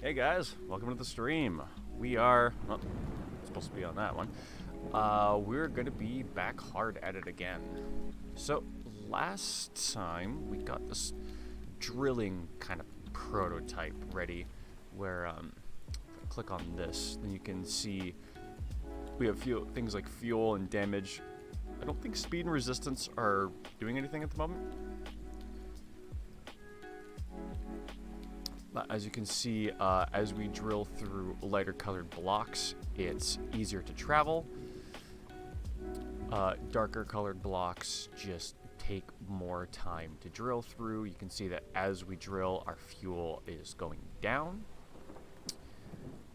Hey guys, welcome to the stream. We are, well, supposed to be on that one. We're gonna be back hard at it again. So, last time we got this drilling kind of prototype ready where, if I click on this, then you can see we have things like fuel and damage. I don't think speed and resistance are doing anything at the moment. As you can see, as we drill through lighter colored blocks, it's easier to travel. Darker colored blocks just take more time to drill through. You can see that as we drill, our fuel is going down.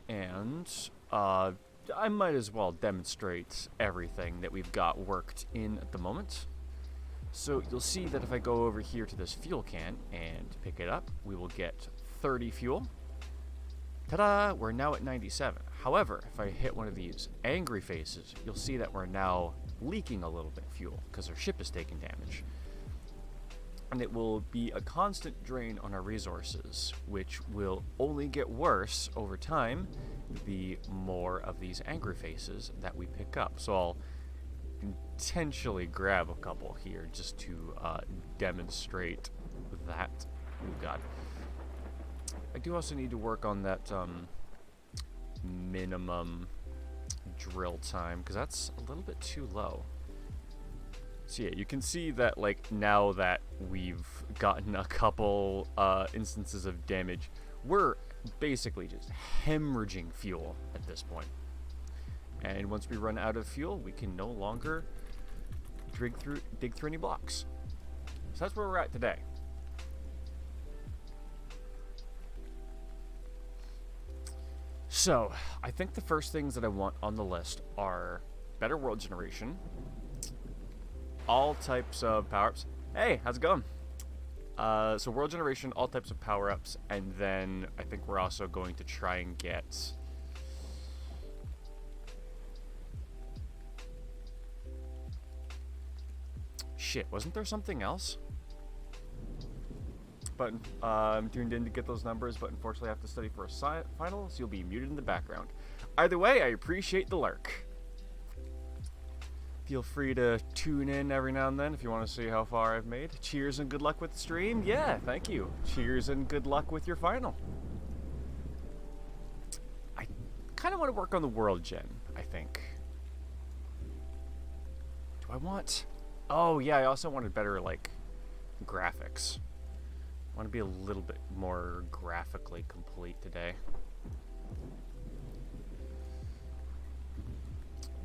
And I might as well demonstrate everything that we've got worked in at the moment. So you'll see that if I go over here to this fuel can and pick it up, we will get 30 fuel. Ta-da! We're now at 97. However, if I hit one of these angry faces, you'll see that we're now leaking a little bit of fuel because our ship is taking damage. And it will be a constant drain on our resources, which will only get worse over time the more of these angry faces that we pick up. So I'll intentionally grab a couple here just to demonstrate that. Oh god. I do also need to work on that minimum drill time, because that's a little bit too low. So yeah, you can see that like now that we've gotten a couple instances of damage, we're basically just hemorrhaging fuel at this point. And once we run out of fuel, we can no longer dig through any blocks. So that's where we're at today. So, I think the first things that I want on the list are better world generation, all types of power-ups. Hey, how's it going? So world generation, all types of power-ups, and then I think we're also going to try and get... Shit, wasn't there something else? But I'm tuned in to get those numbers, but unfortunately I have to study for a final, so you'll be muted in the background. Either way, I appreciate the lurk. Feel free to tune in every now and then if you want to see how far I've made. Cheers and good luck with the stream. Yeah, thank you. Cheers and good luck with your final. I kind of want to work on the world gen, I think. Do I want... Oh, yeah, I also wanted better, like, graphics. I want to be a little bit more graphically complete today.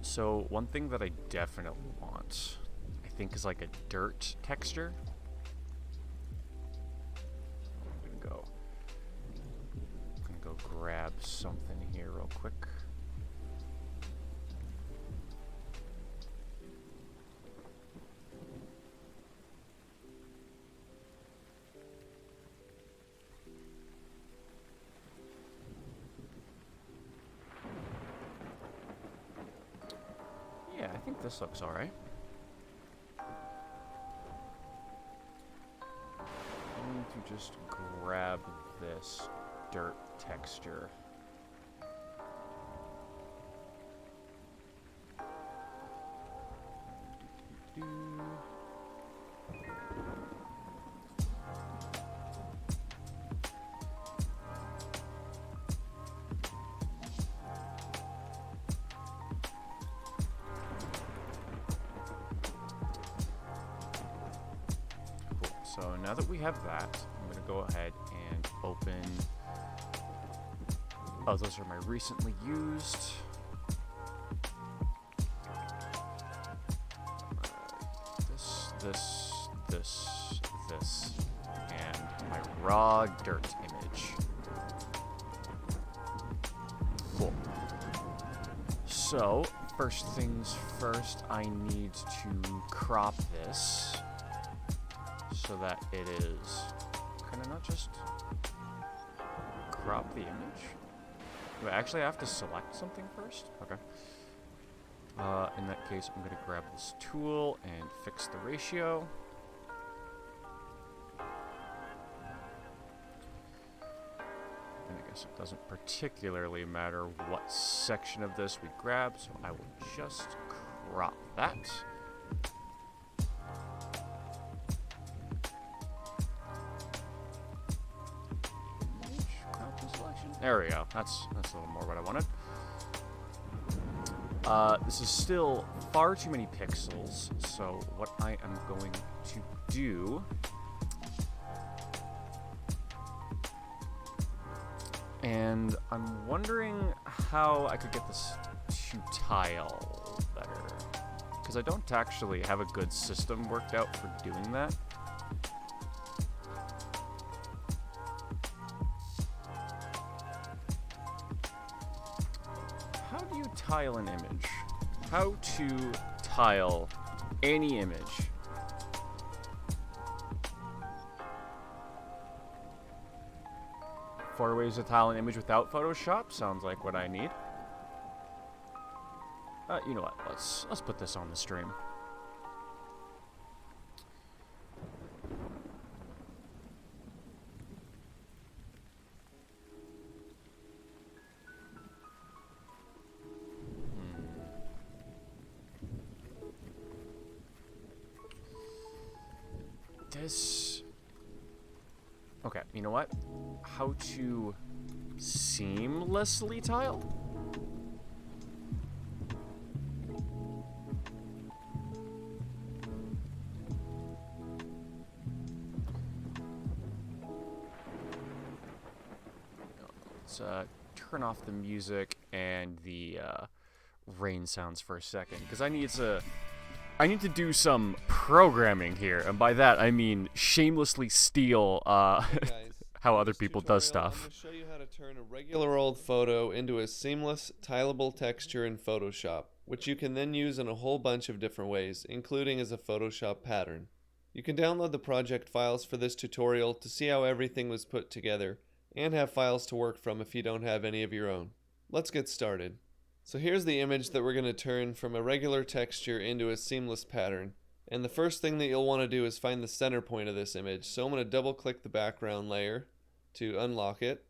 So one thing that I definitely want, I think, is like a dirt texture. I'm gonna go grab something here real quick. Yeah, I think this looks alright. I need to just grab this dirt texture. So now that we have that, I'm going to go ahead and open... Oh, those are my recently used. This, and my raw dirt image. Cool. So, first things first, I need to crop this so that it is... Can I not just crop the image? Do I actually have to select something first? Okay. In that case, I'm going to grab this tool and fix the ratio. And I guess it doesn't particularly matter what section of this we grab, so I will just crop that. There we go. That's a little more what I wanted. This is still far too many pixels, so what I am going to do and I'm wondering how I could get this to tile better, because I don't actually have a good system worked out for doing that. How do you tile an image? How to tile any image? Four ways to tile an image without Photoshop sounds like what I need. You know what? Let's put this on the stream. Okay, you know what? How to seamlessly tile? Let's turn off the music and the rain sounds for a second, because I need to do some programming here, and by that I mean shamelessly steal how other people does stuff. I'm going to show you how to turn a regular old photo into a seamless, tileable texture in Photoshop, which you can then use in a whole bunch of different ways, including as a Photoshop pattern. You can download the project files for this tutorial to see how everything was put together, and have files to work from if you don't have any of your own. Let's get started. So here's the image that we're going to turn from a regular texture into a seamless pattern. And the first thing that you'll want to do is find the center point of this image. So I'm going to double click the background layer to unlock it.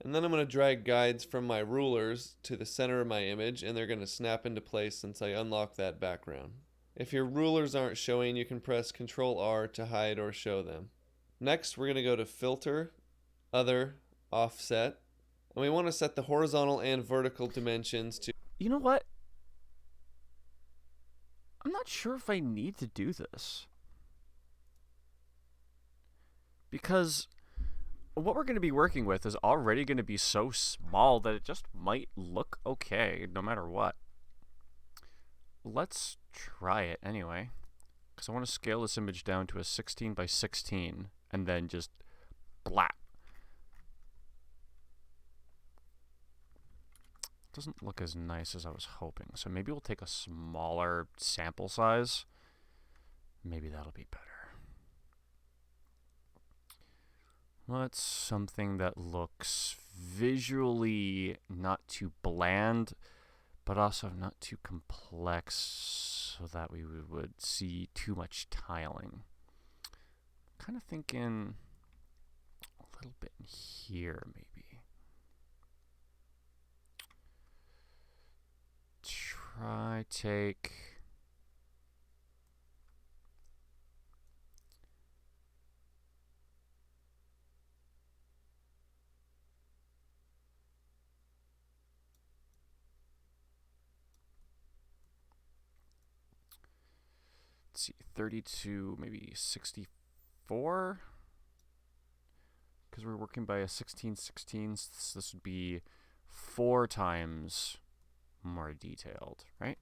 And then I'm going to drag guides from my rulers to the center of my image, and they're going to snap into place since I unlock that background. If your rulers aren't showing, you can press Ctrl R to hide or show them. Next, we're going to go to Filter, Other, Offset. And we want to set the horizontal and vertical dimensions to... You know what? I'm not sure if I need to do this, because what we're going to be working with is already going to be so small that it just might look okay no matter what. Let's try it anyway, because I want to scale this image down to a 16 by 16 and then just blap. Doesn't look as nice as I was hoping, so maybe we'll take a smaller sample size. Maybe that'll be better. What's something that looks visually not too bland, but also not too complex, so that we would see too much tiling? Kind of thinking a little bit in here, maybe. Take let's see, 32, maybe 64, because we're working by a 16/16, so this would be 4 times more detailed, right?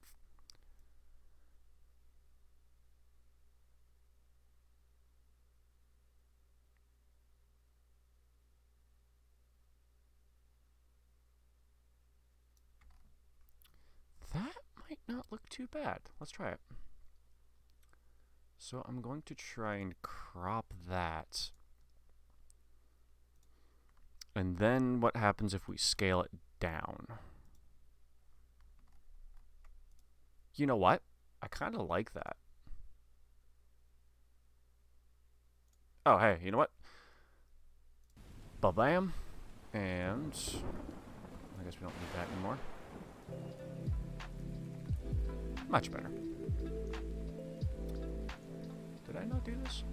That might not look too bad. Let's try it. So I'm going to try and crop that. And then what happens if we scale it down? You know what? I kind of like that. Oh, hey, you know what? Ba-bam. And I guess we don't need that anymore. Much better. Did I not do this?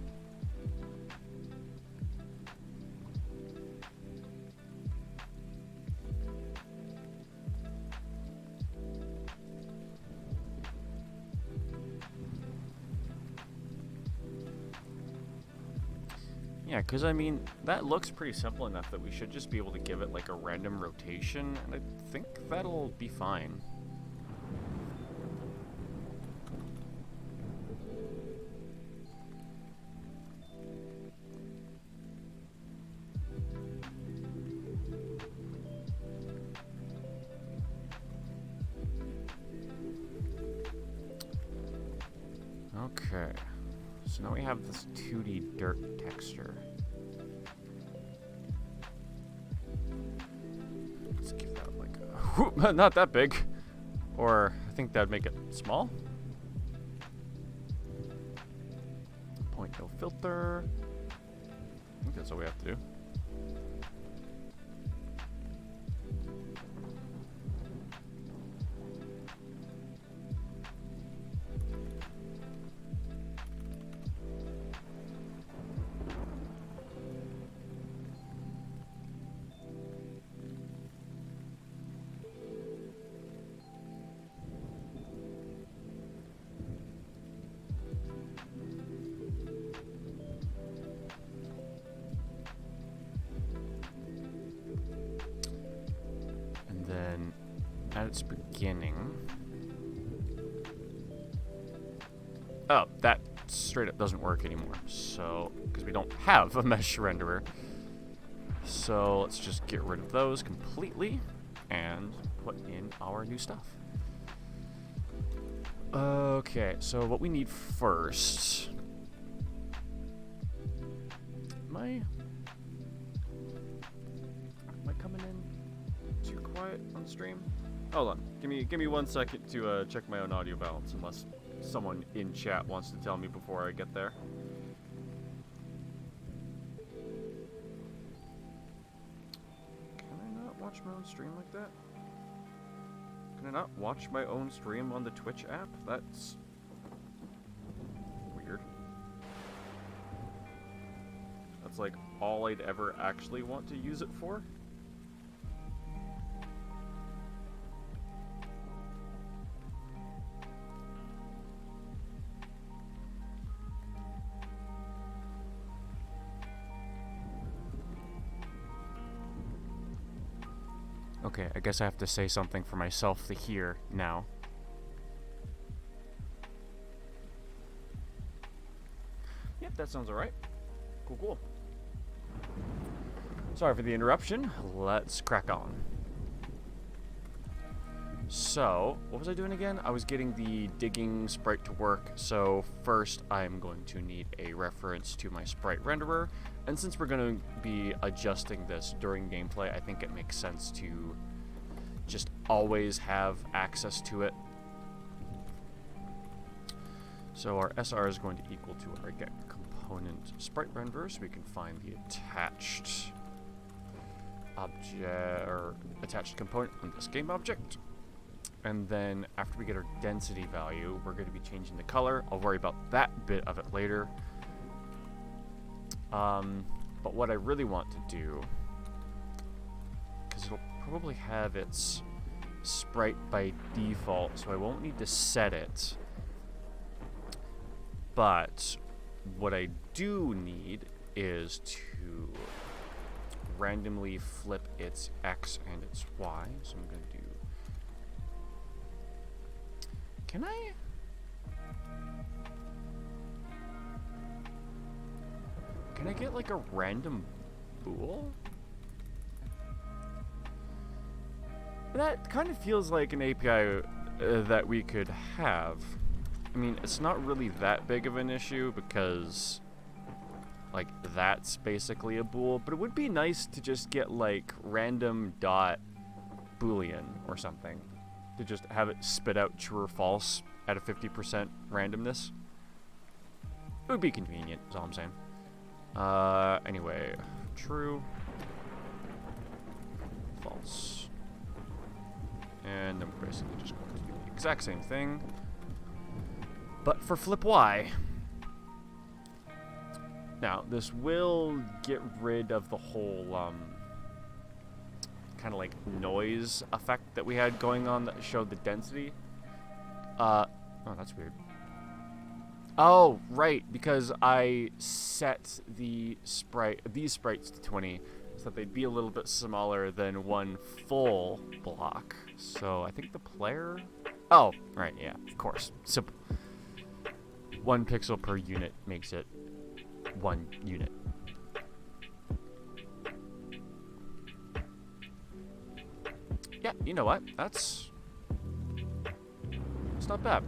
Yeah, because I mean, that looks pretty simple enough that we should just be able to give it like a random rotation, and I think that'll be fine. Okay, so now we have this 2D dirt texture. Let's give that like a whoop, not that big, or I think that'd make it small. Point no filter. I think that's all we have to do. Then at its beginning. Oh, that straight up doesn't work anymore. So, because we don't have a mesh renderer. So let's just get rid of those completely and put in our new stuff. Okay, so what we need first. Am I coming in too quiet on stream? Hold on. Give me 1 second to check my own audio balance, unless someone in chat wants to tell me before I get there. Can I not watch my own stream like that? Can I not watch my own stream on the Twitch app? That's weird. That's like all I'd ever actually want to use it for. Okay, I guess I have to say something for myself to hear now. Yep, that sounds alright. Cool. Sorry for the interruption. Let's crack on. So, what was I doing again? I was getting the digging sprite to work. So first I'm going to need a reference to my sprite renderer. And since we're going to be adjusting this during gameplay, I think it makes sense to just always have access to it. So our SR is going to equal to our get component sprite renderer, so we can find the attached object or attached component on this game object. And then after we get our density value, we're going to be changing the color. I'll worry about that bit of it later. But what I really want to do, because it'll probably have its sprite by default, so I won't need to set it. But what I do need is to randomly flip its X and its Y. So I'm going to do... Can I get like a random bool? That kind of feels like an API that we could have. I mean, it's not really that big of an issue because like that's basically a bool, but it would be nice to just get like random dot boolean or something to just have it spit out true or false at a 50% randomness. It would be convenient, is all I'm saying. Anyway, true. equals. And then we're basically just going to do the exact same thing. But for flip Y. Now, this will get rid of the whole kind of like noise effect that we had going on that showed the density. Oh, that's weird. Oh, right, because I set these sprites to 20 so that they'd be a little bit smaller than one full block. So I think the player... Oh, right, yeah, of course. Simple. 1 pixel per unit makes it 1 unit. Yeah, you know what? That's not bad.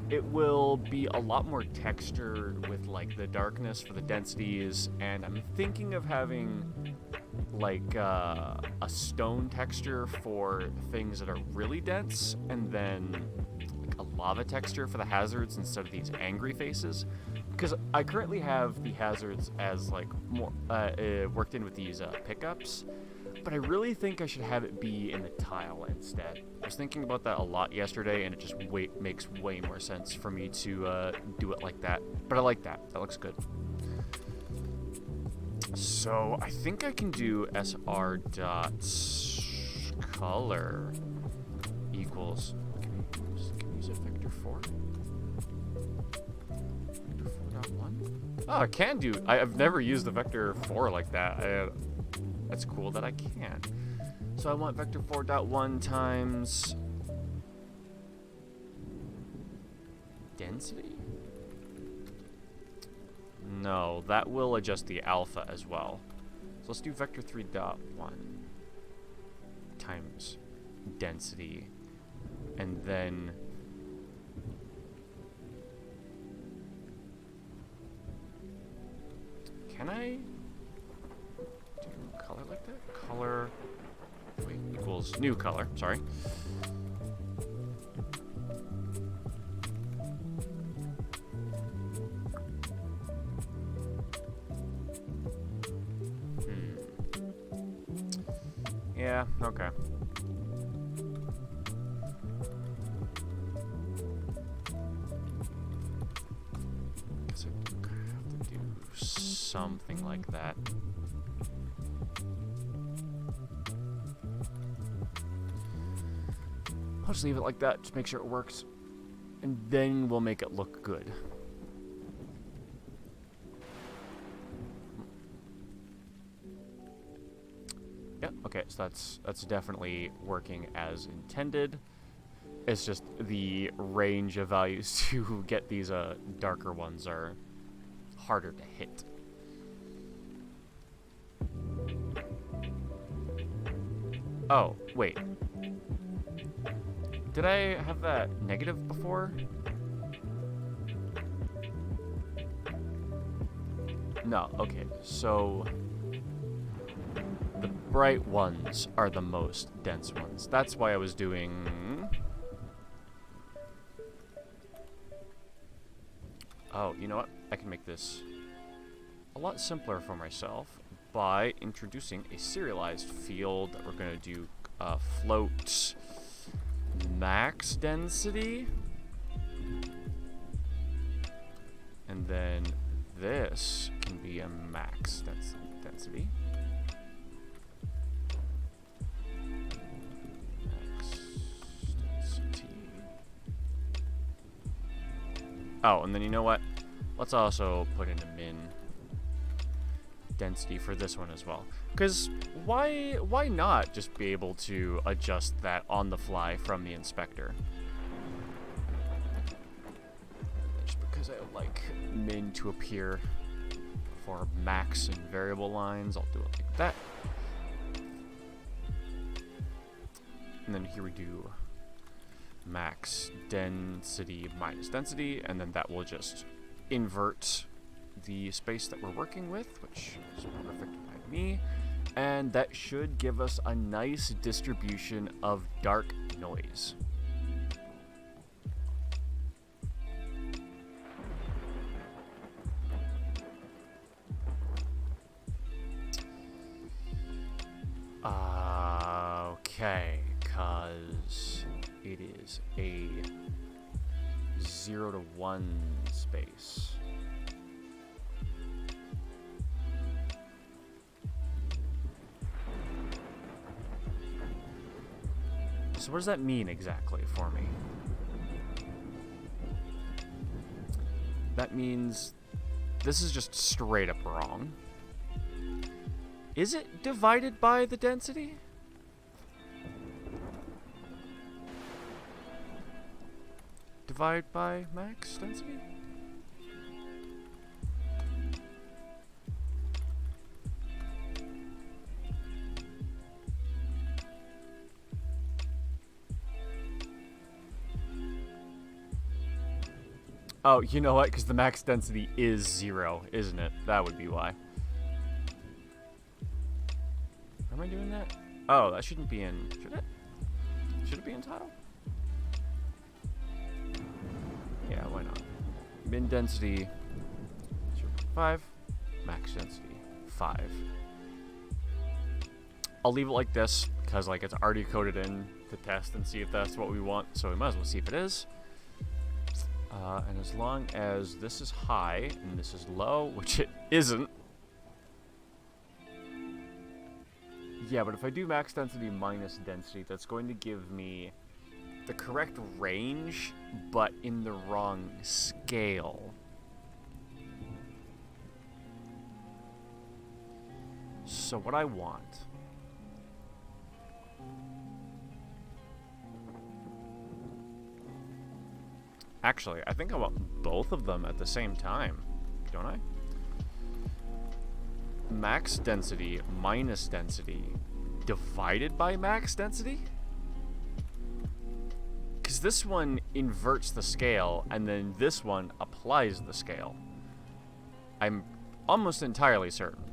It will be a lot more texture with like the darkness for the densities, and I'm thinking of having like a stone texture for things that are really dense, and then like a lava texture for the hazards instead of these angry faces. Because I currently have the hazards as like more worked in with these pickups, but I really think I should have it be in the tile instead. I was thinking about that a lot yesterday, and it just makes way more sense for me to do it like that. But I like that. That looks good. So I think I can do sr dot color equals. Can we use a vector 4? Vector 4.1. Oh, I can do. I've never used the vector 4 like that. That's cool that I can. So I want vector 4.1 times density? No, that will adjust the alpha as well. So let's do vector 3.1 times density. And then can I do color like that? Color, wait, equals new color, sorry. Yeah, okay. Guess I have to do something like that. I'll just leave it like that, just make sure it works, and then we'll make it look good. Yep, okay, so that's definitely working as intended. It's just the range of values to get these darker ones are harder to hit. Oh, wait. Did I have that negative before? No, okay, so the bright ones are the most dense ones. That's why I was doing... Oh, you know what? I can make this a lot simpler for myself by introducing a serialized field that we're going to do float max density. And then this can be a max density. Oh, and then you know what? Let's also put in a min density for this one as well. Because why not just be able to adjust that on the fly from the inspector? Just because I like min to appear for max and variable lines, I'll do it like that. And then here we do max density minus density, and then that will just invert the space that we're working with, which is perfect by me, and that should give us a nice distribution of dark noise. Okay, because it is a 0 to 1 space. So what does that mean exactly for me? That means this is just straight up wrong. Is it divided by the density? Divide by max density? Oh, you know what? Because the max density is 0, isn't it? That would be why. Am I doing that? Oh, that shouldn't be in... Should it? Should it be in tile? Yeah, why not? Min density 0.5, max density 5. I'll leave it like this, because like it's already coded in to test and see if that's what we want, so we might as well see if it is. And as long as this is high and this is low, which it isn't. Yeah, but if I do max density minus density, that's going to give me the correct range, but in the wrong scale. So what I want... Actually, I think I want both of them at the same time, don't I? Max density minus density divided by max density? Because this one inverts the scale, and then this one applies the scale. I'm almost entirely certain.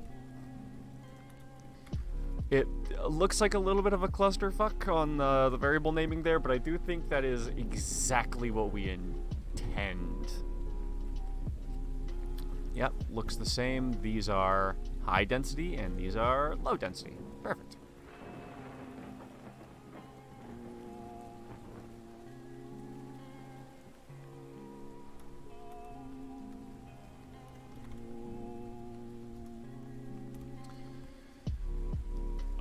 It looks like a little bit of a clusterfuck on the variable naming there, but I do think that is exactly what we intend. Yep, looks the same. These are high density, and these are low density. Perfect.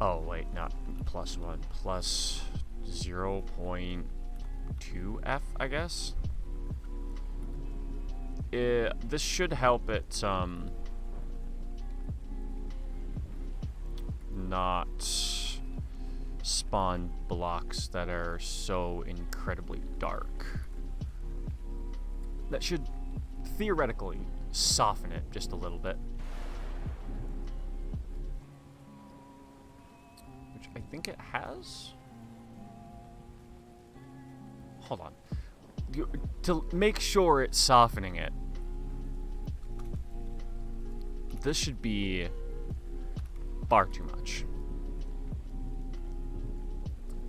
Oh, wait, not +1, plus 0.2f, I guess? This should help it, not spawn blocks that are so incredibly dark. That should theoretically soften it just a little bit. I think it has. Hold on. To make sure it's softening it, this should be far too much.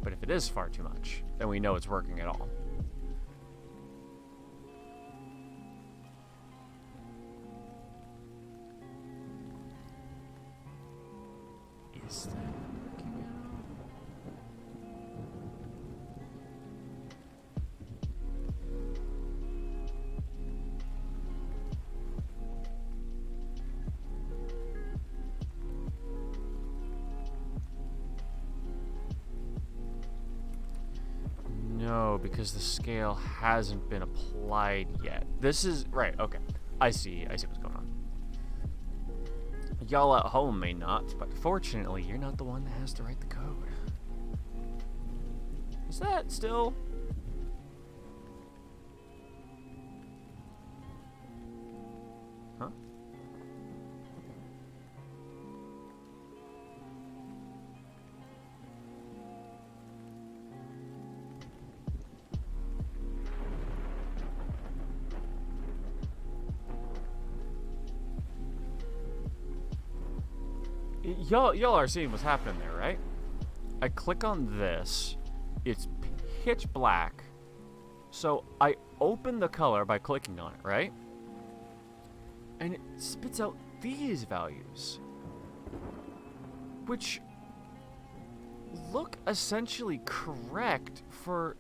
But if it is far too much, then we know it's working at all. Is that... No, because the scale hasn't been applied yet. This is... Right, okay. I see what's going on. Y'all at home may not, but fortunately, you're not the one that has to write the code. Is that still... Huh? Y'all are seeing what's happening there, right? I click on this, it's pitch black, so I open the color by clicking on it, right? And it spits out these values, which look essentially correct for,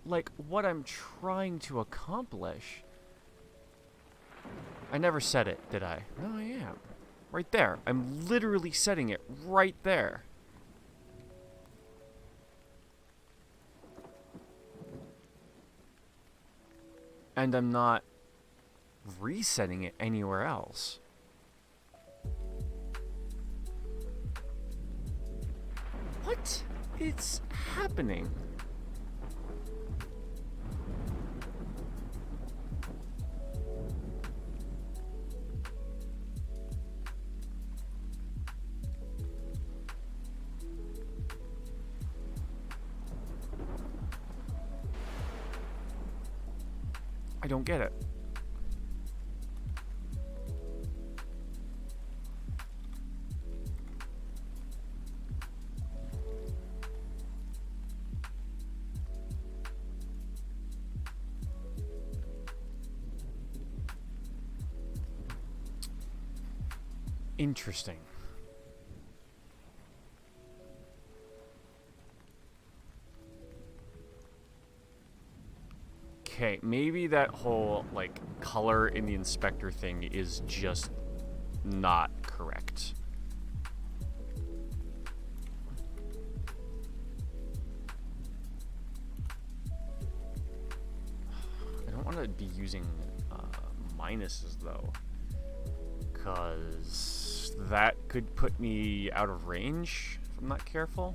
like, what I'm trying to accomplish. I never said it, did I? No, I am. Right there. I'm literally setting it right there. And I'm not resetting it anywhere else. What is happening? I don't get it. Interesting. Okay, maybe that whole, like, color in the inspector thing is just not correct. I don't want to be using minuses, though, because that could put me out of range if I'm not careful.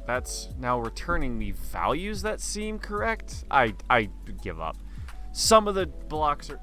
That's now returning me values that seem correct. I give up. Some of the blocks are...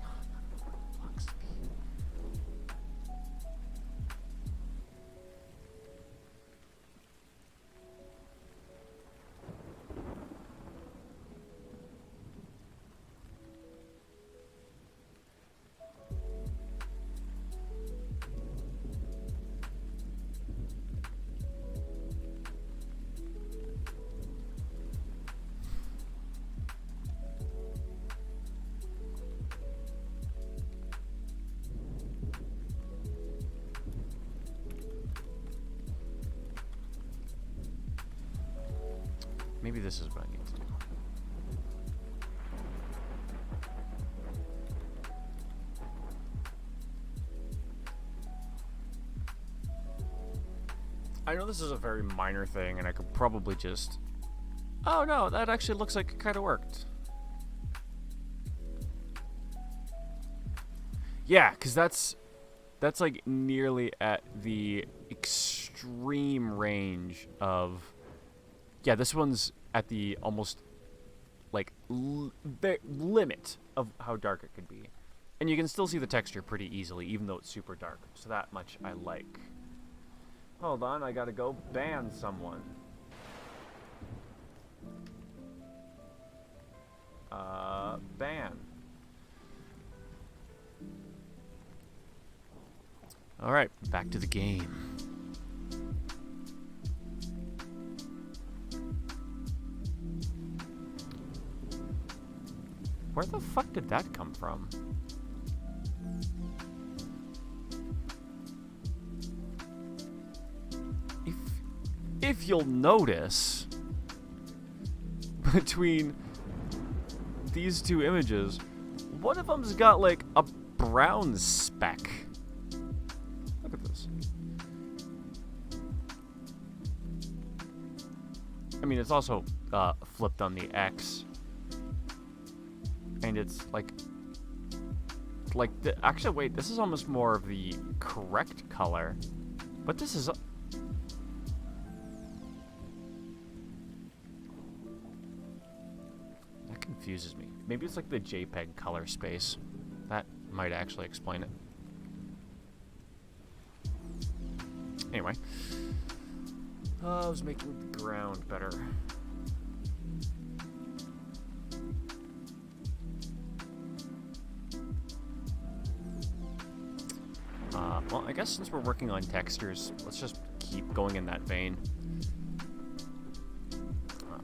Maybe this is what I need to do. I know this is a very minor thing, and I could probably just... Oh no, that actually looks like it kind of worked. Yeah, because that's like nearly at the extreme range of... Yeah, this one's at the almost, like, limit of how dark it could be. And you can still see the texture pretty easily, even though it's super dark. So that much I like. Hold on, I gotta go ban someone. Ban. Alright, back to the game. Where the fuck did that come from? If you'll notice, between these two images, one of them's got like a brown speck. Look at this. I mean, it's also flipped on the X. And it's like actually, wait, this is almost more of the correct color, but this is... That confuses me. Maybe it's like the JPEG color space. That might actually explain it. Anyway. I was making the ground better. Well, I guess since we're working on textures, let's just keep going in that vein.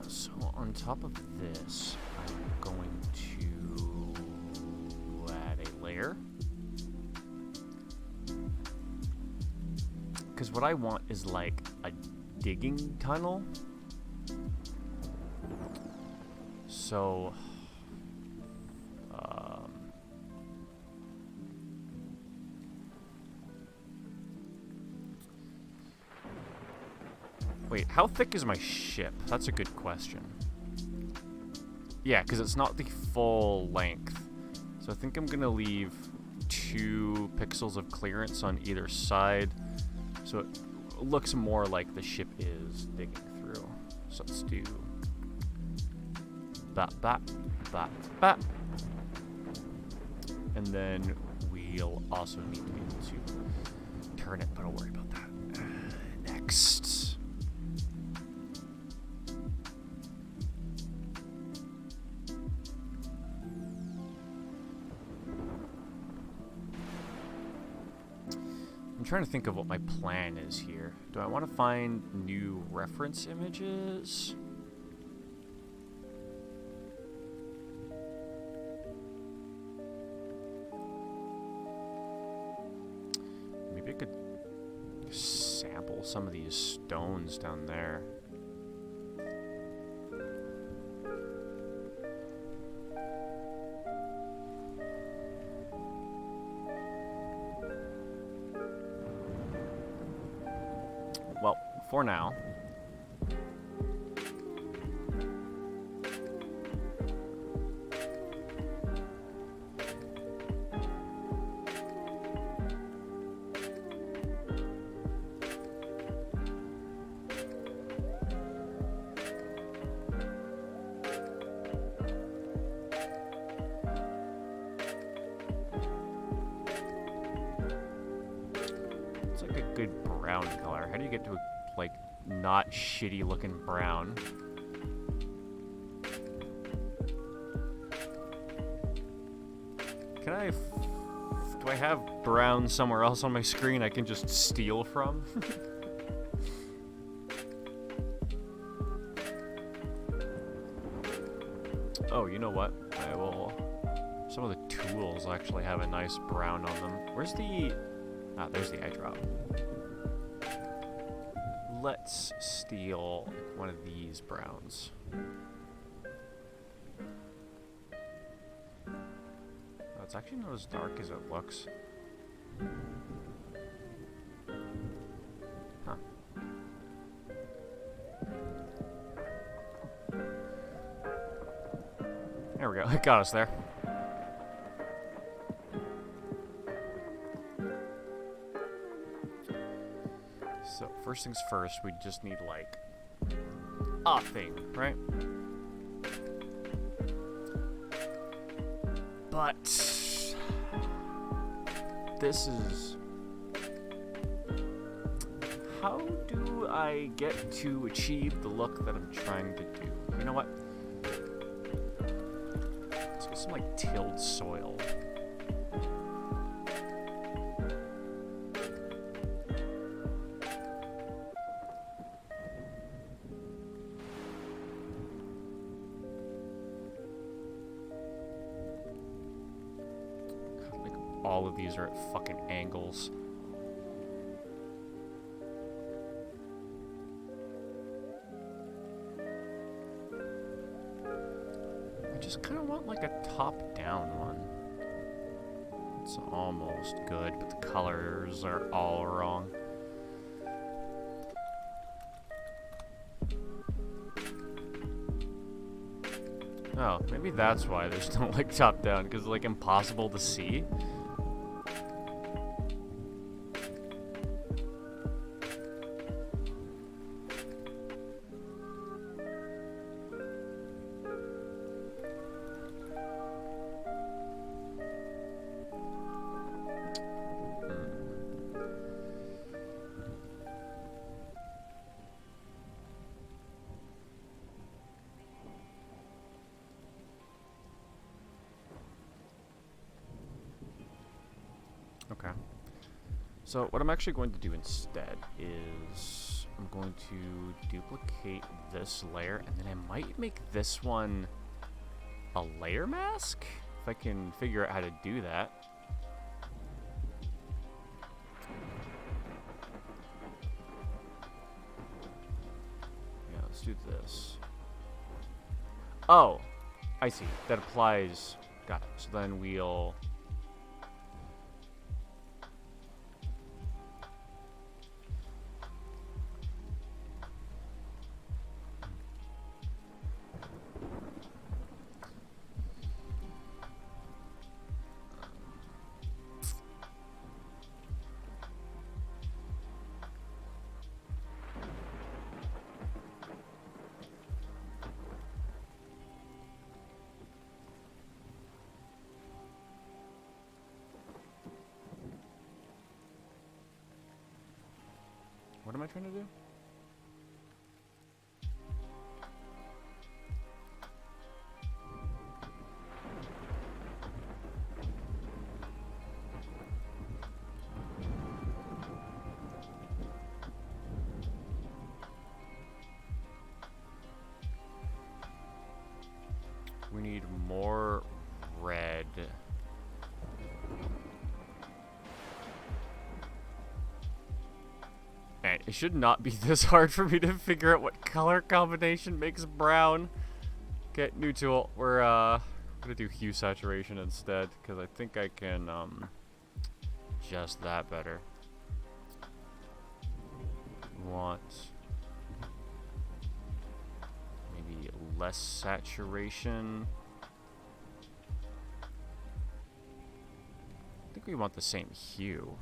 So on top of this, I'm going to add a layer. Because what I want is like a digging tunnel. So, wait, how thick is my ship? That's a good question. Yeah, because it's not the full length. So I think I'm going to leave 2 pixels of clearance on either side. So it looks more like the ship is digging through. So let's do that, that, that, that. And then we'll also need to be able to turn it, but I'll worry about that next. I'm trying to think of what my plan is here. Do I want to find new reference images? Maybe I could sample some of these stones down there. Well, for now. It's like a good brown color. How do you get to a, like, not shitty looking brown? Can I... do I have brown somewhere else on my screen I can just steal from? Oh, you know what? I will... Some of the tools actually have a nice brown on them. Where's the... Ah, there's the eye drop. Let's steal one of these browns. Oh, it's actually not as dark as it looks. Huh. There we go. It got us there. So, first things first, we just need, like, a thing, right? But this is... How do I get to achieve the look that I'm trying to do? You know what? Let's get some, like, tilled soil. All of these are at fucking angles. I just kind of want like a top-down one. It's almost good, but the colors are all wrong. Oh, maybe that's why there's no like top-down, because it's like impossible to see. Okay. So what I'm actually going to do instead is I'm going to duplicate this layer, and then I might make this one a layer mask? If I can figure out how to do that. Yeah, let's do this. Oh, I see. That applies. Got it. So then we'll... What am I trying to do? We need more red. Man, it should not be this hard for me to figure out what color combination makes brown. Okay, new tool. We're gonna do hue saturation instead, because I think I can adjust that better. Want maybe less saturation. I think we want the same hue.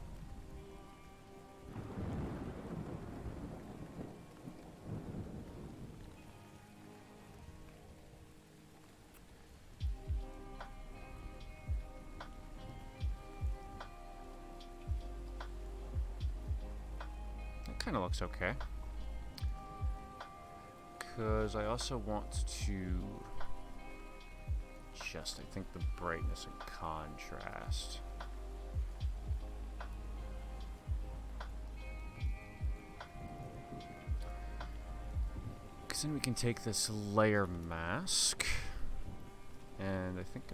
Kind of looks okay. Because I also want to adjust, I think, the brightness and contrast. Because then we can take this layer mask, and I think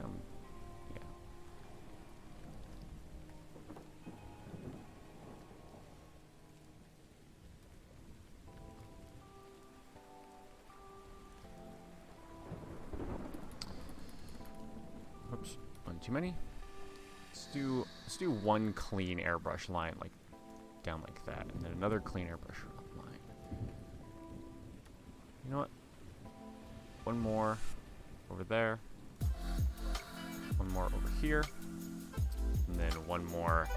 oops, one too many. Let's do one clean airbrush line, like down like that, and then another clean airbrush line. You know what? One more over there. One more over here. And then one more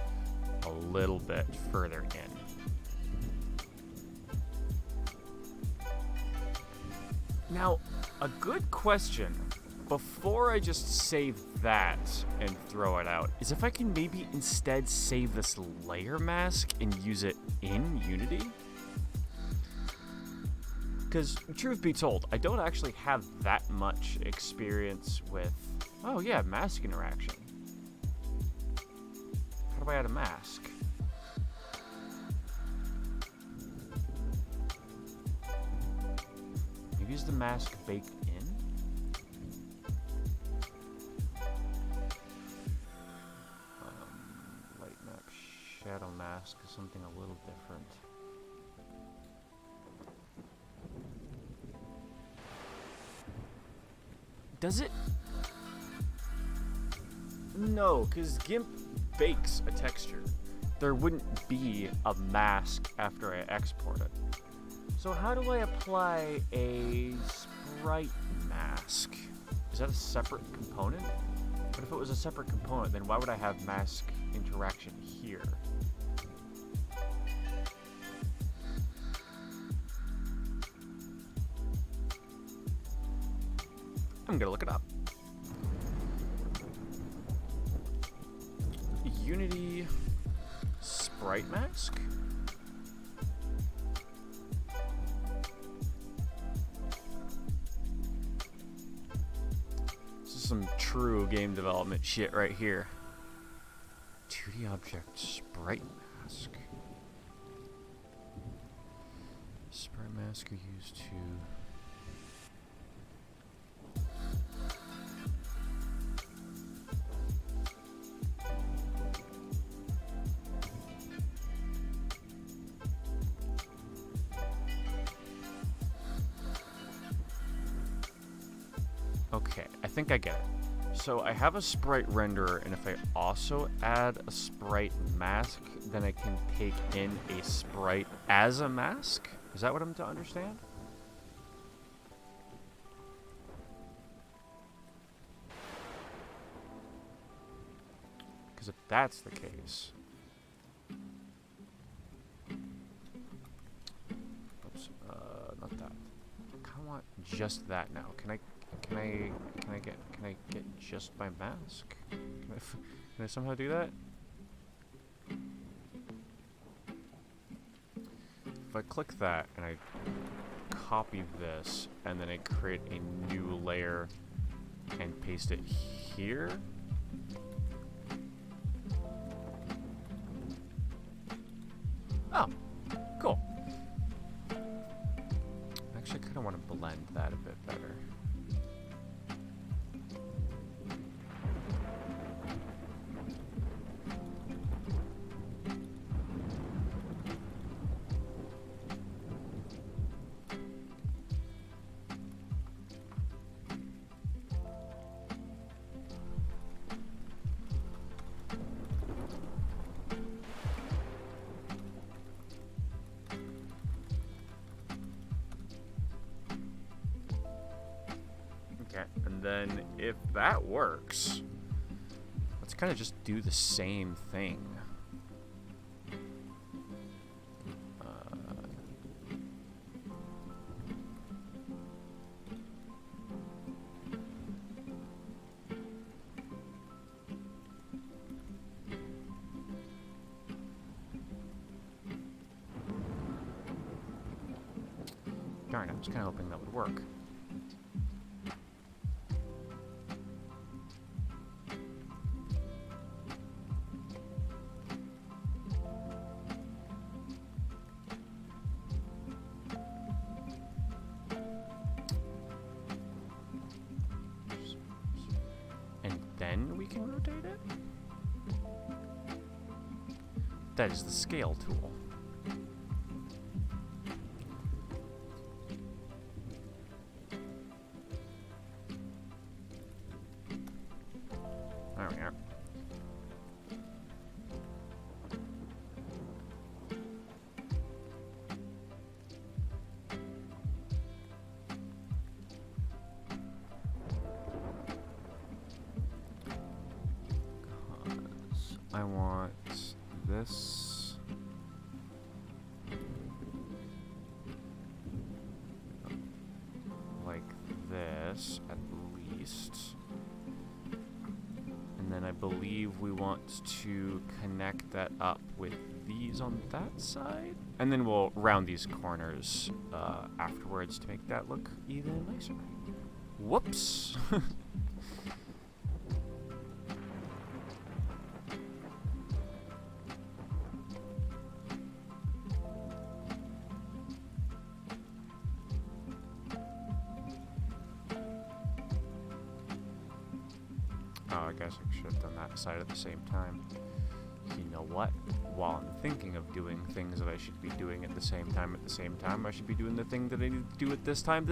a little bit further in. Now, a good question before I just save that and throw it out is if I can maybe instead save this layer mask and use it in Unity. Because, truth be told, I don't actually have that much experience with... Oh, yeah, mask interaction. How do I add a mask? Maybe is the mask baked in? Light map shadow mask is something a little different. Does it? No, because GIMP bakes a texture. There wouldn't be a mask after I export it. So how do I apply a sprite mask? Is that a separate component? But if it was a separate component, then why would I have mask interaction here? I'm gonna look it up. Unity sprite mask? This is some true game development shit right here. 2D object sprite mask. Sprite mask are used to Okay, I think I get it. So I have a sprite renderer, and if I also add a sprite mask, then I can take in a sprite as a mask? Is that what I'm to understand? Because if that's the case... Oops, not that. I kind of want just that now. Can I get just my mask? Can I somehow do that? If I click that and I copy this and then I create a new layer and paste it here. Oh, cool. Actually, I kind of want to blend that a bit better. And then if that works, let's kind of just do the same thing. Darn, I was kind of hoping that would work. Then we can rotate it? That is the scale tool. There we are. I want this. Like this, at least. And then I believe we want to connect that up with these on that side. And then we'll round these corners afterwards to make that look even nicer. Whoops! Oh, I guess I should have done that side at the same time. You know what? While I'm thinking of doing things that I should be doing at the same time, I should be doing the thing that I need to do at this time.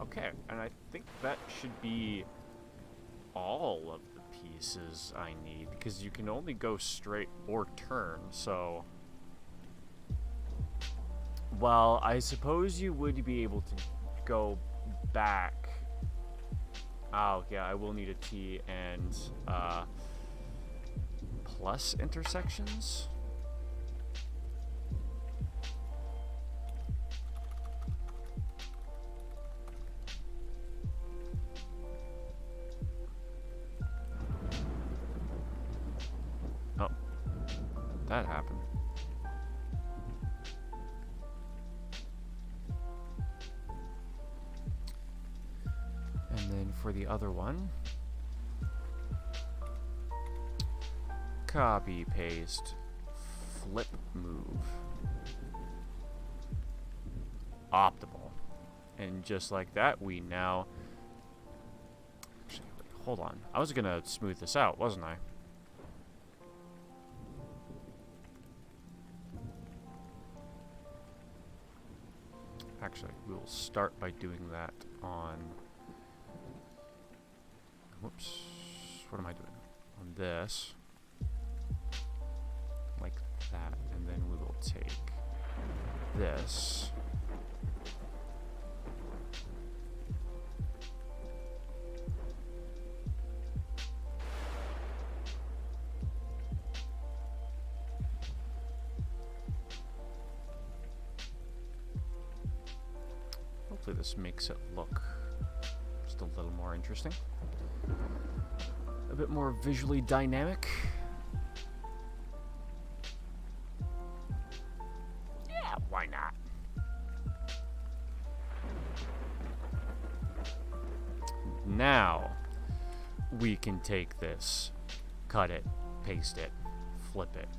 Okay, and I think that should be all of the pieces I need, because you can only go straight or turn, so... Well, I suppose you would be able to go back. Oh, yeah, I will need a T and, plus intersections? Oh, that happened. And then for the other one, copy, paste, flip, move. Optimal. And just like that, we now... Actually, hold on. I was gonna smooth this out, wasn't I? Actually, we will start by doing that on... Whoops. What am I doing? On this. Like that. And then we will take this. Hopefully this makes it look just a little more interesting. A bit more visually dynamic. Yeah, why not? Now, we can take this, cut it, paste it, flip it,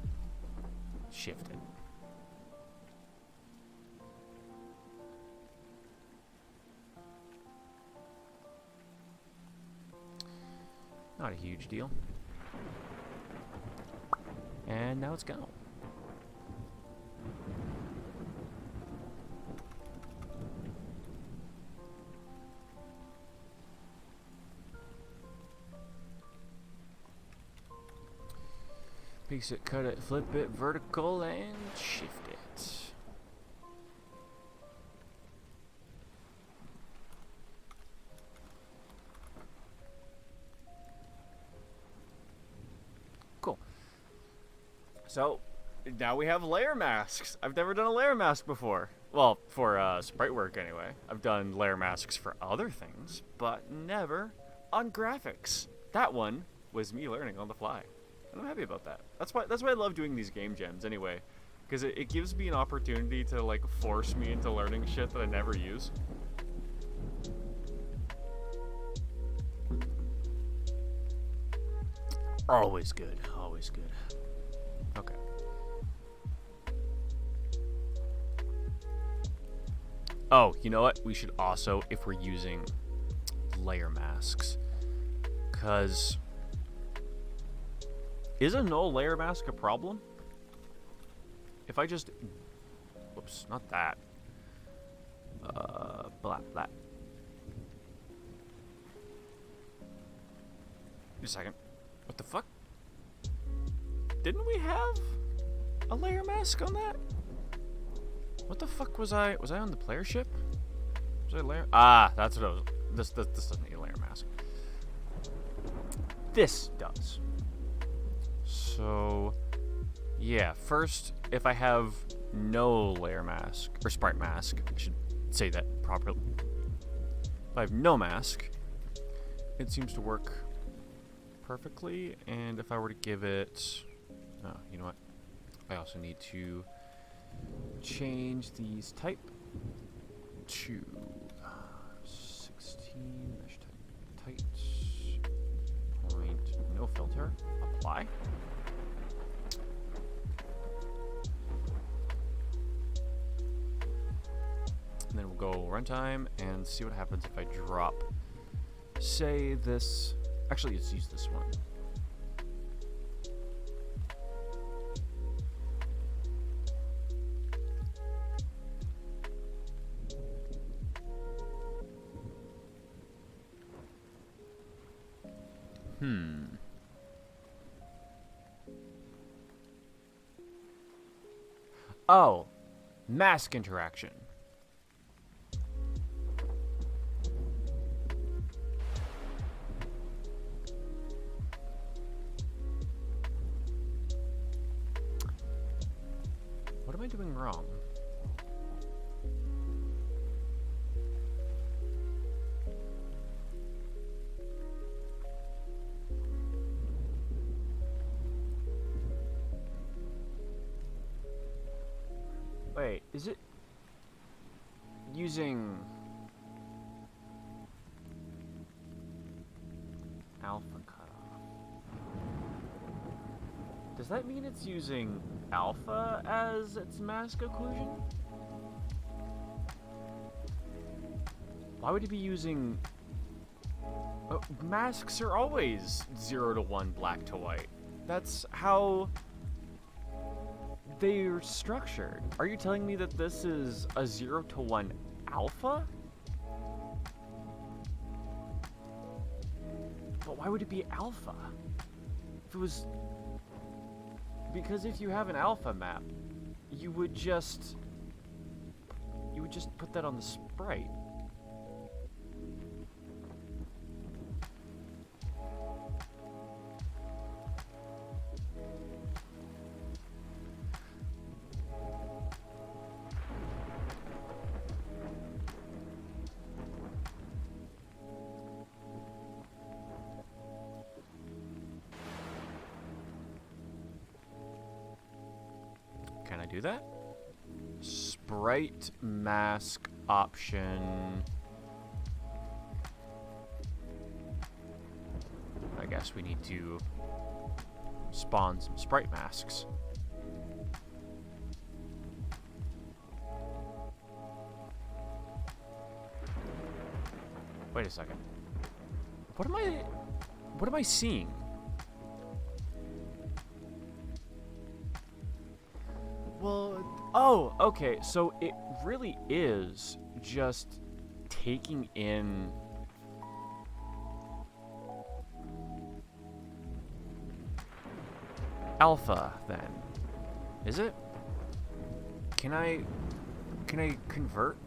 shift it. Not a huge deal. And now it's gone. Piece it, cut it, flip it, vertical, and shift it. Cool. So, now we have layer masks. I've never done a layer mask before. Well, for sprite work anyway. I've done layer masks for other things, but never on graphics. That one was me learning on the fly. And I'm happy about that. That's why I love doing these game jams anyway. Because it gives me an opportunity to like force me into learning shit that I never use. Always good. Always good. Okay. Oh, you know what? We should also, if we're using layer masks, because is a null layer mask a problem? If I just, whoops, not that. Blah, blah. Wait a second. What the fuck? Didn't we have a layer mask on that? What the fuck was I on the player ship? Was I layer? Ah, that's what I was. This doesn't need a layer mask. This does. So, yeah. First, if I have no layer mask or sprite mask, I should say that properly. If I have no mask, it seems to work perfectly. And if I were to give it, oh, you know what? I also need to change these type to 16 mesh type tight point, no filter, apply. And then we'll go runtime and see what happens if I drop, say this, actually let's use this one. Oh, mask interaction. What am I doing wrong? Wait, is it using alpha cutoff? Does that mean it's using alpha as its mask occlusion? Why would it be using Masks are always 0 to 1, black to white. That's how they're structured. Are you telling me that this is a 0 to 1 alpha? But why would it be alpha? If it was... Because if you have an alpha map, you would just put that on the sprite. Can I do that? Sprite mask option. I guess we need to spawn some sprite masks. Wait a second. What am I seeing? Well, oh, okay, so it really is just taking in alpha, then. Is it? Can I convert?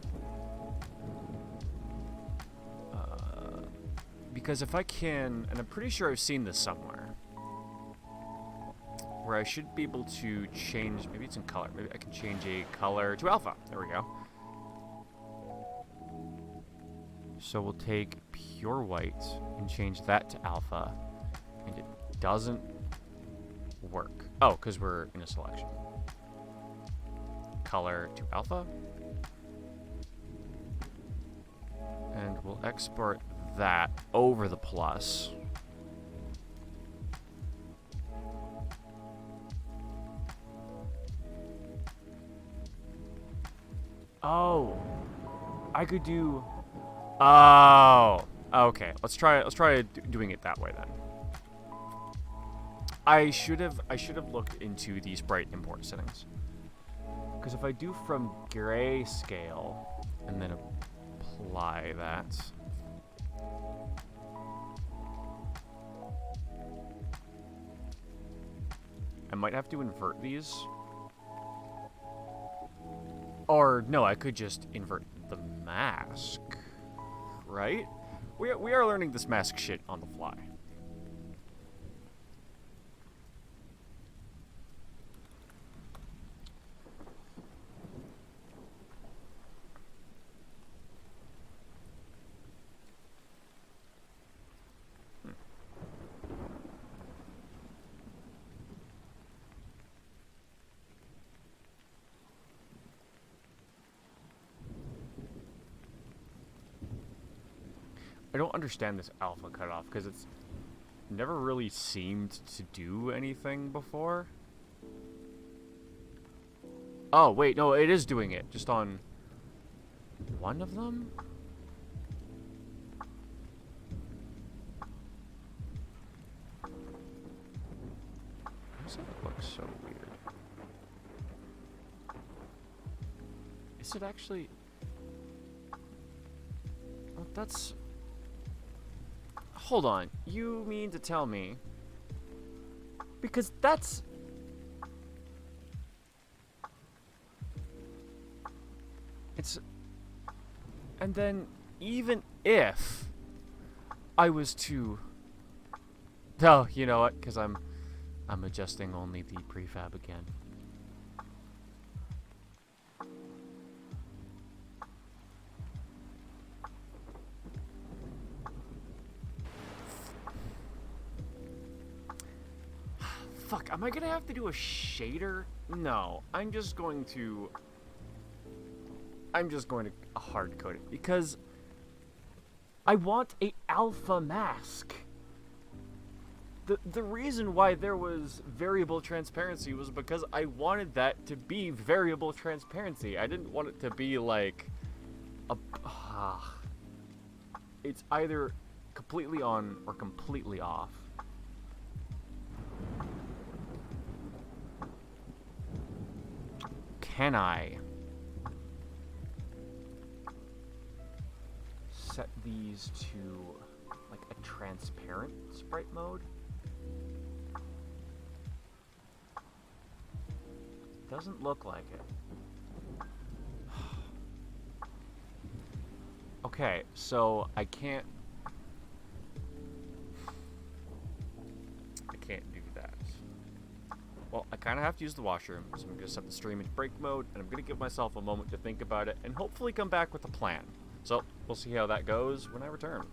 Because if I can, and I'm pretty sure I've seen this somewhere, where I should be able to change, maybe it's in color, maybe I can change a color to alpha. There we go. So we'll take pure white and change that to alpha, and it doesn't work. Oh, because we're in a selection. Color to alpha. And we'll export that over the plus. Oh, I could do. Oh, okay. Let's try doing it that way then. I should have looked into the sprite import settings. Because if I do from grayscale and then apply that. I might have to invert these. Or, no, I could just invert the mask. Right? We are learning this mask shit on the fly. I don't understand this alpha cutoff because it's never really seemed to do anything before. Oh, wait, no, it is doing it. Just on one of them? Why does that look so weird? Is it actually... Well, that's... Hold on, you mean to tell me, because that's, it's, and then even if I was to, oh, you know what, because I'm adjusting only the prefab again. Fuck, am I gonna have to do a shader? No, I'm just going to hard code it because I want a alpha mask. The reason why there was variable transparency was because I wanted that to be variable transparency. I didn't want it to be like a it's either completely on or completely off. Can I set these to like a transparent sprite mode? Doesn't look like it. Okay, so I can't do that. Well, I kind of have to use the washroom, so I'm going to set the stream into break mode, and I'm going to give myself a moment to think about it, and hopefully come back with a plan. So, we'll see how that goes when I return.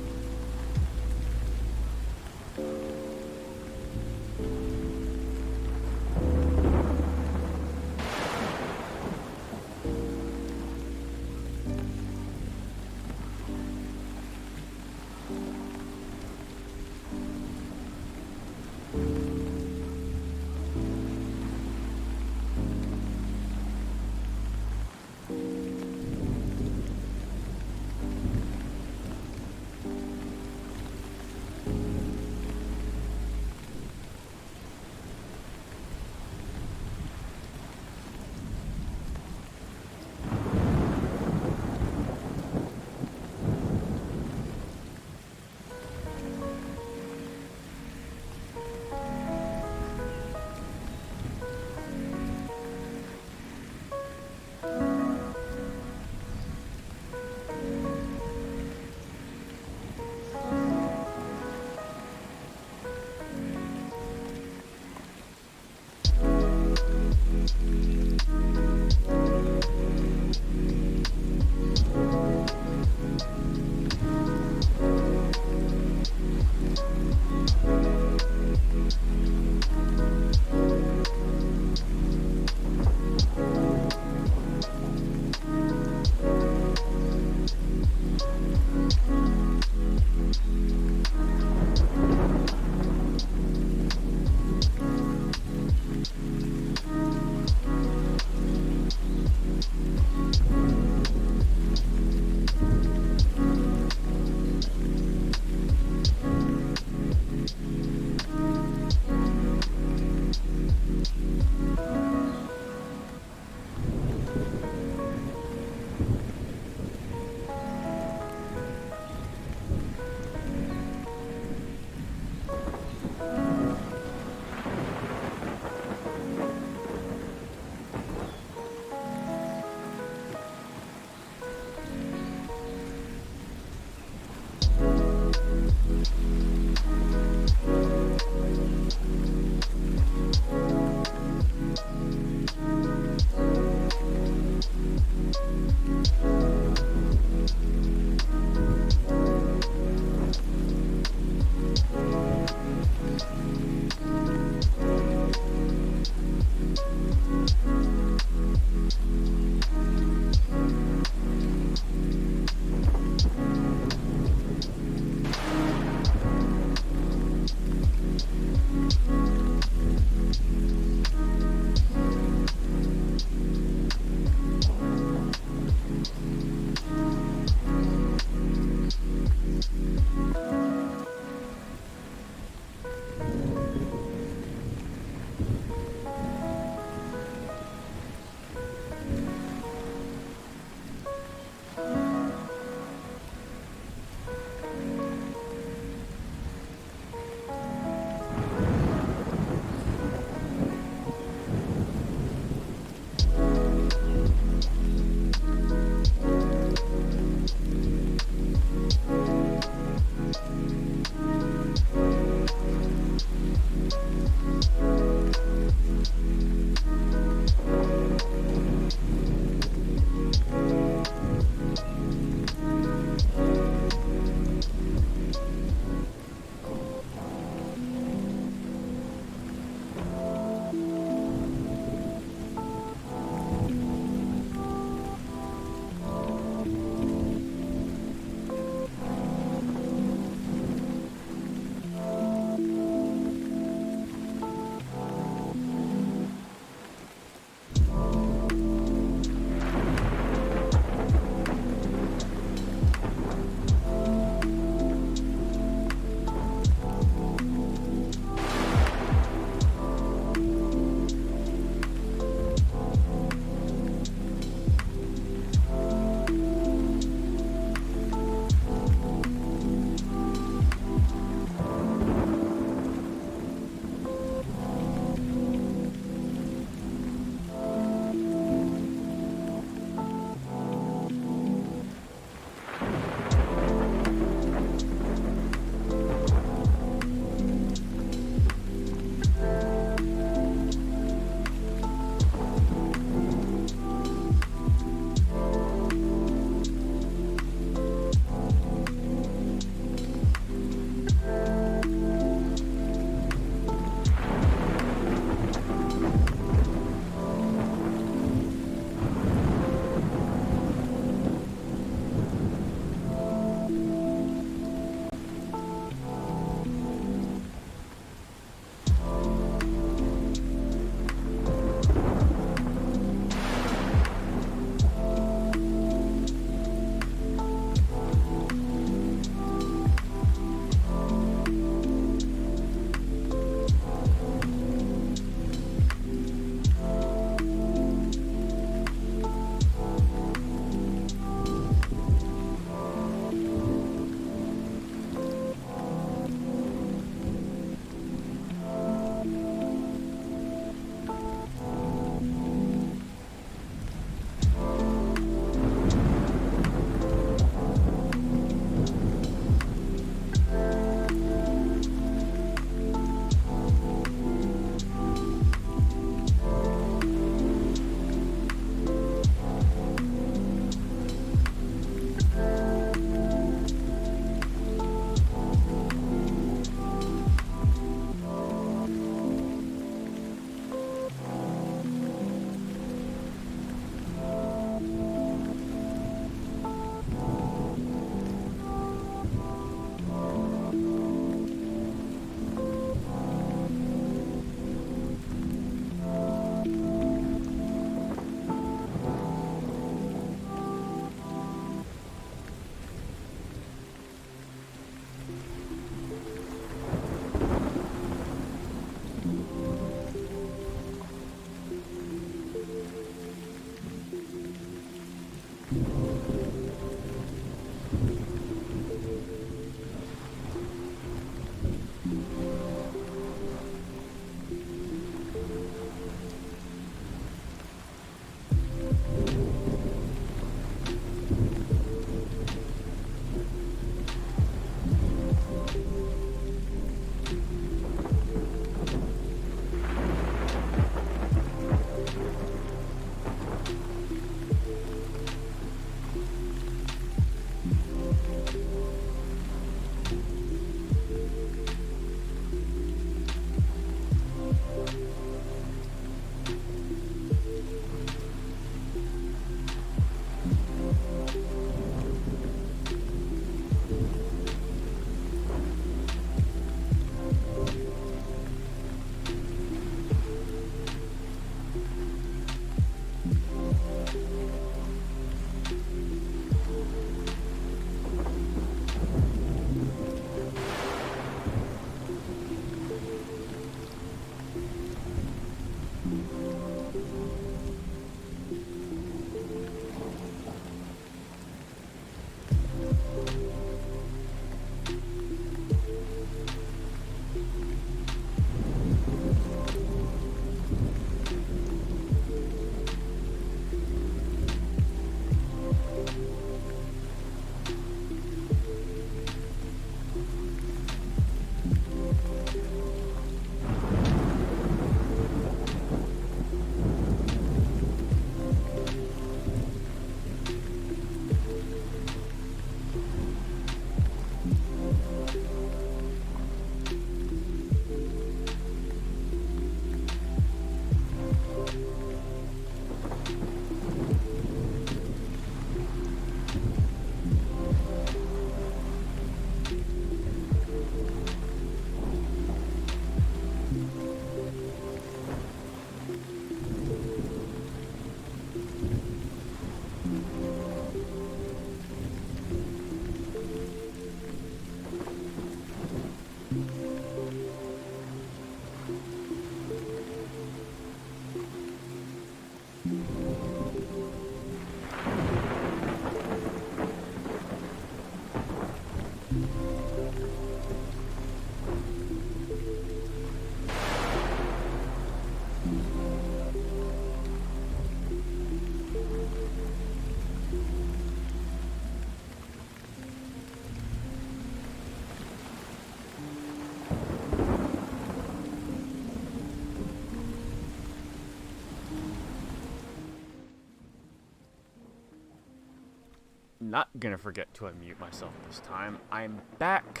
not gonna forget to unmute myself this time. I'm back,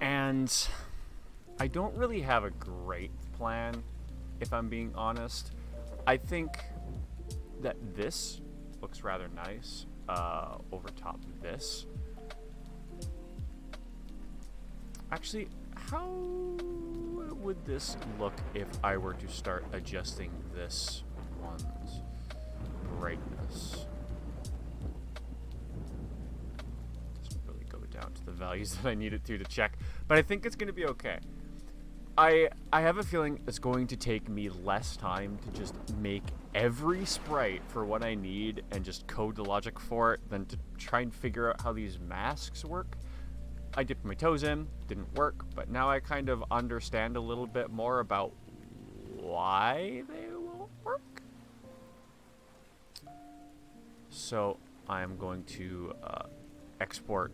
and I don't really have a great plan, if I'm being honest. I think that this looks rather nice over top of this. Actually, how would this look if I were to start adjusting this one's brightness? Doesn't really go down to the values that I need it to check, but I think it's going to be okay. I have a feeling it's going to take me less time to just make every sprite for what I need and just code the logic for it than to try and figure out how these masks work. I dipped my toes in, didn't work, but now I kind of understand a little bit more about why they won't work. So I'm going to export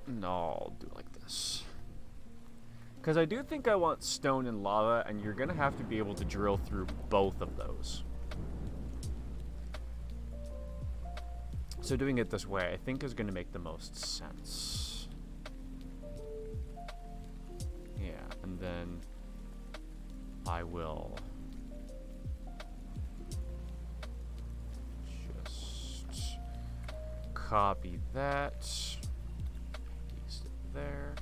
No, I'll do it like this. Because I do think I want stone and lava, and you're going to have to be able to drill through both of those. So doing it this way, I think, is going to make the most sense. Yeah, and then I will just copy that. There.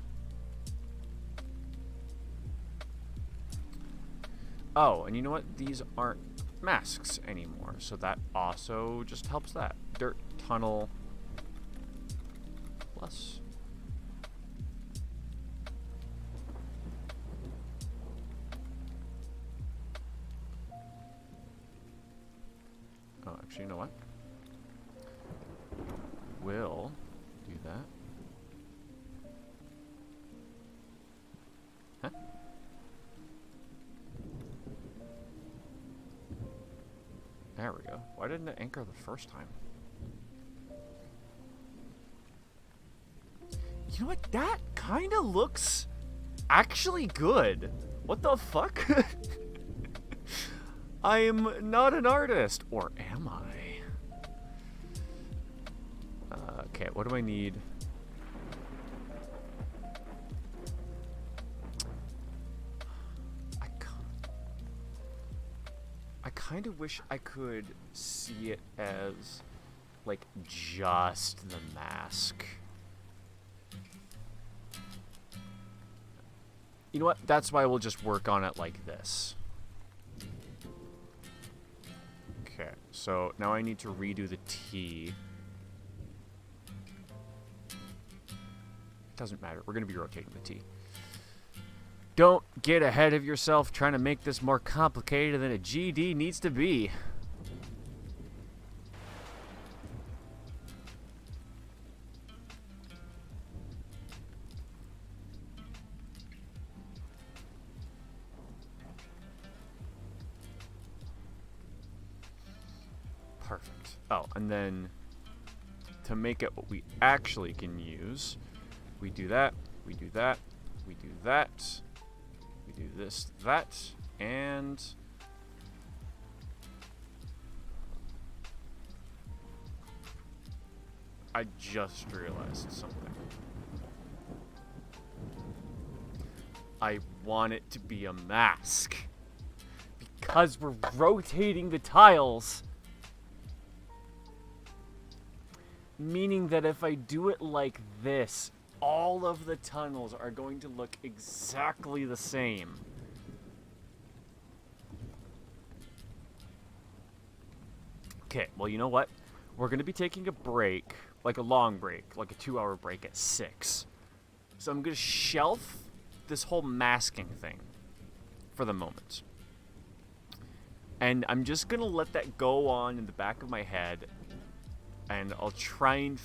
Oh, and you know what? These aren't masks anymore, so that also just helps that. Dirt tunnel plus. Oh, actually, you know what? We'll do that. Huh? There we go. Why didn't it anchor the first time? You know what? That kind of looks actually good. What the fuck? I am not an artist. Or am I? Okay, what do I need? I kind of wish I could see it as, like, just the mask. You know what? That's why we'll just work on it like this. Okay, so now I need to redo the T. Doesn't matter. We're going to be rotating the T. Don't get ahead of yourself trying to make this more complicated than a GD needs to be. Perfect. Oh, and then to make it what we actually can use, we do that, we do that, we do that. We do this, that, and I just realized something. I want it to be a mask because we're rotating the tiles. Meaning that if I do it like this, all of the tunnels are going to look exactly the same. Okay, well, you know what? We're going to be taking a break, like a long break, like a 2-hour break at 6. So I'm going to shelf this whole masking thing for the moment. And I'm just going to let that go on in the back of my head, and I'll try and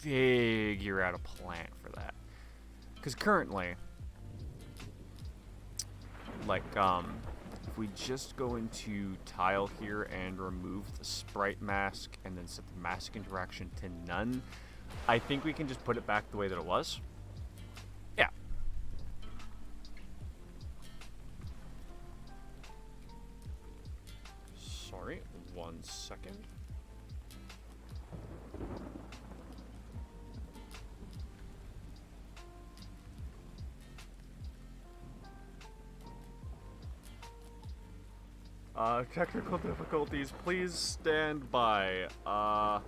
figure out a plan for that. Because currently, like, if we just go into tile here and remove the sprite mask and then set the mask interaction to none, I think we can just put it back the way that it was. Yeah. 1 second. Technical difficulties, please stand by. Well,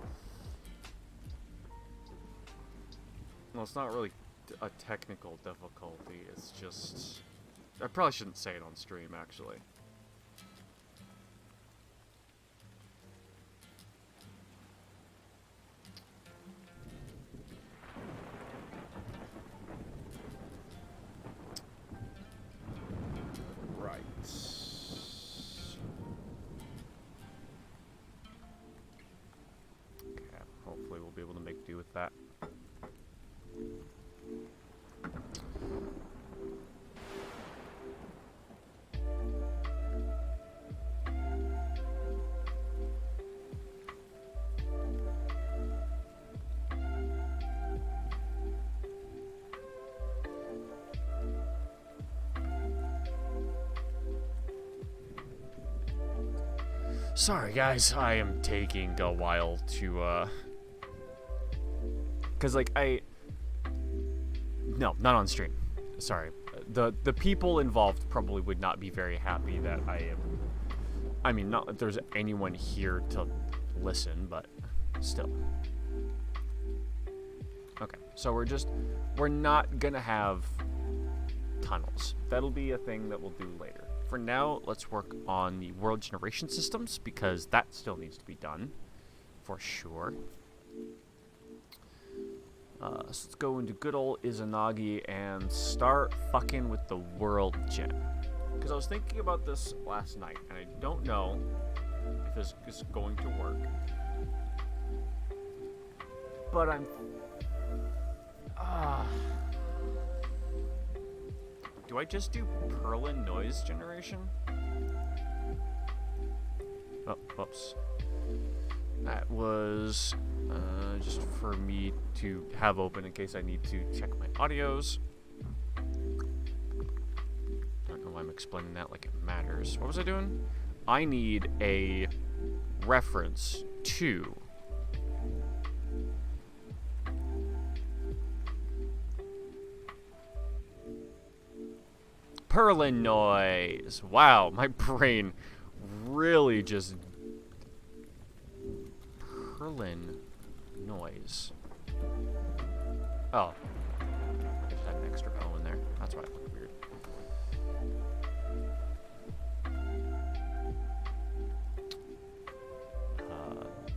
it's not really a technical difficulty, it's just... I probably shouldn't say it on stream, actually. Right. Okay, hopefully we'll be able to make do with that. Sorry guys, I am taking a while to, cause like no, not on stream. Sorry. The people involved probably would not be very happy that I mean, not that there's anyone here to listen, but still. Okay, so we're not gonna have tunnels. That'll be a thing that we'll do later. For now, let's work on the world generation systems, because that still needs to be done, for sure. So let's go into good old Izanagi and start fucking with the world gen. Because I was thinking about this last night, and I don't know if this is going to work. But I'm... do I just do Perlin noise generation? Oh, whoops. That was just for me to have open in case I need to check my audios. Don't know why I'm explaining that like it matters. What was I doing? I need a reference to Perlin noise. Wow, my brain really just... Perlin noise. Oh. I just had an extra O in there. That's why it looked weird.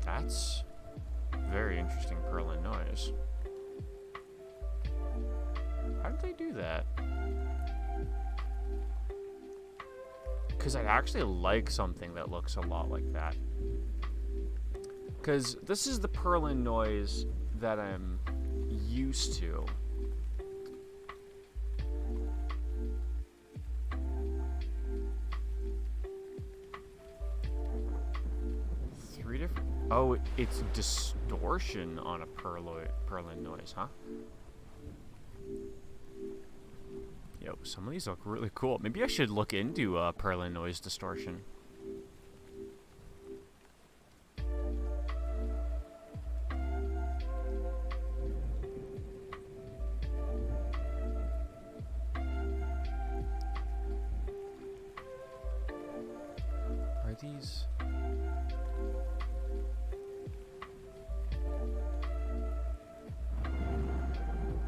That's very interesting Perlin noise. How did they do that? Because I'd actually like something that looks a lot like that. Because this is the Perlin noise that I'm used to. Three different... Oh, it's distortion on a Perlin noise, huh? Yo, some of these look really cool. Maybe I should look into Perlin noise distortion. Are these...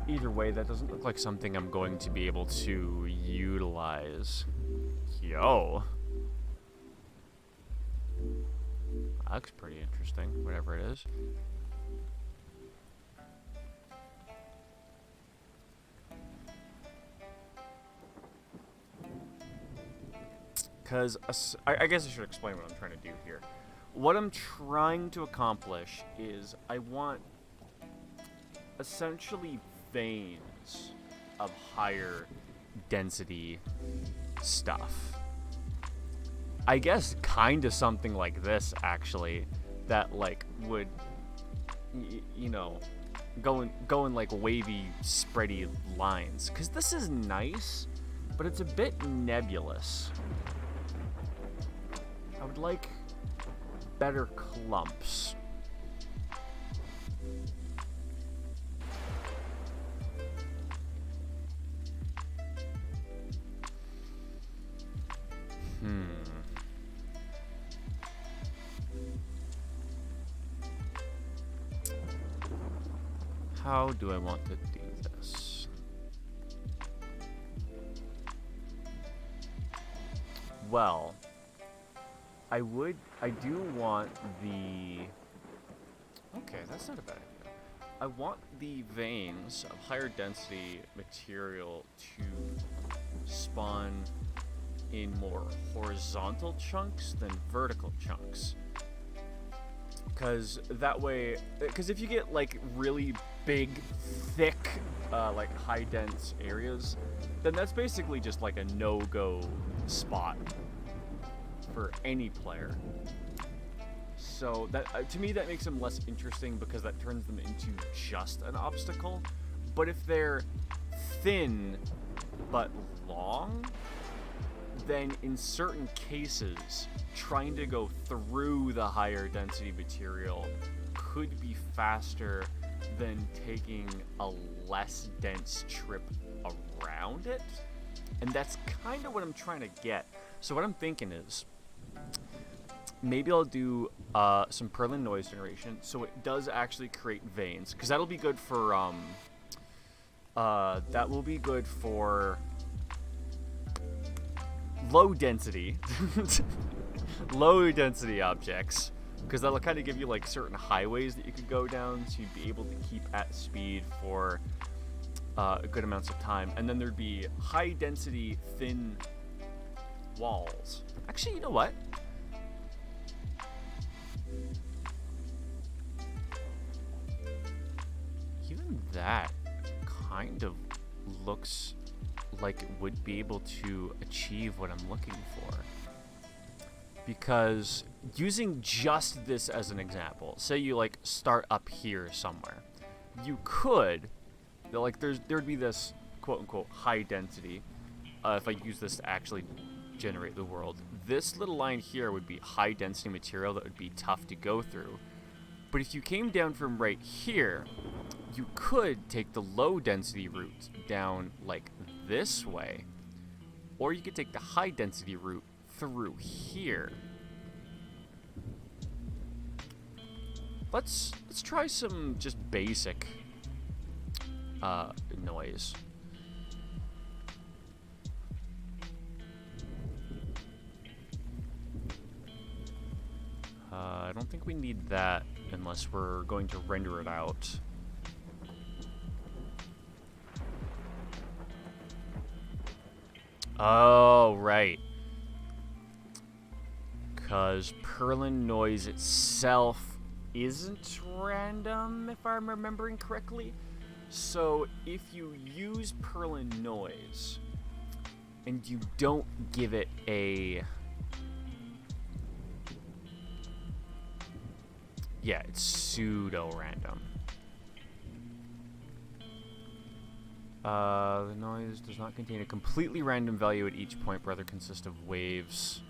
Either way, that doesn't look like something I'm going to be able to utilize. Yo. That looks pretty interesting, whatever it is. Because, I guess I should explain what I'm trying to do here. What I'm trying to accomplish is I want essentially veins of higher density stuff. I guess kind of something like this, actually, that like would, you know, go in like wavy, spready lines. Because this is nice, but it's a bit nebulous. I would like better clumps. How do I want to do this? Well, I do want the... Okay, that's not a bad idea. I want the veins of higher density material to spawn in more horizontal chunks than vertical chunks. Because that way, because if you get like really big, thick, like high dense areas, then that's basically just like a no-go spot for any player. So that to me that makes them less interesting because that turns them into just an obstacle. But if they're thin but long, then in certain cases, trying to go through the higher density material could be faster than taking a less dense trip around it. And that's kind of what I'm trying to get. So what I'm thinking is, maybe I'll do some Perlin noise generation, so it does actually create veins, because that'll be good for that will be good for low density objects, because that'll kind of give you like certain highways that you could go down, so you'd be able to keep at speed for good amounts of time. And then there'd be high density thin walls. Actually, you know what? Even that kind of looks like it would be able to achieve what I'm looking for. Because using just this as an example, say you like start up here somewhere, you could, like there'd be this quote unquote high density, if I use this to actually generate the world. This little line here would be high density material that would be tough to go through. But if you came down from right here, you could take the low density route down like this way, or you could take the high density route through here. Let's try some just basic noise. I don't think we need that unless we're going to render it out. Oh, right. Because Perlin noise itself isn't random, if I'm remembering correctly. So if you use Perlin noise and you don't give it a... Yeah, it's pseudo-random. The noise does not contain a completely random value at each point, but rather consists of waves.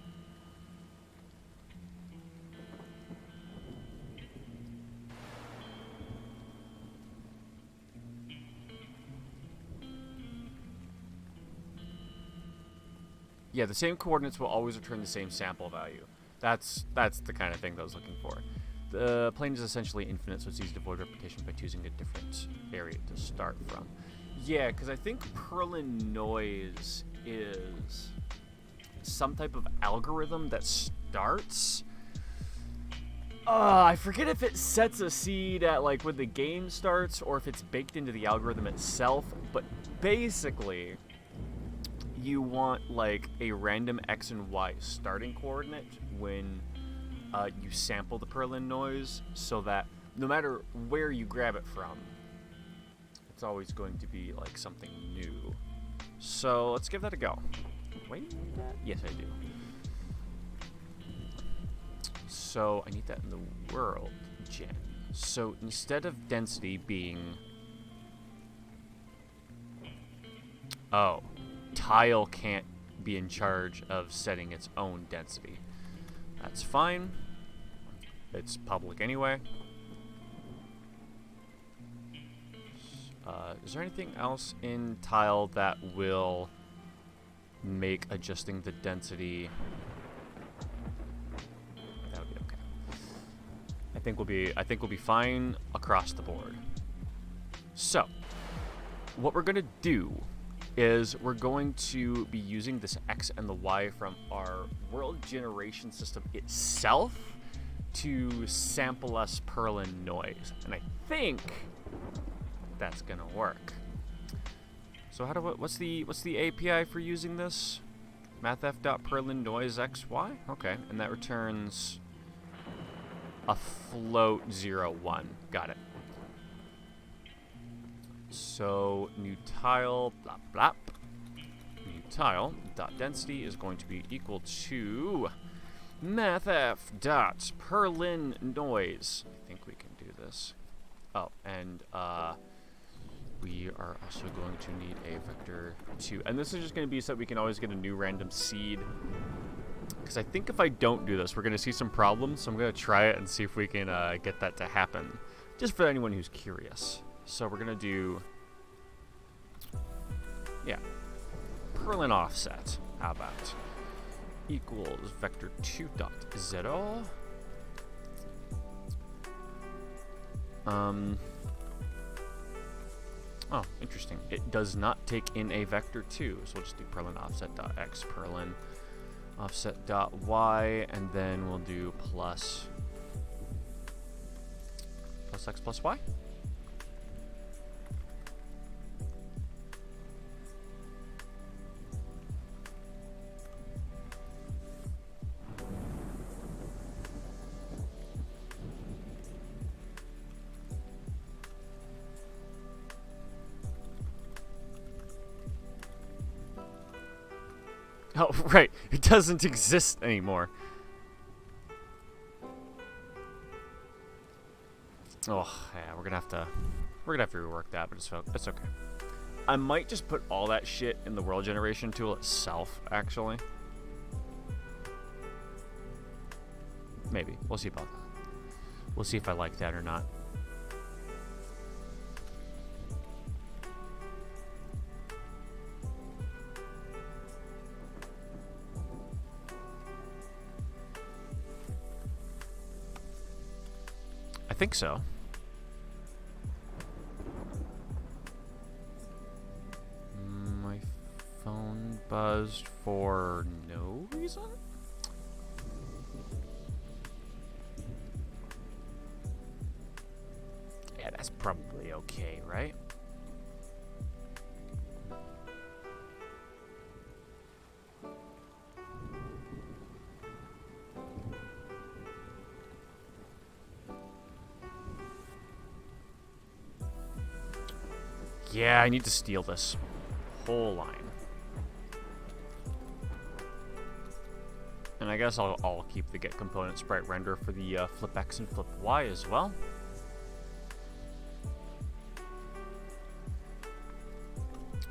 Yeah, the same coordinates will always return the same sample value. That's the kind of thing that I was looking for. The plane is essentially infinite, so it's easy to avoid repetition by choosing a different area to start from. Yeah, because I think Perlin noise is some type of algorithm that starts... I forget if it sets a seed at like when the game starts or if it's baked into the algorithm itself, but basically you want like a random X and Y starting coordinate when you sample the Perlin noise, so that no matter where you grab it from, it's always going to be like something new. So let's give that a go. Wait, yes I do. So I need that in the world gen. So instead of density being... Oh, tile can't be in charge of setting its own density. That's fine. it's public anyway. Is there anything else in tile that will make adjusting the density? That would be okay. I think we'll be fine across the board. So, what we're gonna do is we're going to be using this X and the Y from our world generation system itself to sample us Perlin noise, and I think that's gonna work. So what's the API for using this? mathf.perlin noise xy. Okay, and that returns a float 01. Got it. So new tile blah blah. New tile dot density is going to be equal to mathf.perlin noise. I think we can do this. Oh, and we are also going to need a vector 2. And this is just going to be so that we can always get a new random seed. Because I think if I don't do this, we're going to see some problems. So I'm going to try it and see if we can get that to happen. Just for anyone who's curious. So we're going to do... yeah. Perlin offset. How about? Equals vector 2.0. Oh, interesting. It does not take in a vector 2, so we'll just do Perlin offset.x, Perlin offset.y, and then we'll do plus x plus y. Oh, right. It doesn't exist anymore. Oh, yeah, we're gonna have to rework that, but it's okay. I might just put all that shit in the world generation tool itself, actually. Maybe. We'll see about that. We'll see if I like that or not. I think so. My phone buzzed for no reason? Yeah, that's probably okay, right? Yeah, I need to steal this whole line. And I guess I'll keep the get component sprite render for the flip X and flip Y as well.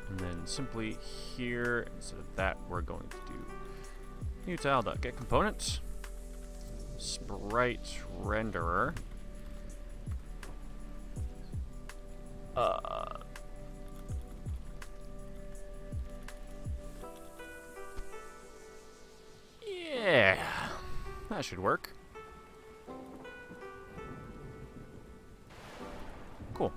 And then simply here, instead of that, we're going to do new tile.get component, sprite renderer. Yeah, that should work. Cool.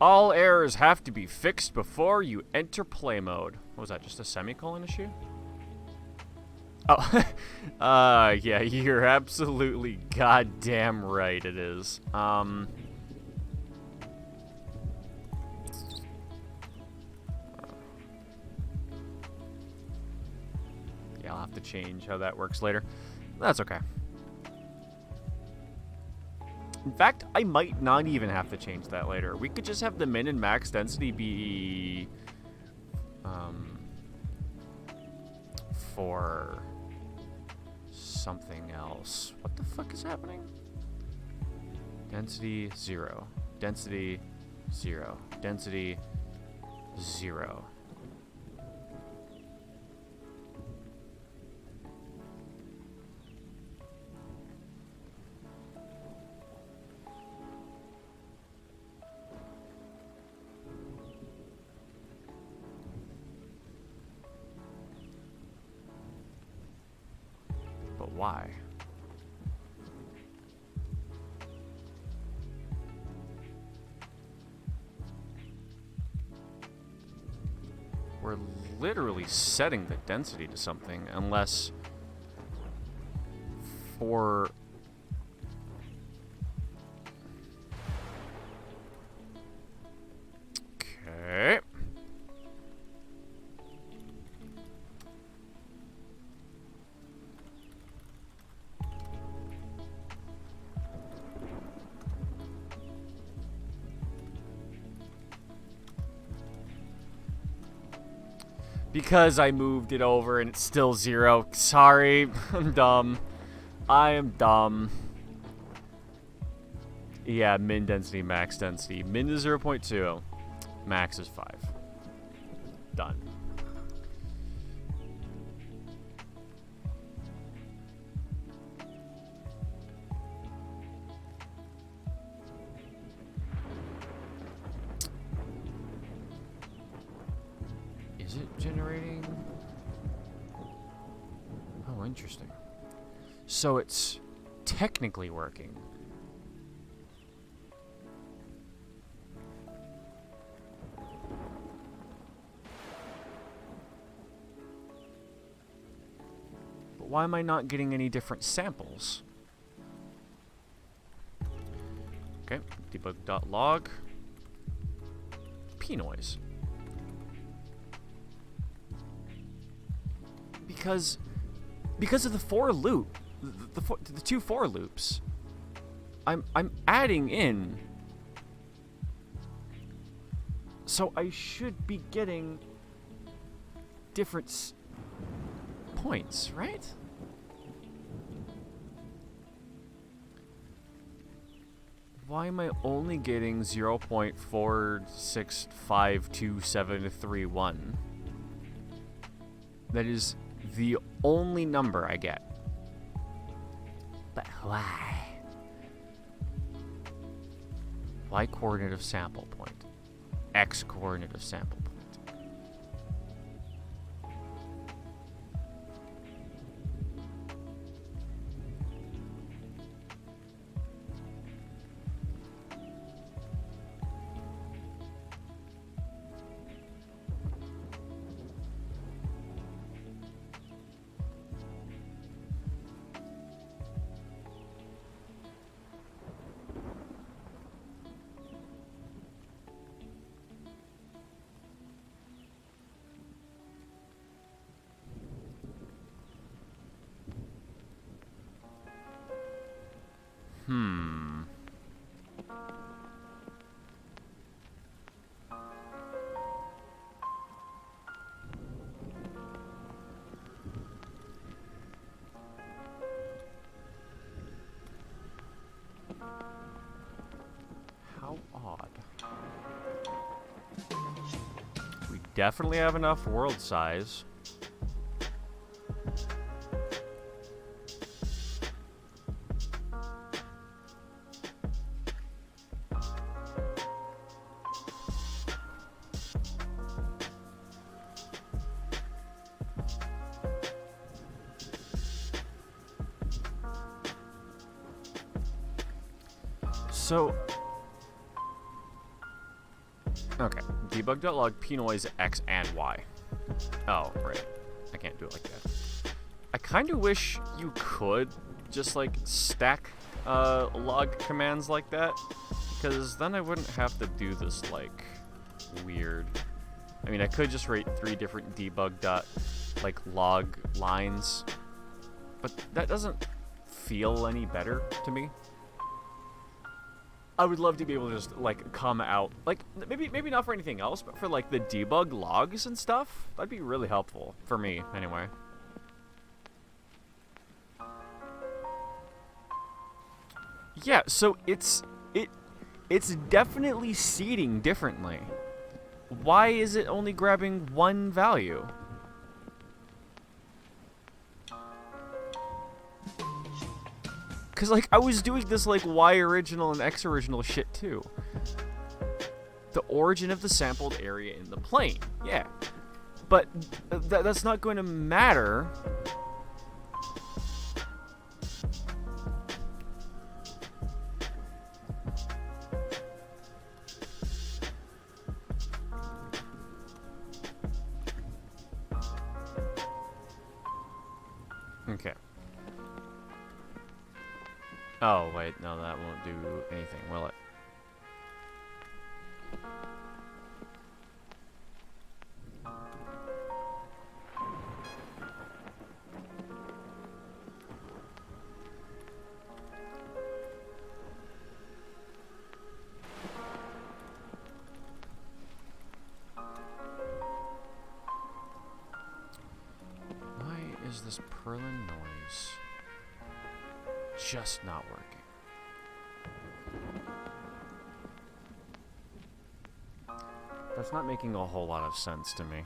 All errors have to be fixed before you enter play mode. What was that, just a semicolon issue? Oh, yeah, you're absolutely goddamn right it is. Yeah, I'll have to change how that works later. That's okay. In fact, I might not even have to change that later. We could just have the min and max density be for something else. What the fuck is happening? Density 0. Density 0. Density 0. why. We're literally setting the density to something, unless for... Okay. Because I moved it over and it's still 0. Sorry, I'm dumb. I am dumb. Yeah, min density, max density. Min is 0.2. Max is 5. Done. Is it generating? Oh, interesting. So it's technically working. But why am I not getting any different samples? Okay, debug.log. P-noise. Because of the for loop, the 2 for loops, I'm adding in, so I should be getting different points, right? Why am I only getting 0.465271? That is the only number I get. But why? Y coordinate of sample point. X coordinate of sample point. How odd. We definitely have enough world size. So, okay, debug.log p-noise x and y. Oh, right. I can't do it like that. I kind of wish you could just, like, stack log commands like that, because then I wouldn't have to do this, like, weird... I mean, I could just write 3 different log lines, but that doesn't feel any better to me. I would love to be able to just, like, come out, like, maybe not for anything else, but for, like, the debug logs and stuff. That'd be really helpful for me, anyway. Yeah, so it's definitely seeding differently. Why is it only grabbing one value? Because, like, I was doing this, like, Y original and X original shit, too. The origin of the sampled area in the plane. Yeah. But that's not going to matter Oh, wait, no, that won't do anything, will it? Why is this Perlin noise just not working? That's not making a whole lot of sense to me.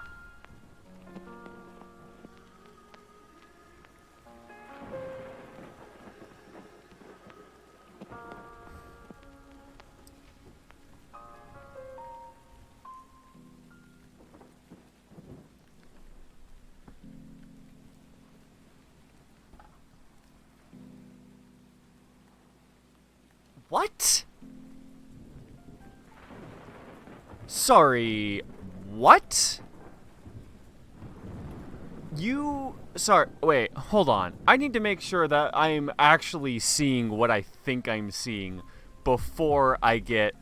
What? Sorry, what? Sorry, wait, hold on. I need to make sure that I'm actually seeing what I think I'm seeing before I get...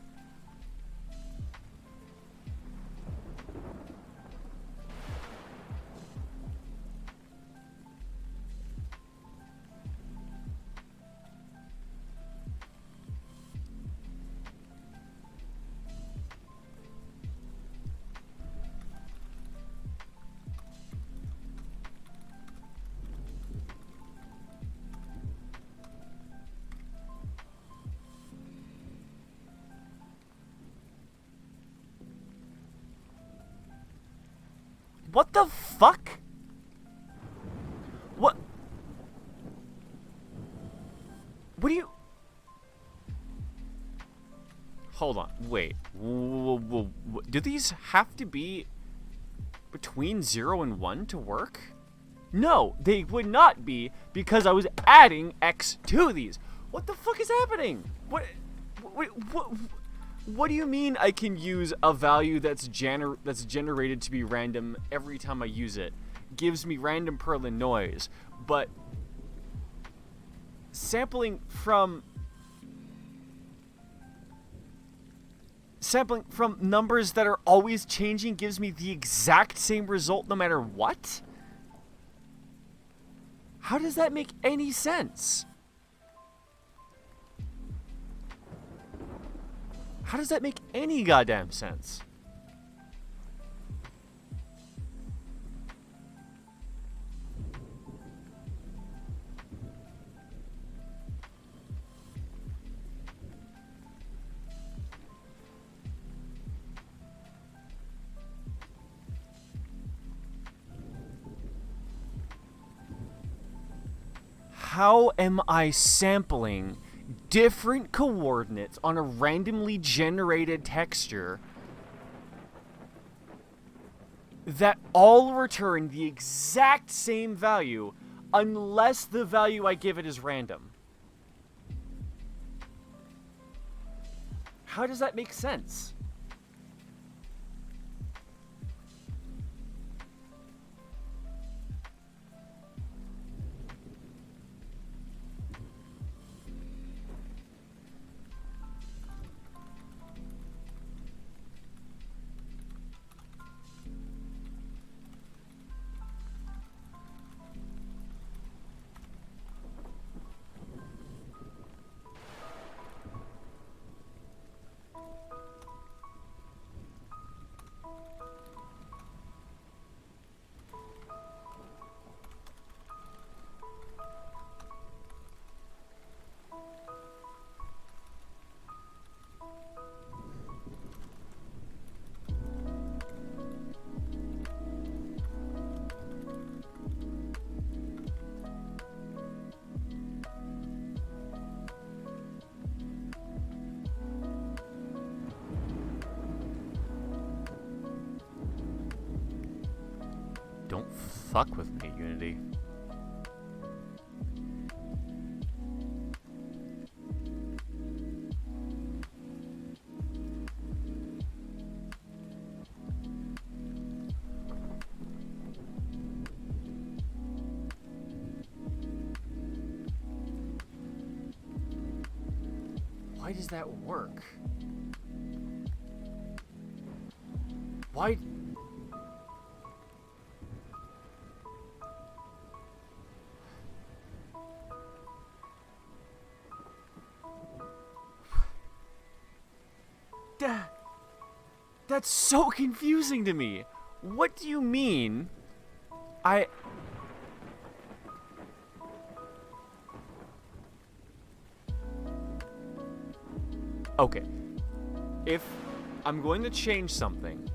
What the fuck? What? What do you... Hold on, wait. Do these have to be between 0 and 1 to work? No, they would not be, because I was adding X to these. What the fuck is happening? What do you mean I can use a value that's generated to be random every time I use it? Gives me random Perlin noise, but sampling from numbers that are always changing gives me the exact same result no matter what? How does that make any sense? How does that make any goddamn sense? How am I sampling different coordinates on a randomly generated texture that all return the exact same value unless the value I give it is random? How does that make sense? Don't fuck with me, Unity. Why does that work? Why? That's so confusing to me. What do you mean? Okay. If I'm going to change something,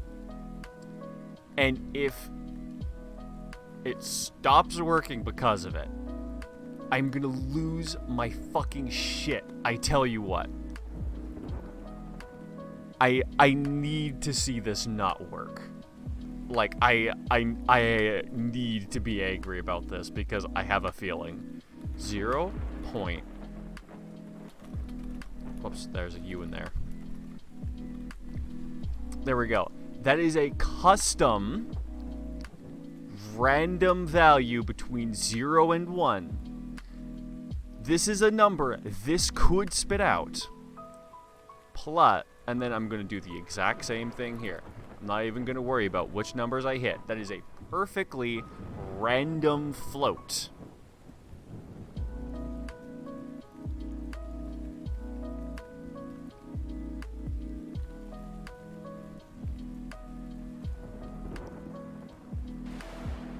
and if it stops working because of it, I'm gonna lose my fucking shit. I tell you what. I need to see this not work. Like, I need to be angry about this because I have a feeling. 0. Whoops, there's a U in there. There we go. That is a custom random value between 0 and 1. This is a number this could spit out. Plot, and then I'm going to do the exact same thing here. I'm not even going to worry about which numbers I hit. That is a perfectly random float.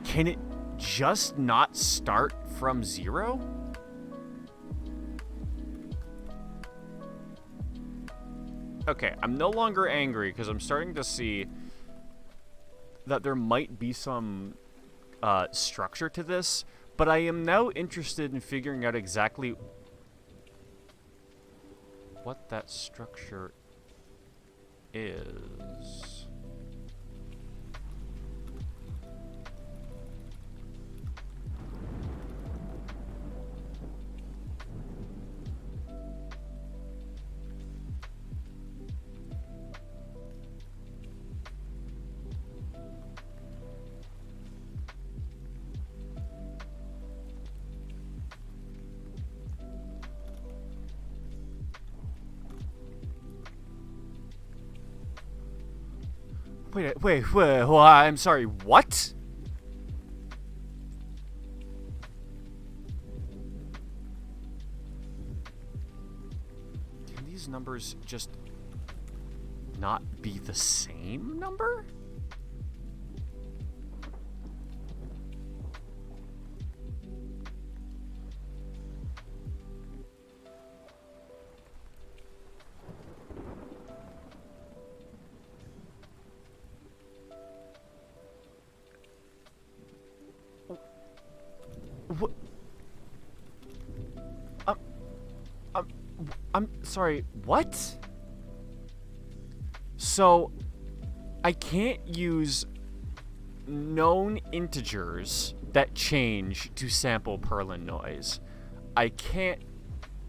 Can it just not start from 0? Okay, I'm no longer angry because I'm starting to see that there might be some structure to this, but I am now interested in figuring out exactly what that structure is. Wait, I'm sorry, what? Can these numbers just not be the same number? What? I'm sorry, what? So, I can't use known integers that change to sample Perlin noise. I can't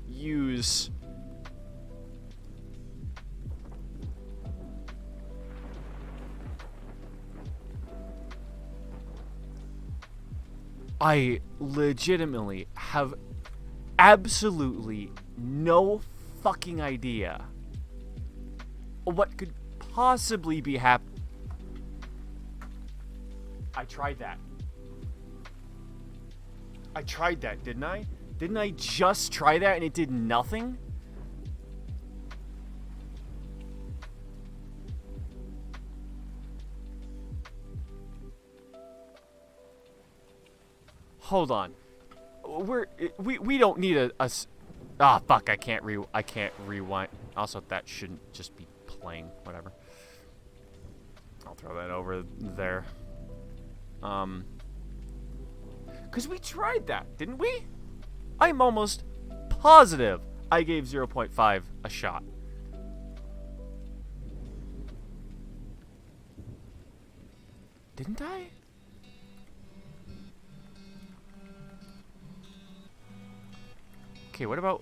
use... I legitimately have absolutely no fucking idea what could possibly be happening. I tried that. I tried that, didn't I? Didn't I just try that and it did nothing? Hold on. We don't need a fuck, I can't rewind. Also, that shouldn't just be playing, whatever. I'll throw that over there. Cause we tried that, didn't we? I'm almost positive I gave 0.5 a shot. Didn't I? Okay, what about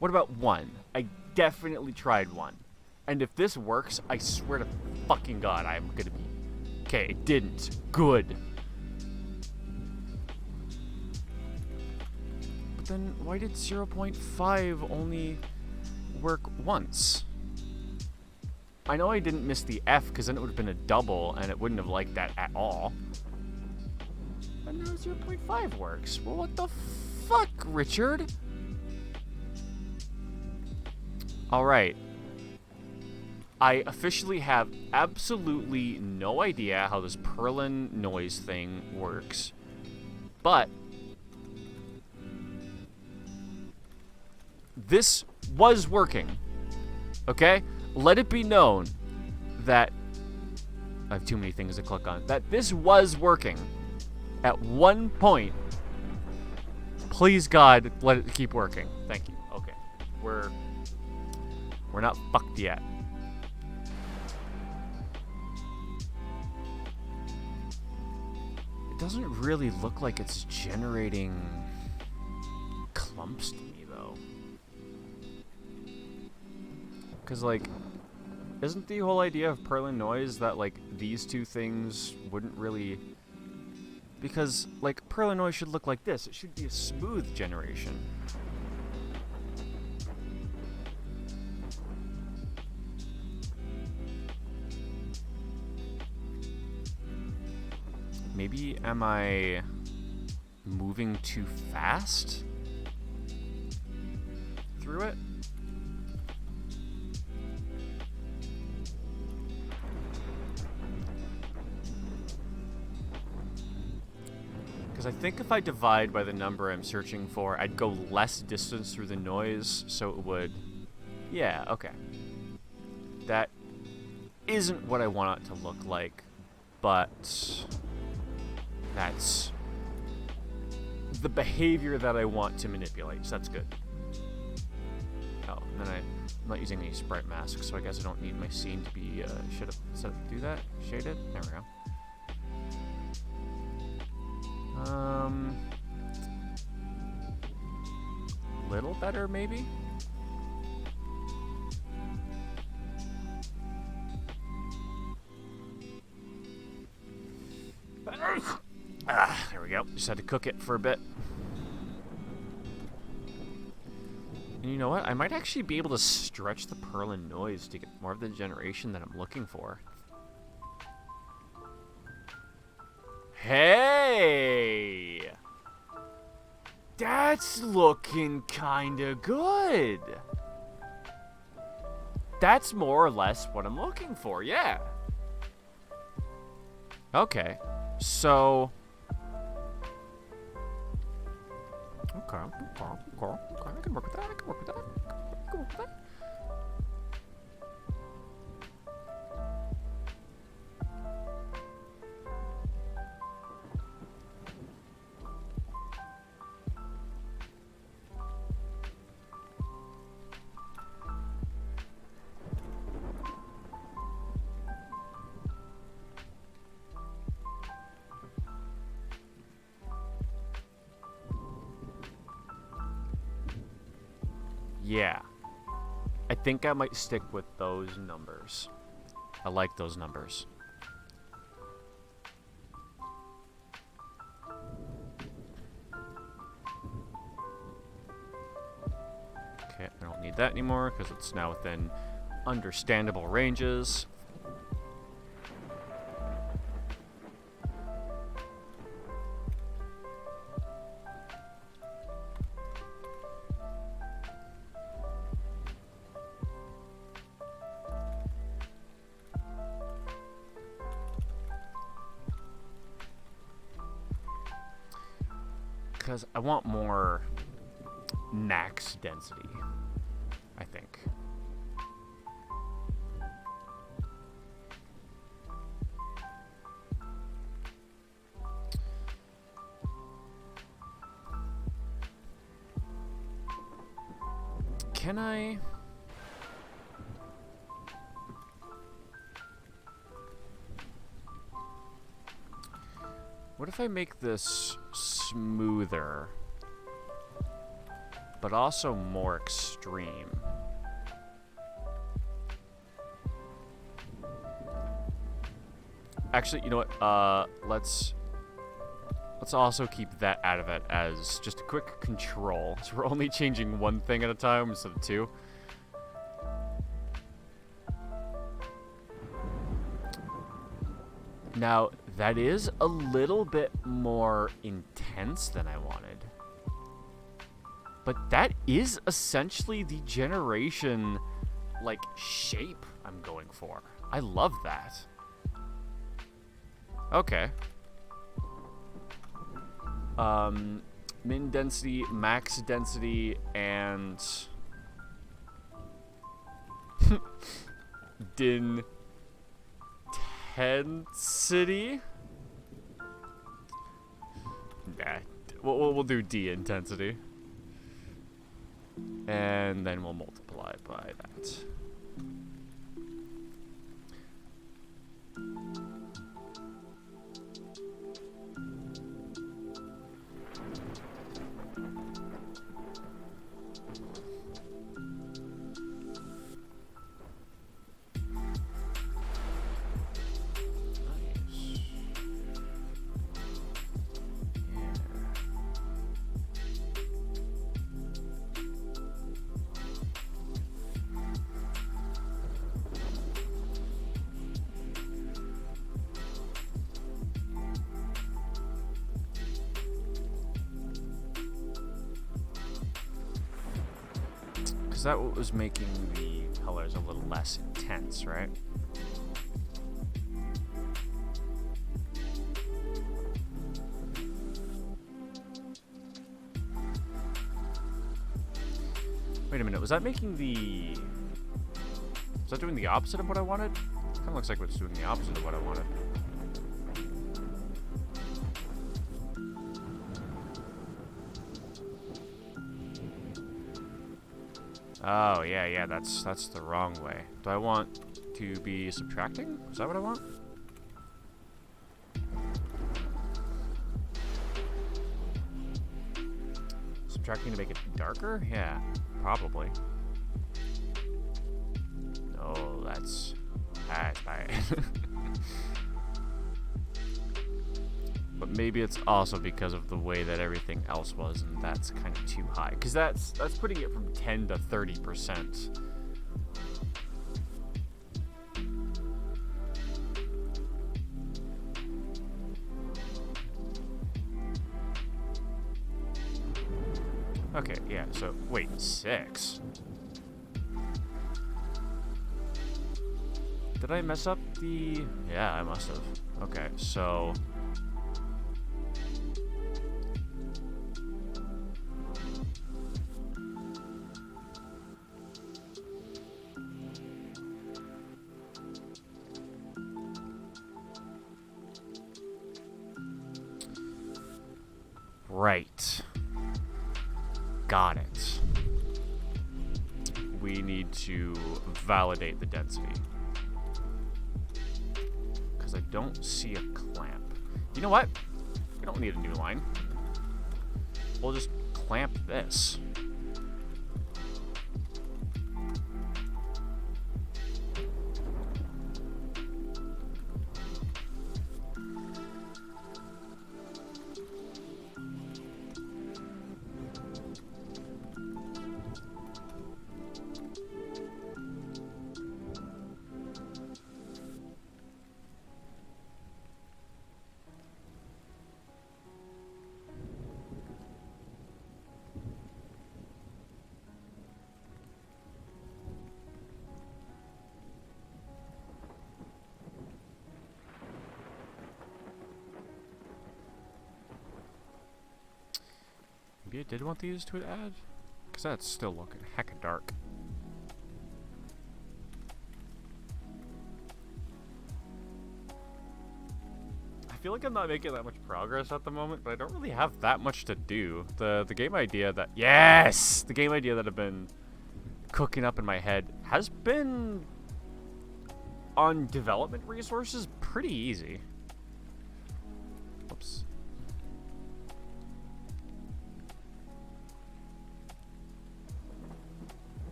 1? I definitely tried 1. And if this works, I swear to fucking God, I'm gonna be... Okay, it didn't. Good. But then, why did 0.5 only work once. I know I didn't miss the F because then it would have been a double and it wouldn't have liked that at all. But now 0.5 works. Well, what the fuck, Richard? Alright. I officially have absolutely no idea how this Perlin noise thing works. But this was working. Okay? Let it be known that I have too many things to click on. That this was working at one point. Please God, let it keep working. Thank you. Okay. We're not fucked yet. It doesn't really look like it's generating clumps to me though. Cause like, isn't the whole idea of Perlin noise that like these two things wouldn't really, because like Perlin noise should look like this. It should be a smooth generation. Maybe am I moving too fast through it? Because I think if I divide by the number I'm searching for, I'd go less distance through the noise, so it would... Yeah, okay. That isn't what I want it to look like, but that's the behavior that I want to manipulate, so that's good. Oh, and then I'm not using any sprite masks, so I guess I don't need my scene to be, should have set it to do that? Shaded? There we go. Little better, maybe? There we go. Just had to cook it for a bit. And you know what? I might actually be able to stretch the Perlin noise to get more of the generation that I'm looking for. Hey! That's looking kinda good. That's more or less what I'm looking for, yeah. Okay, so... Okay, I can work with that, I can work with that, I can work with that. Yeah. I think I might stick with those numbers. I like those numbers. Okay, I don't need that anymore because it's now within understandable ranges. Because I want more max density, I think. Can I... What if I make this smoother, but also more extreme? Actually, you know what? Let's also keep that out of it as just a quick control. So we're only changing one thing at a time instead of two. Now, that is a little bit more intense than I wanted. But that is essentially the generation, like, shape I'm going for. I love that. Okay. Min density, max density, and... Intensity? Nah, we'll do D intensity. And then we'll multiply by that. Is that what was making the colors a little less intense, right? Wait a minute, was that making the... Was that doing the opposite of what I wanted? Kind of looks like it's doing the opposite of what I wanted. Oh, yeah, that's the wrong way. Do I want to be subtracting? Is that what I want? Subtracting to make it darker? Yeah, probably. Oh, that's bad. But maybe it's also because of the way that everything else was, and that's kind of too high. Because that's putting it from 10 to 30%. Okay, yeah, so, wait, 6? Did I mess up the... Yeah, I must have. Okay, so... Right. Got it. We need to validate the density. Because I don't see a clamp. You know what? We don't need a new line. We'll just clamp this. Maybe I did want these to add? Because that's still looking hecka dark. I feel like I'm not making that much progress at the moment, but I don't really have that much to do. The game idea that... Yes! The game idea that I've been cooking up in my head has been, on development resources, pretty easy. Oops.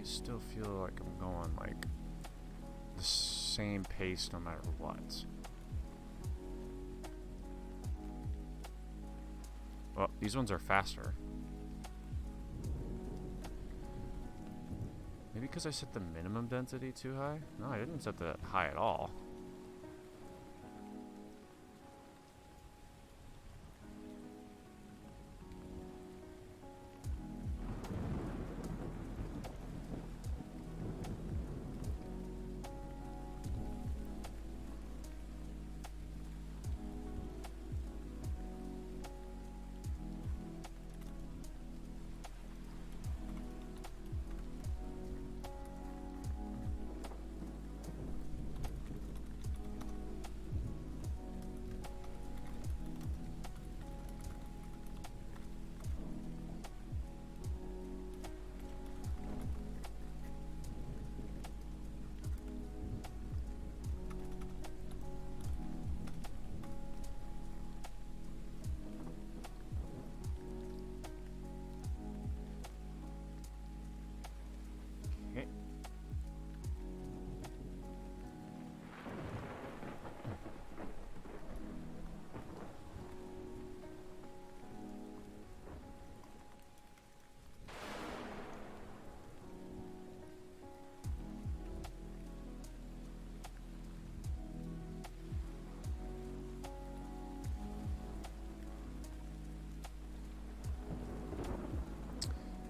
Still feel like I'm going like the same pace no matter what. Well, these ones are faster. because I set the minimum density too high? No, I didn't set that high at all. Okay.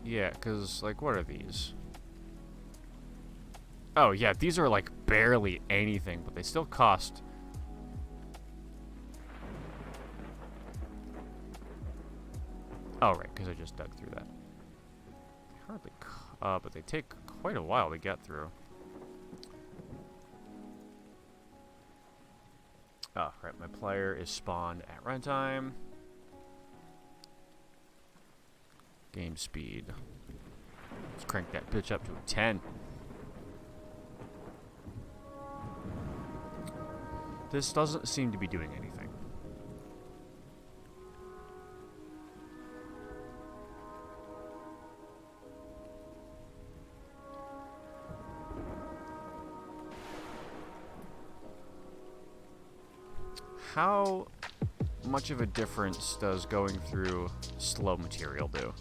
Yeah, because, like, what are these? Oh, yeah, these are, like, barely anything, but they still cost... Oh, right, because I just dug through that. They hardly... but they take quite a while to get through. Oh, right, my player is spawned at runtime. Game speed. Let's crank that bitch up to a 10. This doesn't seem to be doing anything. How much of a difference does going through slow material do?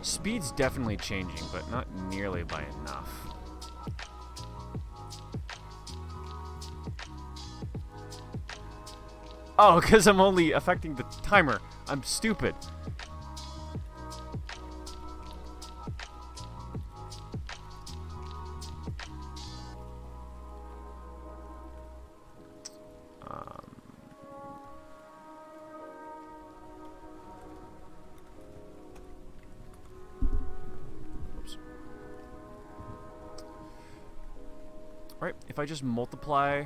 Speed's definitely changing, but not nearly by enough. Oh, because I'm only affecting the timer. I'm stupid. Right, if I just multiply... I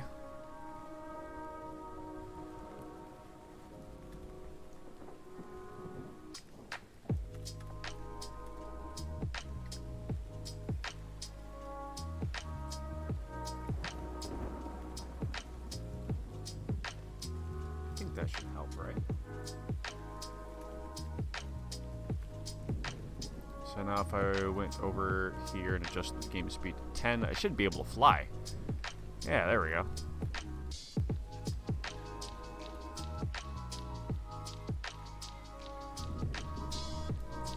think that should help, right? So now if I went over here and adjust the game speed to 10, I should be able to fly. Yeah, there we go.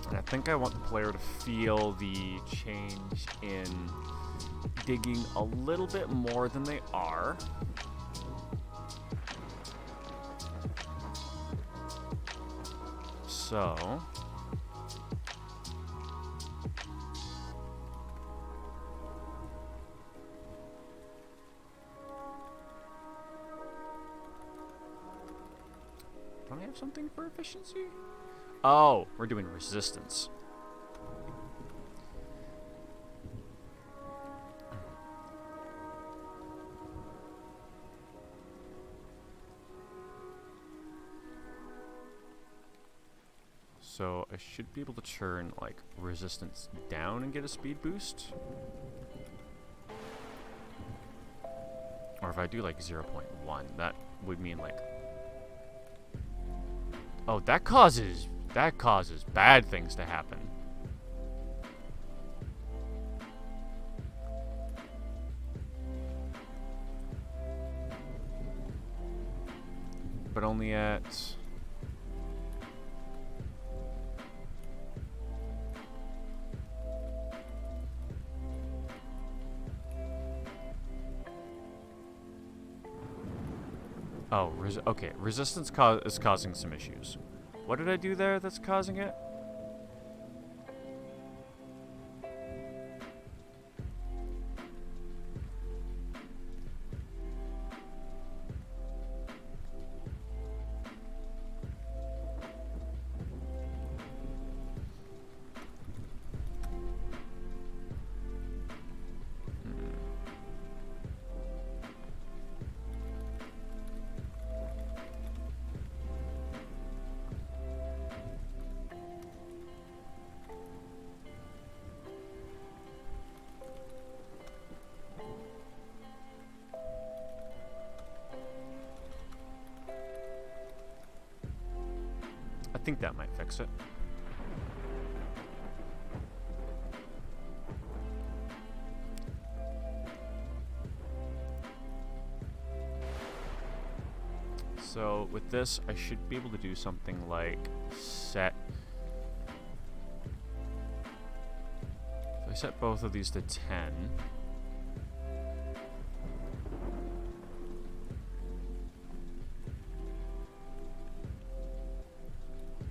And I think I want the player to feel the change in digging a little bit more than they are. So... don't I have something for efficiency? Oh, we're doing resistance. So I should be able to turn like resistance down and get a speed boost. Or if I do like 0.1, that would mean like Oh, that causes bad things to happen. But only at... Oh, okay. Resistance is causing some issues. What did I do there that's causing it? I think that might fix it. So with this, I should be able to do something like set... If I set both of these to 10...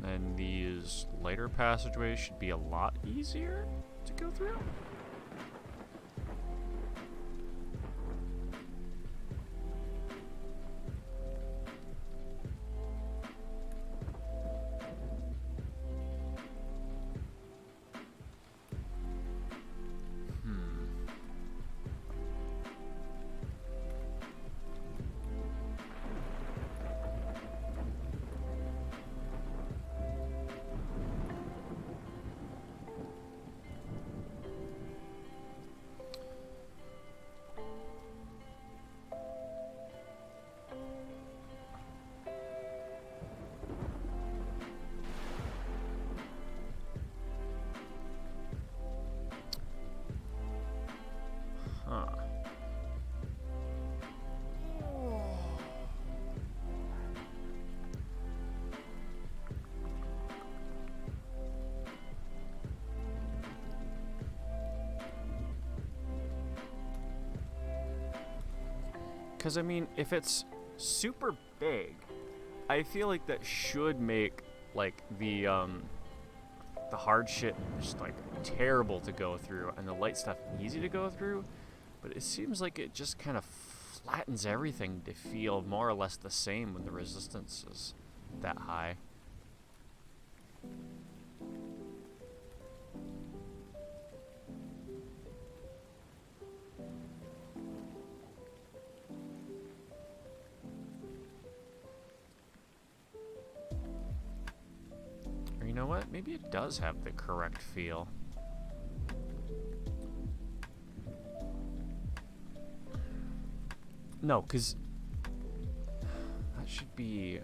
then these lighter passageways should be a lot easier to go through. Huh. Because, I mean, if it's super big, I feel like that should make, like, the hard shit just, like, terrible to go through, and the light stuff easy to go through. But it seems like it just kind of flattens everything to feel more or less the same when the resistance is that high. Or you know what? Maybe it does have the correct feel. No, because that should be...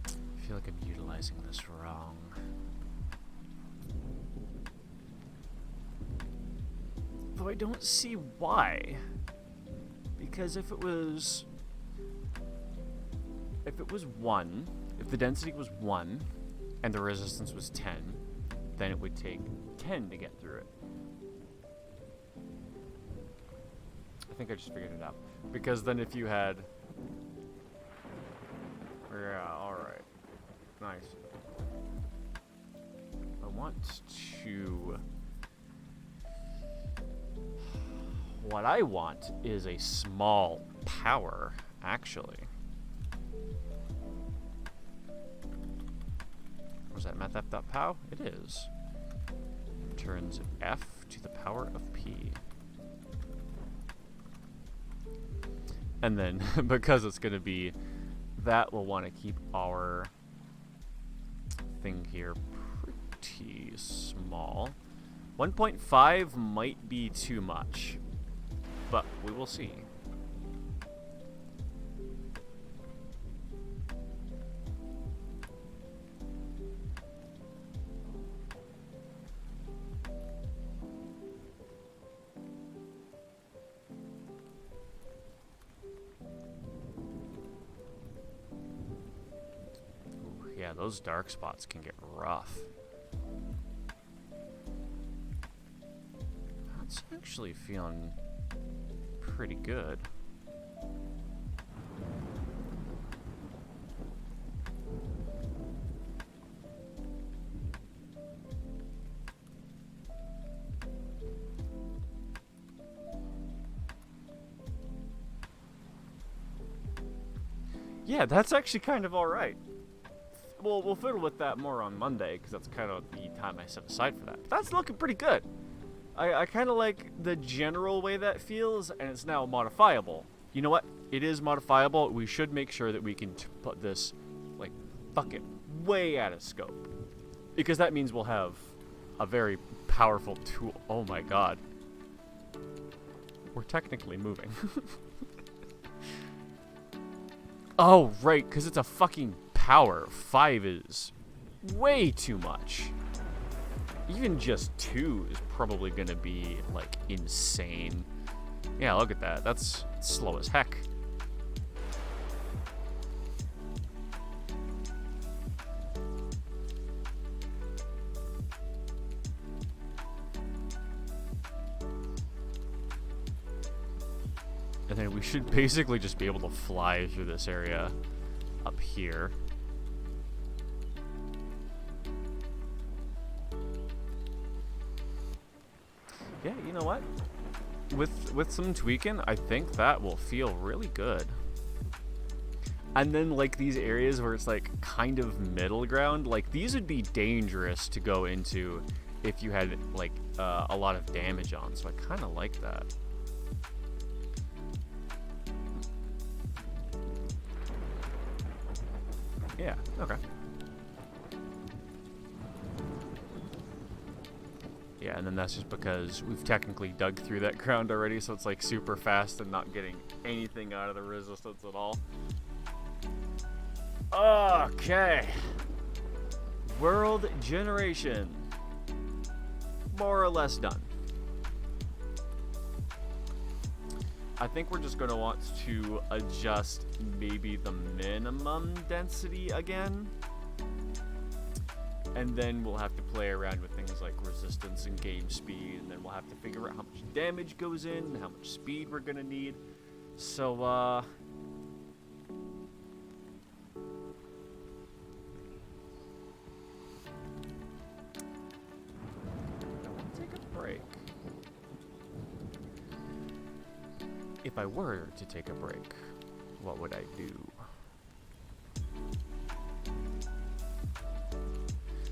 I feel like I'm utilizing this wrong. Though I don't see why. Because if it was 1, if the density was 1 and the resistance was 10, then it would take 10 to get through it. I think I just figured it out. Because then if you had... Yeah, alright. Nice. I want to... What I want is a small power, actually. Was that math.f.pow? It is. Turns f to the power of p. And then, because it's going to be, that will want to keep our everything here pretty small. 1.5 might be too much, but we will see. Yeah, those dark spots can get rough. That's actually feeling pretty good. Yeah, that's actually kind of all right. Well, we'll fiddle with that more on Monday, because that's kind of the time I set aside for that. But that's looking pretty good. I kind of like the general way that feels, and it's now modifiable. You know what? It is modifiable. We should make sure that we can put this, like, fucking way out of scope. Because that means we'll have a very powerful tool. Oh my god. We're technically moving. Oh, right, because it's a fucking power. 5 is way too much. Even just 2 is probably going to be, like, insane. Yeah, look at that. That's slow as heck. And then we should basically just be able to fly through this area up here. Yeah, you know what? With some tweaking, I think that will feel really good. And then, like, these areas where it's, like, kind of middle ground, like, these would be dangerous to go into if you had, like, a lot of damage on. So I kind of like that. Yeah, okay. Yeah, and then that's just because we've technically dug through that ground already, so it's like super fast and not getting anything out of the resistance at all. Okay. World generation. More or less done. I think we're just going to want to adjust maybe the minimum density again. And then we'll have to play around with things like resistance and game speed. And then we'll have to figure out how much damage goes in and how much speed we're going to need. So, I want to take a break. If I were to take a break, what would I do?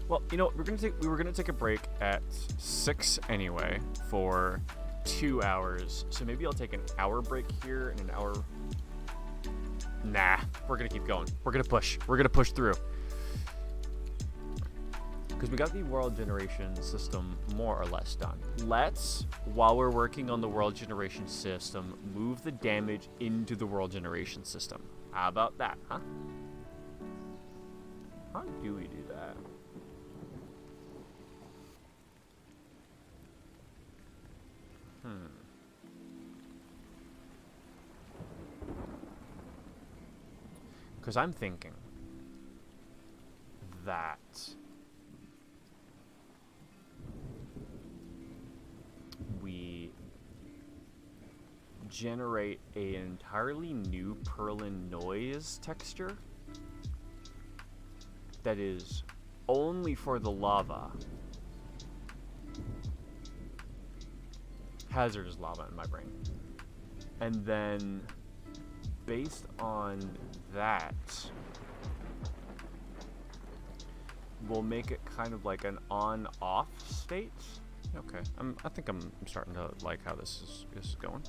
Well, you know, we were gonna take a break at 6 anyway for 2 hours. So maybe I'll take an hour break here and an hour. Nah, we're gonna keep going. We're gonna push. We're gonna push through. Because we got the world generation system more or less done. Let's, while we're working on the world generation system, move the damage into the world generation system. How about that, huh? How do we do that? Because I'm thinking that we generate an entirely new Perlin noise texture that is only for the lava. Hazardous lava in my brain. And then based on that, we'll make it kind of like an on-off state. Okay, I think I'm starting to like how this is going.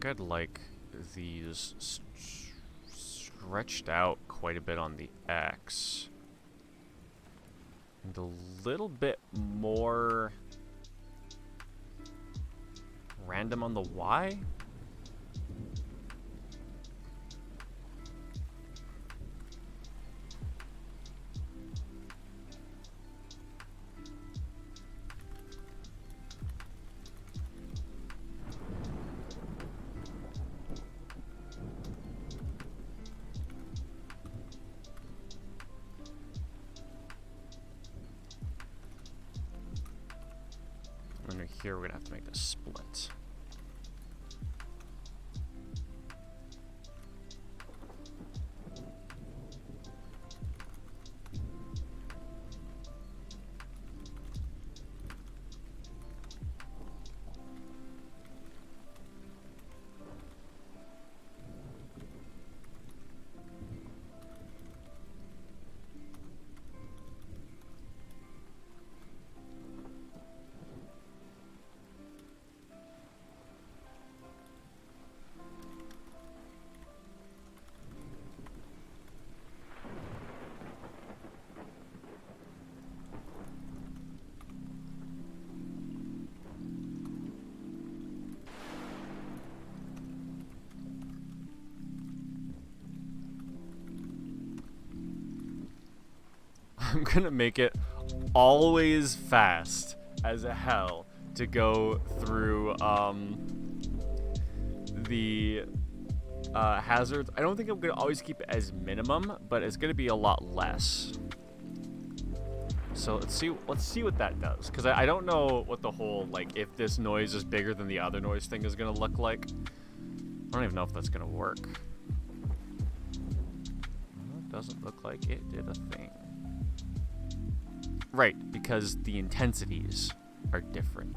I'd like these stretched out quite a bit on the X. And a little bit more random on the Y. Under here, we're gonna have to make this split. I'm gonna make it always fast as hell to go through the hazards. I don't think I'm gonna always keep it as minimum, but it's gonna be a lot less. So let's see what that does, because I don't know what the whole, like, if this noise is bigger than the other noise thing is gonna look like. I don't even know if that's gonna work. Well, it doesn't look like it did a thing. Right, because the intensities are different.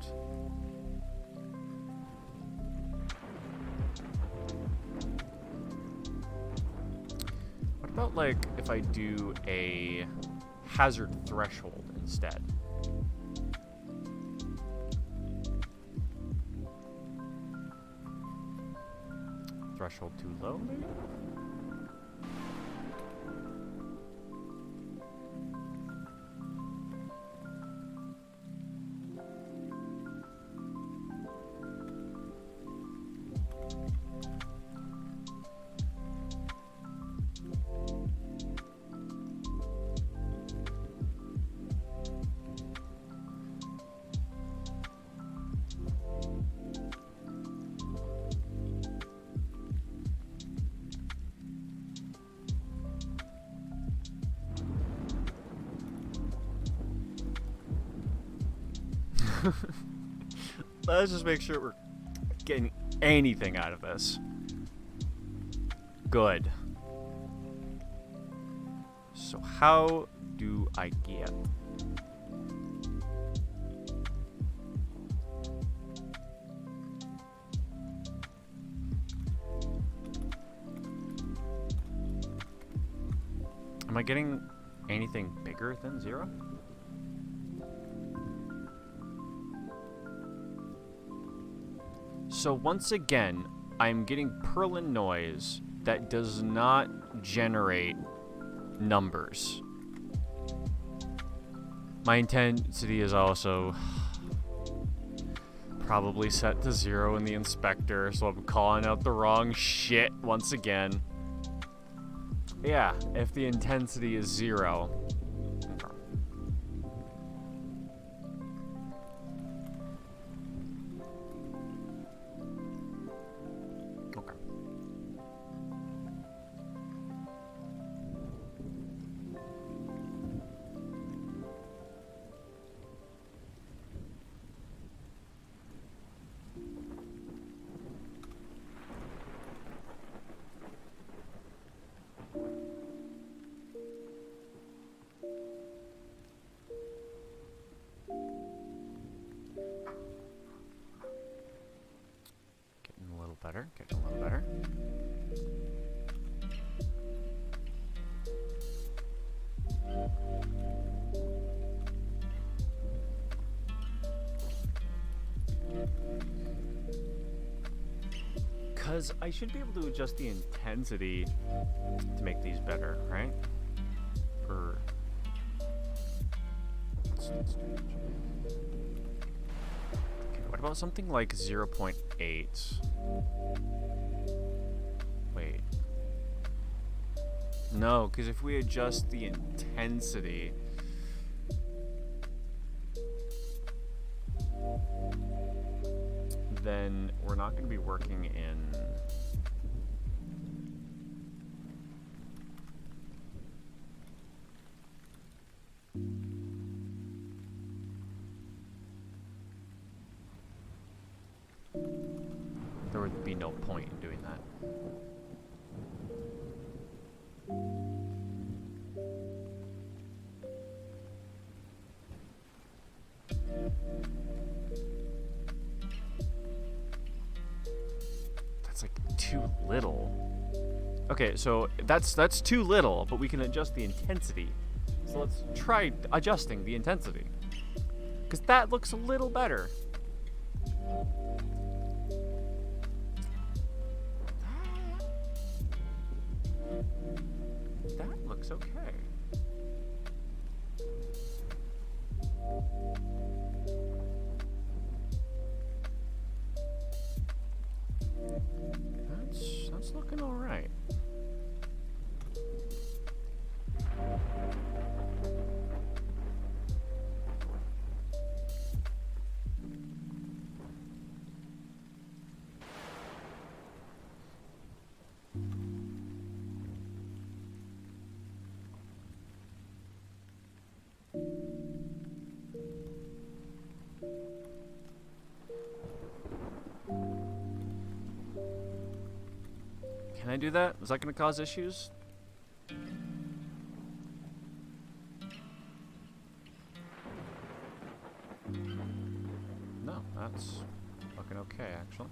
What about, like, if I do a hazard threshold instead? Threshold too low, maybe? Let's just make sure we're getting anything out of this. Good. So how do I get? Am I getting anything bigger than 0? So once again, I'm getting Perlin noise that does not generate numbers. My intensity is also probably set to 0 in the inspector, so I'm calling out the wrong shit once again. Yeah, if the intensity is 0. Getting a little better. Because I should be able to adjust the intensity to make these better, right? Or... Okay, what about something like 0.8? Wait. No, because if we adjust the intensity... then we're not going to be working in... There would be no point in doing that. That's like too little. Okay, so that's too little, but we can adjust the intensity. So let's try adjusting the intensity. Because that looks a little better. That looks okay. That's looking all right. Can I do that? Is that going to cause issues? No, that's looking okay, actually.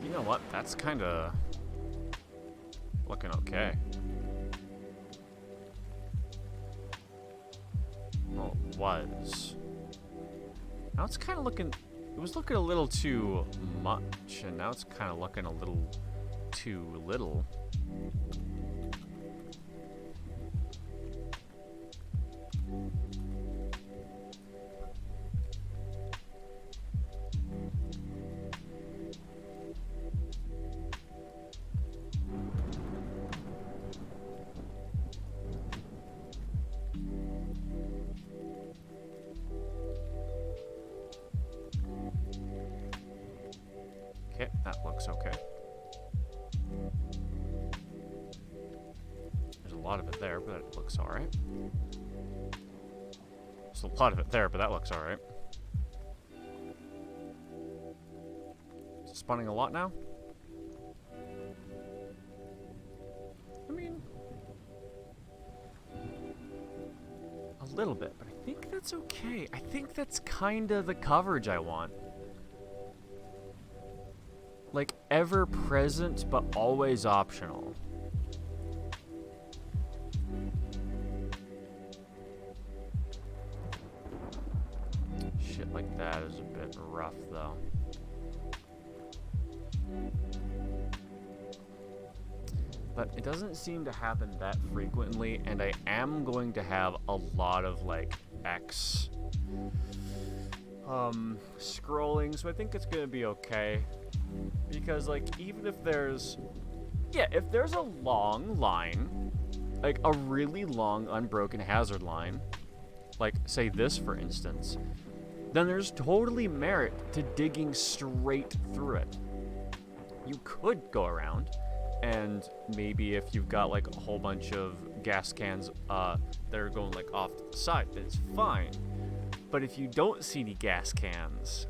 You know what? That's kind of looking okay. Well, it was. Now it's kind of looking... It was looking a little too much, and now it's kind of looking a little too little. Okay, that looks okay. There's a lot of it there, but it looks alright. There's a lot of it there, but that looks alright. Is it spawning a lot now? I mean... a little bit, but I think that's okay. I think that's kinda the coverage I want. Like, ever-present, but always optional. Shit like that is a bit rough, though. But it doesn't seem to happen that frequently, and I am going to have a lot of, like, scrolling, so I think it's gonna be okay. Because, like, even if there's... Yeah, if there's a long line, like a really long unbroken hazard line, like, say this, for instance, then there's totally merit to digging straight through it. You could go around, and maybe if you've got, like, a whole bunch of gas cans that are going, like, off to the side, then it's fine. But if you don't see any gas cans,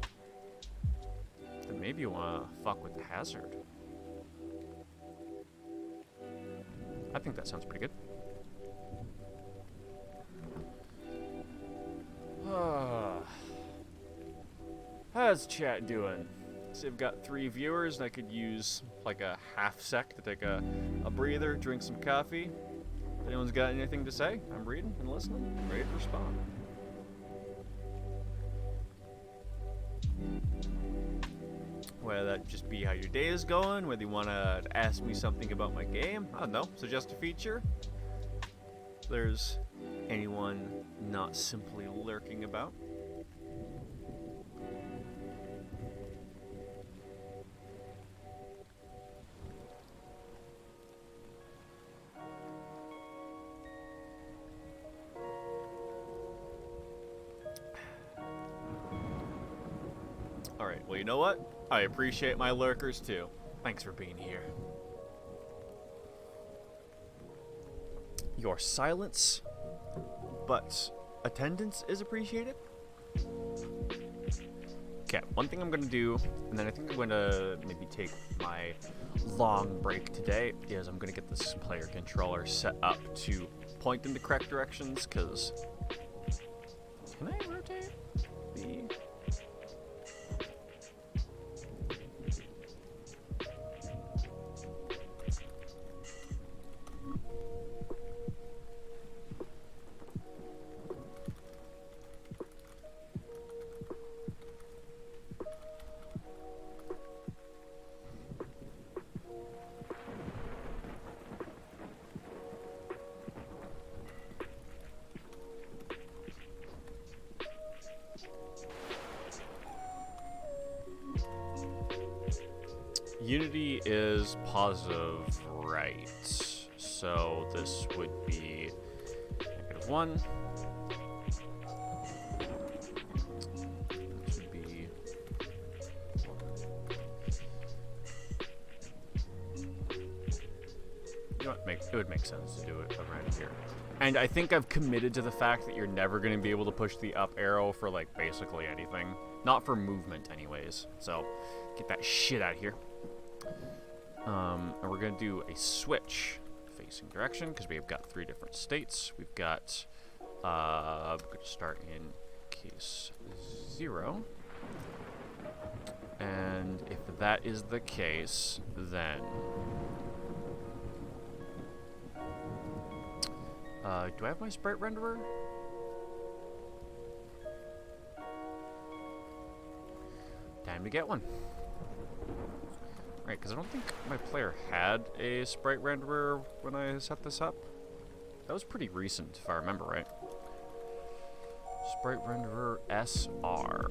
then maybe you want to fuck with the hazard. I think that sounds pretty good. How's chat doing? So I've got 3 viewers, and I could use like a half sec to take a breather, drink some coffee. If anyone's got anything to say, I'm reading and listening, ready to respond. Whether that just be how your day is going, whether you want to ask me something about my game, I don't know, suggest a feature. If there's anyone not simply lurking about. Alright, well, you know what? I appreciate my lurkers too. Thanks for being here. Your silence, but attendance is appreciated. Okay, one thing I'm gonna do, and then I think I'm gonna maybe take my long break today, is I'm gonna get this player controller set up to point in the correct directions, because... Can I rotate the... Unity is positive, right? So this would be -1. This would be... You know what? It would make sense to do it around here. And I think I've committed to the fact that you're never going to be able to push the up arrow for, like, basically anything. Not for movement, anyways. So, get that shit out of here. And we're going to do a switch facing direction, because we've got 3 different states. We've got, we're going to start in case 0. And if that is the case, then... do I have my sprite renderer? Time to get one. Right, because I don't think my player had a sprite renderer when I set this up. That was pretty recent, if I remember right. Sprite renderer SR.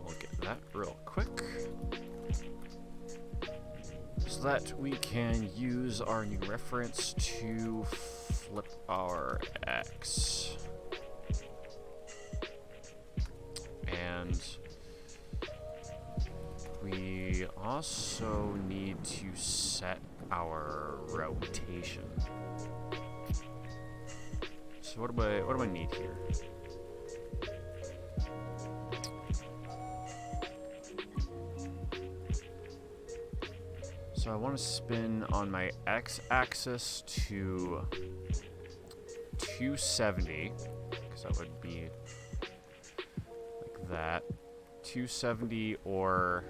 We'll get that real quick, so that we can use our new reference to flip our X. And we also need to set our rotation. So what do I need here? So I want to spin on my x-axis to 270, because that would be like that. 270 or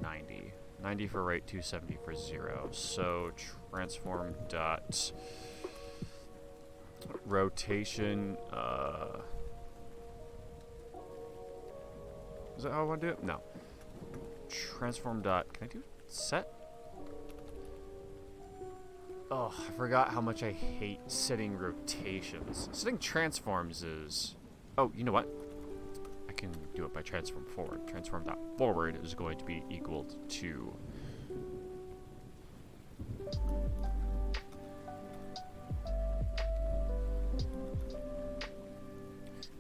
90. 90 for right, 270 for 0. So transform dot rotation. Is that how I want to do it? No. Transform dot. Can I do set? Oh, I forgot how much I hate setting rotations. Setting transforms is... Oh, you know what? I can do it by transform forward. Transform dot forward is going to be equal to...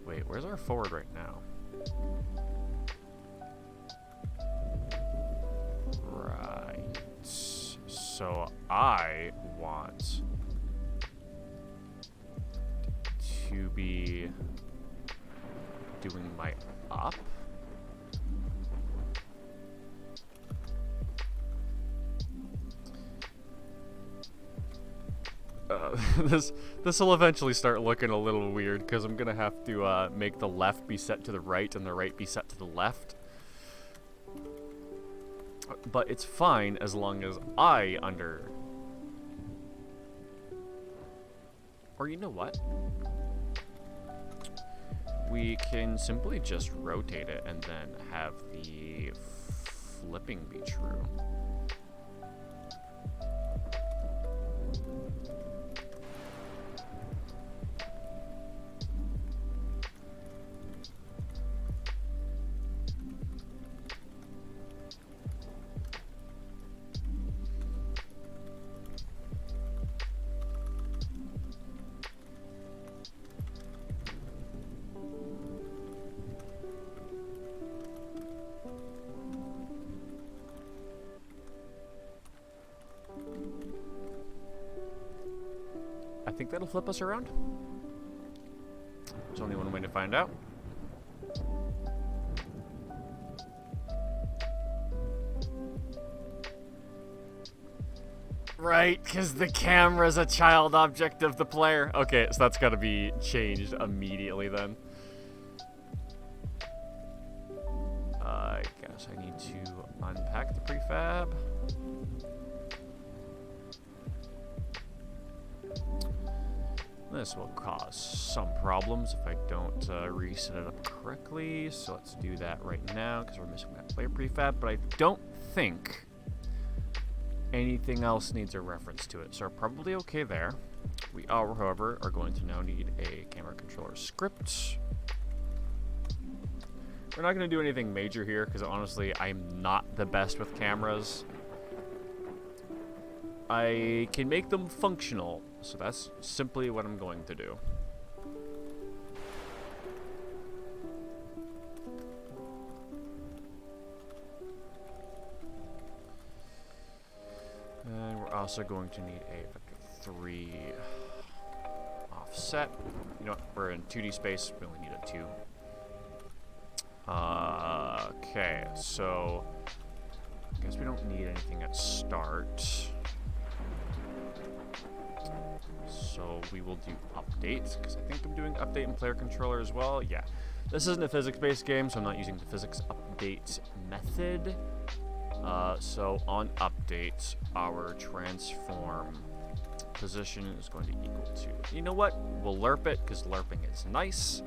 Wait, where's our forward right now? Right. So I want to be doing my up. This will eventually start looking a little weird because I'm gonna have to make the left be set to the right and the right be set to the left. But it's fine as long as I Or you know what? We can simply just rotate it and then have the flipping be true. I think that'll flip us around. There's only one way to find out. Right, because the camera's a child object of the player. Okay, so that's got to be changed immediately then. I guess I need to unpack the prefab. This will cause some problems if I don't reset it up correctly. So let's do that right now because we're missing that player prefab. But I don't think anything else needs a reference to it. So we're probably okay there. We are, however, going to now need a camera controller script. We're not going to do anything major here because honestly, I'm not the best with cameras. I can make them functional, so that's simply what I'm going to do. And we're also going to need a vector 3 offset. You know what? We're in 2D space. We only need a 2. Okay, so I guess we don't need anything at start. So we will do update, because I think I'm doing update in player controller as well. Yeah, this isn't a physics-based game, so I'm not using the physics update method. So on update, our transform position is going to equal to, you know what? We'll lerp it, because lerping is nice.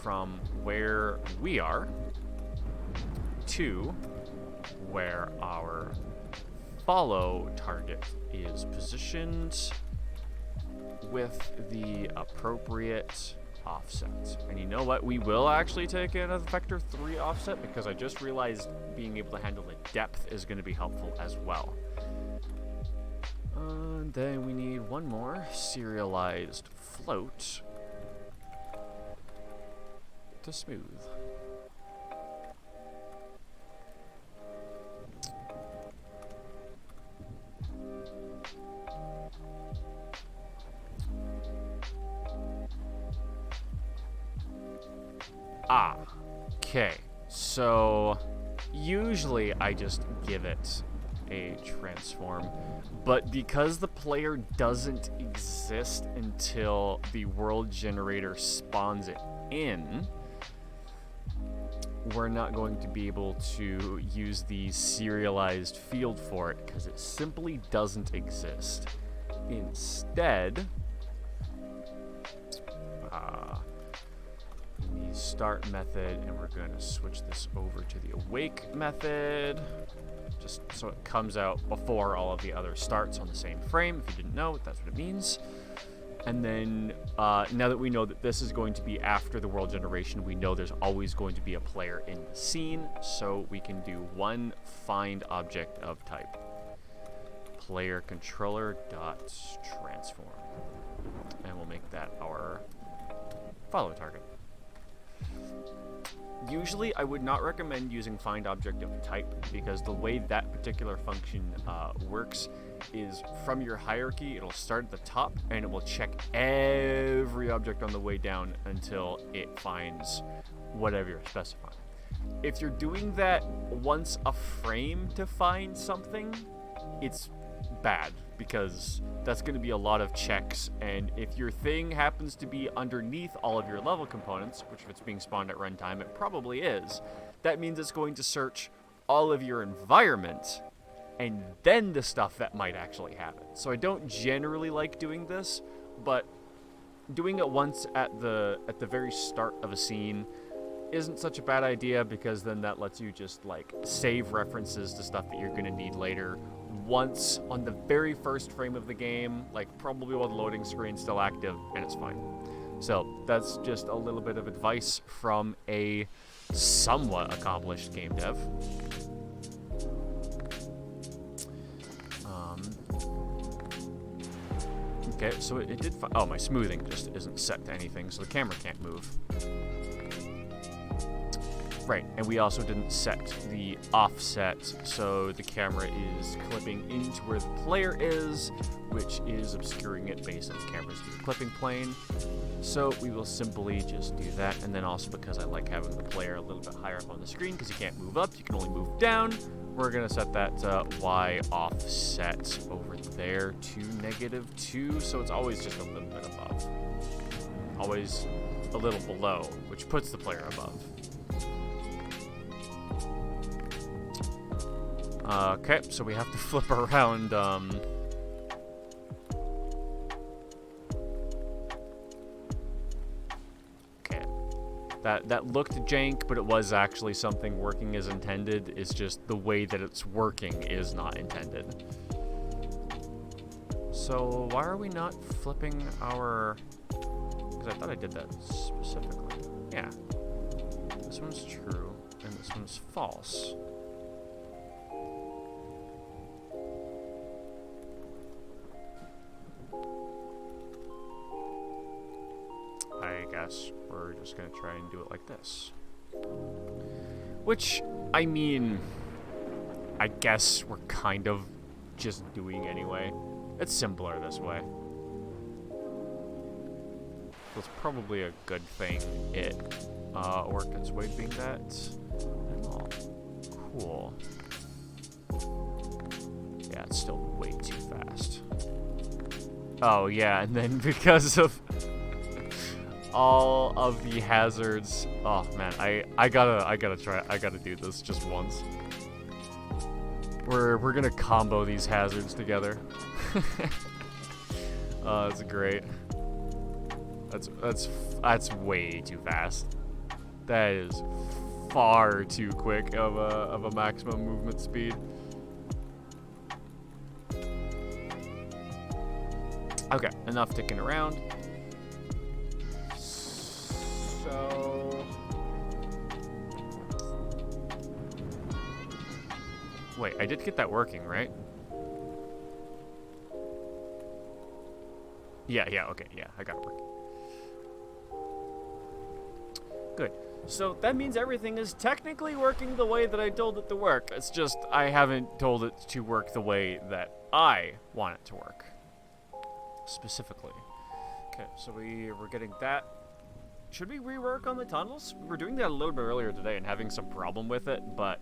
From where we are to where our follow target is positioned with the appropriate offset. And you know what? We will actually take in a vector 3 offset because I just realized being able to handle the depth is going to be helpful as well. And then we need one more serialized float to smooth. Okay, so usually I just give it a transform, but because the player doesn't exist until the world generator spawns it in, we're not going to be able to use the serialized field for it because it simply doesn't exist. Instead, in the start method, and we're going to switch this over to the awake method, just so it comes out before all of the other starts on the same frame. If you didn't know, that's what it means. And then now that we know that this is going to be after the world generation, we know there's always going to be a player in the scene, so we can do one find object of type player controller dot transform, and we'll make that our follow target. Usually, I would not recommend using find object of type, because the way that particular function works is from your hierarchy, it'll start at the top and it will check every object on the way down until it finds whatever you're specifying. If you're doing that once a frame to find something, it's bad, because that's going to be a lot of checks, and if your thing happens to be underneath all of your level components, which if it's being spawned at runtime, it probably is, that means it's going to search all of your environment and then the stuff that might actually happen. So I don't generally like doing this, but doing it once at the very start of a scene isn't such a bad idea, because then that lets you just like save references to stuff that you're going to need later once on the very first frame of the game, like probably while the loading screen's still active, and it's fine. So that's just a little bit of advice from a somewhat accomplished game dev. Okay, so it did oh, my smoothing just isn't set to anything, so the camera can't move. Right, and we also didn't set the offset, so the camera is clipping into where the player is, which is obscuring it based on the camera's clipping plane. So we will simply just do that, and then also because I like having the player a little bit higher up on the screen, because you can't move up, you can only move down, we're going to set that Y offset over there to -2, so it's always just a little bit above. Always a little below, which puts the player above. Okay, so we have to flip around, okay. That looked jank, but it was actually something working as intended. It's just the way that it's working is not intended. So why are we not flipping our... Because I thought I did that specifically. Yeah. This one's true, and this one's false. I guess we're just gonna try and do it like this. Which, I mean, I guess we're kind of just doing anyway. It's simpler this way. So it's probably a good thing it worked its way being that. Oh, cool. Yeah, it's still way too fast. Oh yeah, and then because of all of the hazards, oh man, I gotta do this just once. We're gonna combo these hazards together. Oh, that's great. That's way too fast. That is far too quick of a maximum movement speed. Okay, enough ticking around. So wait, I did get that working, right? Yeah, okay, yeah, I got it working. Good. So that means everything is technically working the way that I told it to work. It's just I haven't told it to work the way that I want it to work. Specifically. Okay, so we're getting that. Should we rework on the tunnels? We were doing that a little bit earlier today and having some problem with it, but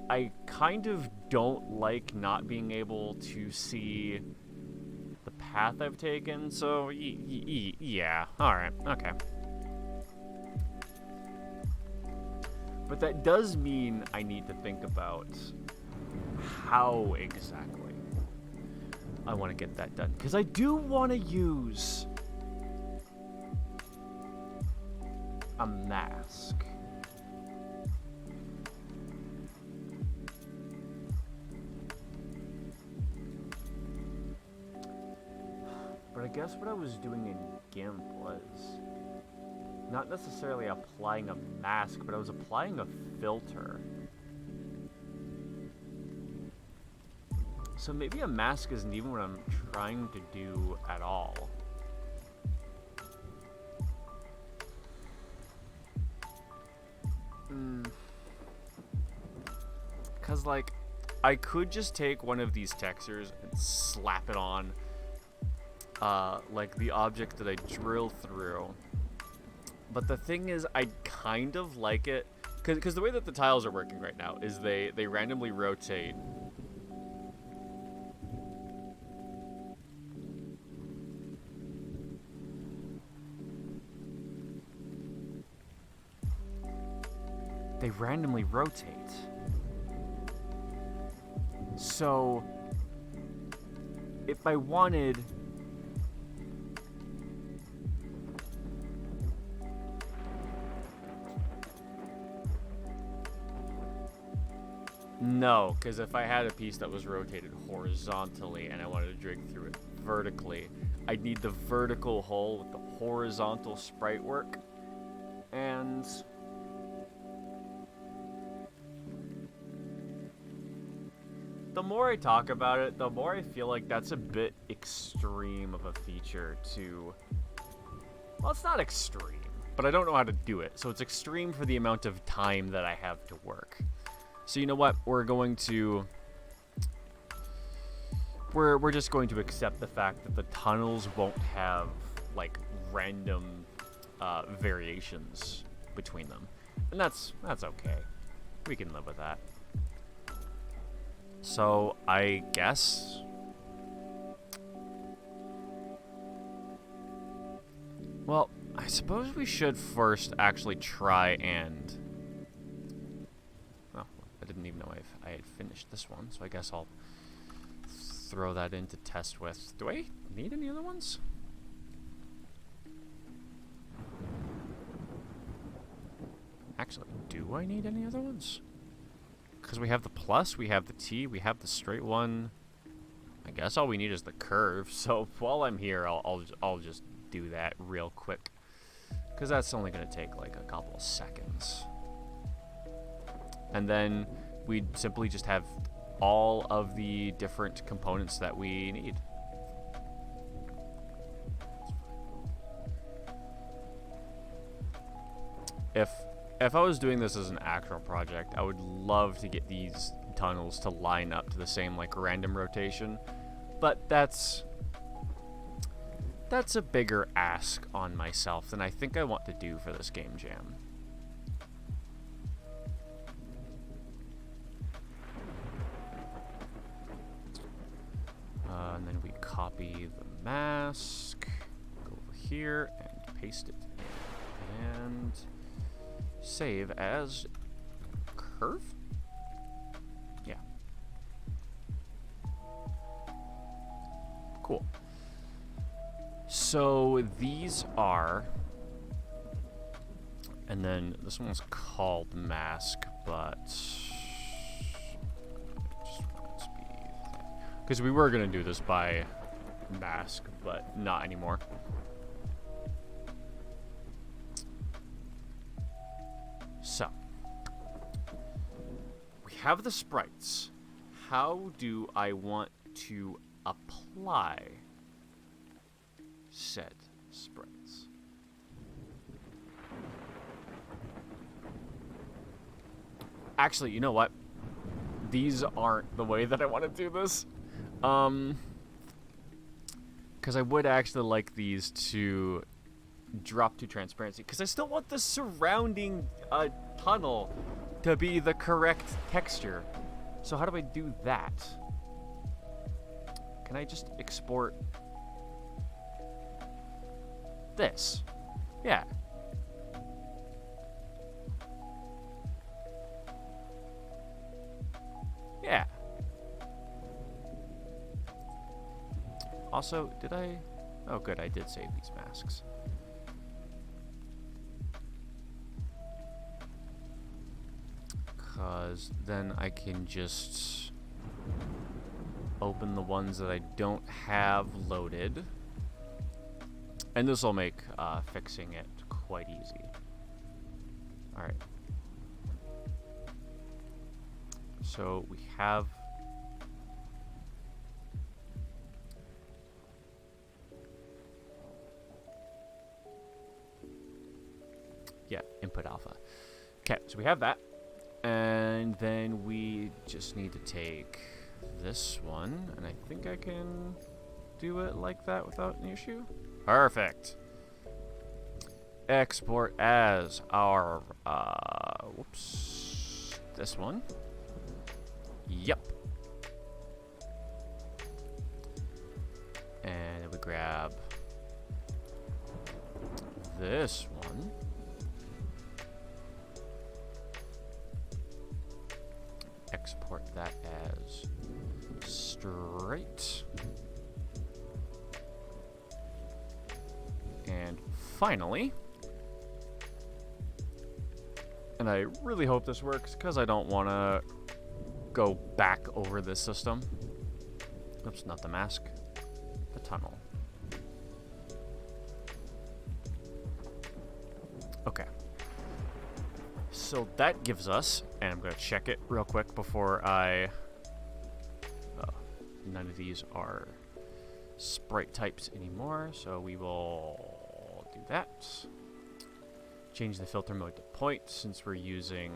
I kind of don't like not being able to see the path I've taken, so yeah, alright, okay. But that does mean I need to think about how exactly I want to get that done. Because I do want to use a mask. But I guess what I was doing in GIMP was not necessarily applying a mask, but I was applying a filter. So maybe a mask isn't even what I'm trying to do at all. Because, like, I could just take one of these textures and slap it on, like, the object that I drill through. But the thing is, I kind of like it, because the way that the tiles are working right now is they randomly rotate. They randomly rotate. So, if I wanted... No, because if I had a piece that was rotated horizontally and I wanted to dig through it vertically, I'd need the vertical hole with the horizontal sprite work. And... the more I talk about it, the more I feel like that's a bit extreme of a feature to... well, it's not extreme, but I don't know how to do it. So it's extreme for the amount of time that I have to work. So you know what? We're going to... We're just going to accept the fact that the tunnels won't have, like, random variations between them. And that's okay. We can live with that. So, I guess... well, I suppose we should first actually try and... oh, I didn't even know I had finished this one, so I guess I'll throw that in to test with. Do I need any other ones? Actually, do I need any other ones? Because we have the plus, we have the T, we have the straight one. I guess all we need is the curve. So while I'm here, I'll just do that real quick. Because that's only going to take like a couple of seconds. And then we'd simply just have all of the different components that we need. If I was doing this as an actual project, I would love to get these tunnels to line up to the same, like, random rotation. But that's a bigger ask on myself than I think I want to do for this game jam. And then we copy the mask, go over here, and paste it in. And... save as curve? Yeah. Cool. So these are... and then this one's called mask, but... because we were going to do this by mask, but not anymore. So, we have the sprites. How do I want to apply said sprites? Actually, you know what? These aren't the way that I want to do this. Because I would actually like these to drop to transparency, because I still want the surrounding tunnel to be the correct texture. So how do I do that? Can I just export this? Yeah. Yeah. Also, did I... oh good, I did save these masks. Because then I can just open the ones that I don't have loaded. And this will make fixing it quite easy. Alright. So we have... yeah, input alpha. Okay, so we have that. And then we we just need to take this one, and I think I can do it like that without an issue. Perfect. Export as our, whoops, this one. Yep. And then we grab this one. Export that as straight. And finally, and I really hope this works because I don't want to go back over this system. Oops, not the mask, the tunnel. Okay. So that gives us, and I'm going to check it real quick before I... none of these are sprite types anymore, so we will do that. Change the filter mode to point since we're using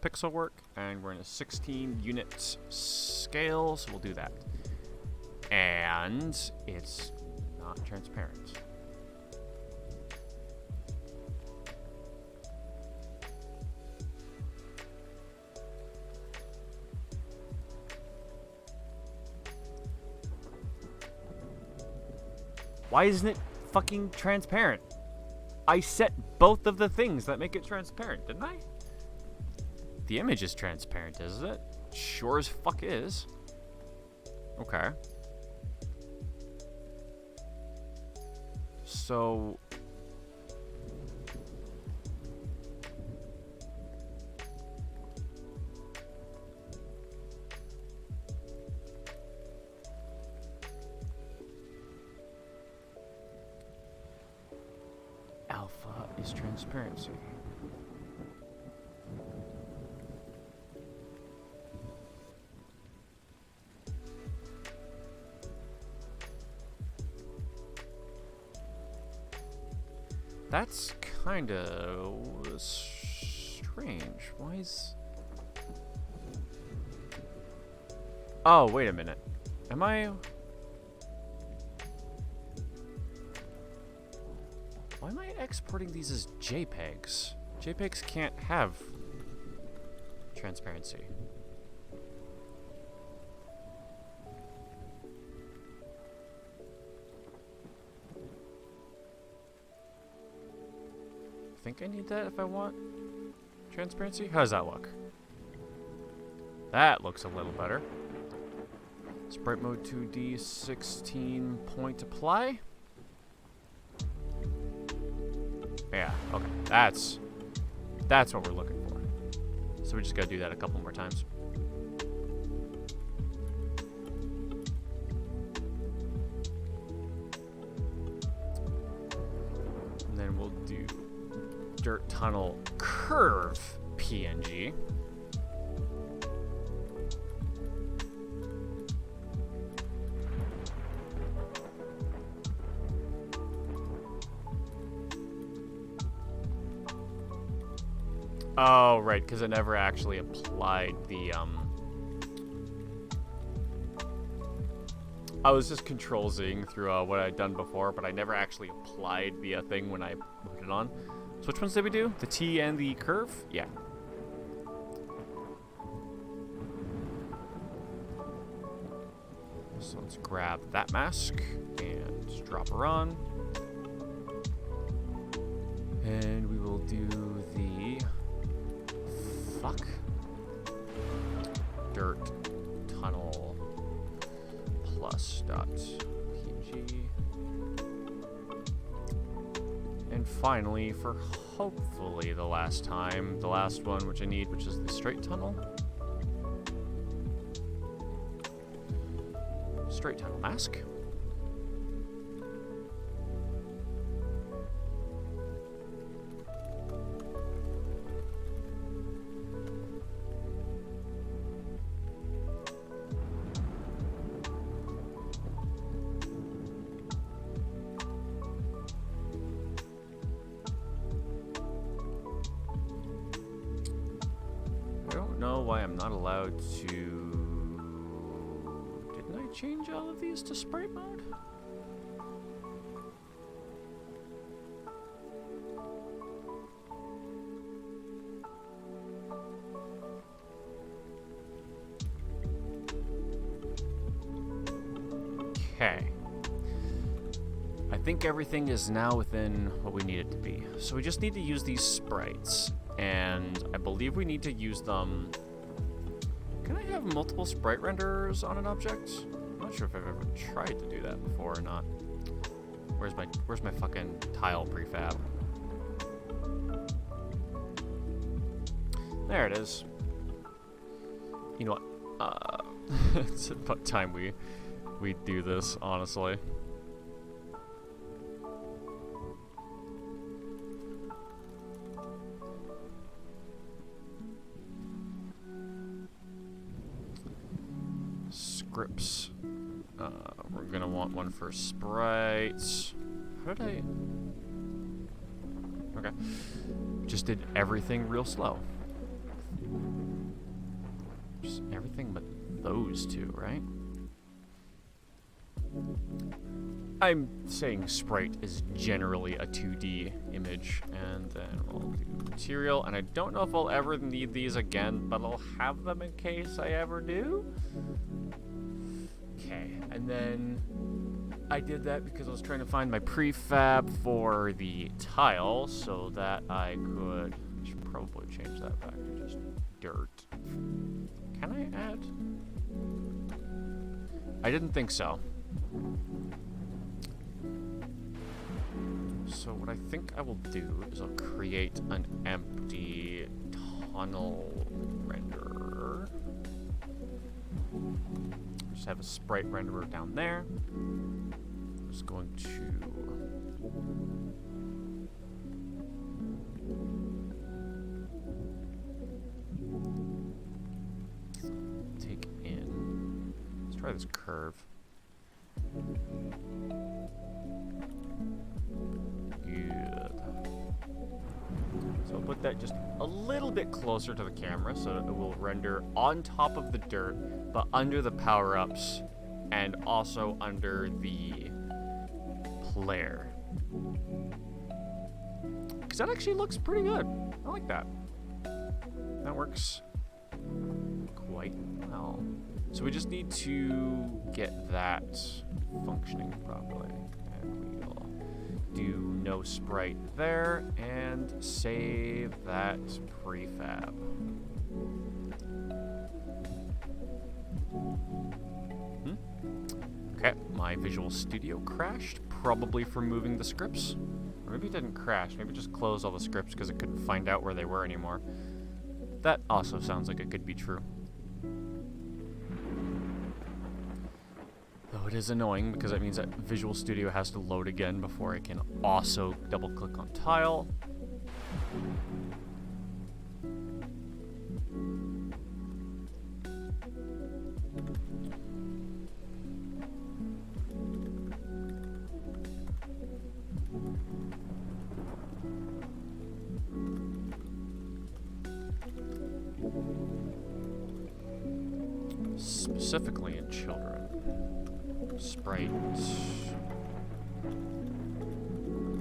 pixel work, and we're in a 16 unit scale, so we'll do that. And it's not transparent. Why isn't it fucking transparent? I set both of the things that make it transparent, didn't I? The image is transparent, isn't it? Sure as fuck is. Okay. So... alpha is transparency. That's kind of strange. Why is... Oh, wait a minute. Am I... Why am I exporting these as JPEGs? JPEGs can't have transparency. I think I need that if I want transparency. How does that look? That looks a little better. Sprite mode 2D 16 point apply. Yeah, okay. That's what we're looking for. So we just gotta do that a couple more times. And then we'll do dirt tunnel curve PNG. Oh, right, because it never actually applied the, I was just control-zing through what I'd done before, but I never actually applied the thing when I moved it on. So which ones did we do? The T and the curve? Yeah. So let's grab that mask and drop her on. And we will do the... Fuck. Dirt tunnel plus dot PNG. And finally, for hopefully the last time, the last one which I need, which is the straight tunnel. Straight tunnel mask. why I'm not allowed to... Didn't I change all of these to sprite mode? Okay. I think everything is now within what we need it to be. So we just need to use these sprites. And I believe we need to use them... Can I have multiple sprite renderers on an object? I'm not sure if I've ever tried to do that before or not. Where's my fucking tile prefab? There it is. You know what? It's about time we do this, honestly. Scripts. We're gonna want one for sprites. How did I... Okay. Just did everything real slow. Just everything but those two, right? I'm saying sprite is generally a 2D image, and then we'll do material, and I don't know if I'll ever need these again, but I'll have them in case I ever do. Okay, and then I did that because I was trying to find my prefab for the tile so that I could... I should probably change that back to just dirt. Can I add? I didn't think so. So what I think I will do is I'll create an empty tunnel renderer. Just have a sprite renderer down there. I'm just going to take in. Let's try this curve. Good. So I'll put that just a little bit closer to the camera so that it will render on top of the dirt, but under the power-ups and also under the player. Because that actually looks pretty good. I like that. That works quite well. So we just need to get that functioning properly. And we'll do no sprite there and save that prefab. Okay, my Visual Studio crashed, probably from moving the scripts. Or maybe it didn't crash, maybe it just closed all the scripts because it couldn't find out where they were anymore. That also sounds like it could be true. Though it is annoying because that means that Visual Studio has to load again before I can also double click on tile. Specifically in children. Sprite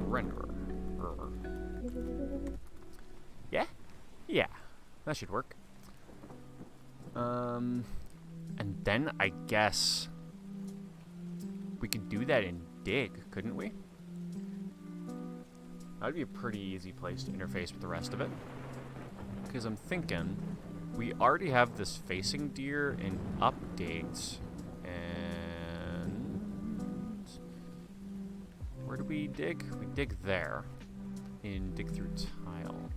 renderer. Yeah? Yeah. That should work. And then I guess we could do that in Dig, couldn't we? That'd be a pretty easy place to interface with the rest of it. Because I'm thinking we already have this facing deer in updates. And where do we dig? We dig there in dig through tile.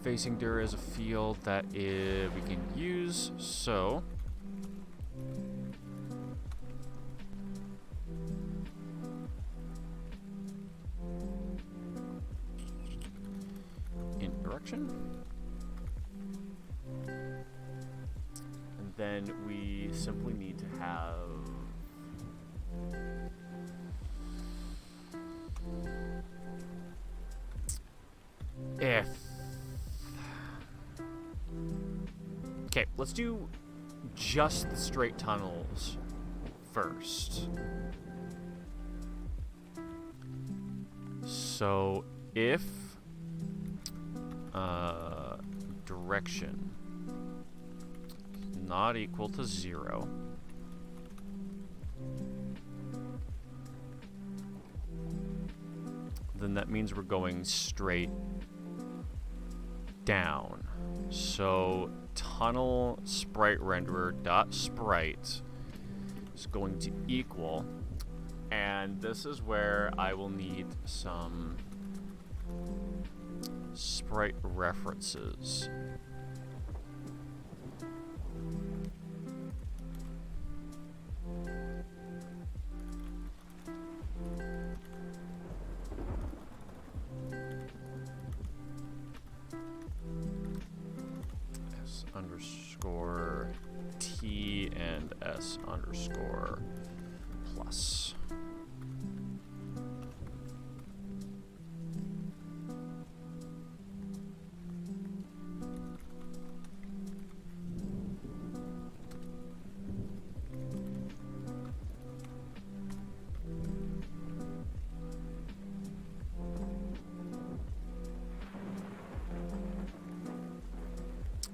Facing deer is a field that we can use, so in direction. And then we simply need to have if Okay, let's do just the straight tunnels first. So if direction is not equal to 0, then that means we're going straight down. So tunnel sprite renderer dot sprite is going to equal, and this is where I will need some sprite references. S underscore T and S underscore plus.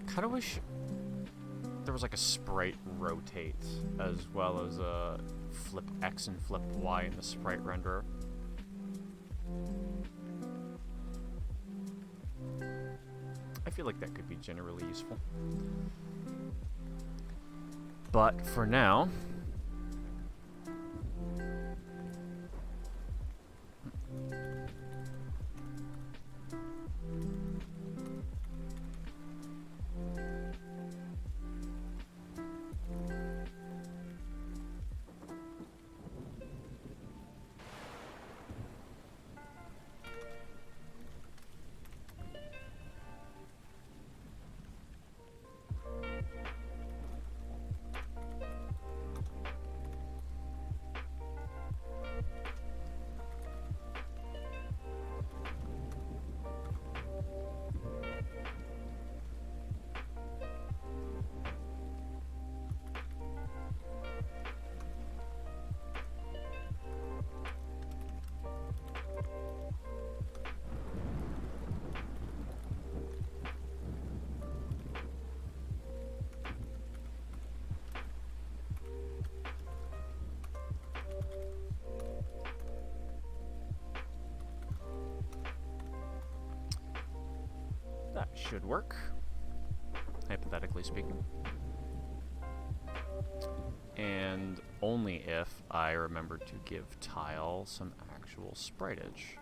Kind of wish there was like a sprite rotate as well as a flip X and flip Y in the sprite renderer. I feel like that could be generally useful. But for now, that should work, hypothetically speaking. And only if I remember to give tile some actual spritage.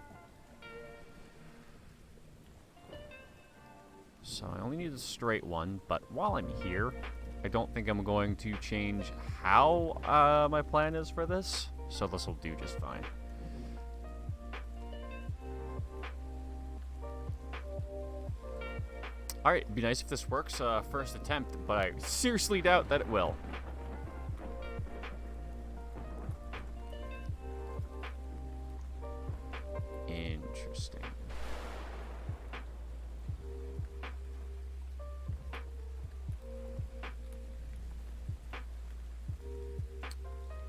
So I only need a straight one, but while I'm here, I don't think I'm going to change how my plan is for this, so this will do just fine. Alright, it'd be nice if this works first attempt, but I seriously doubt that it will. Interesting.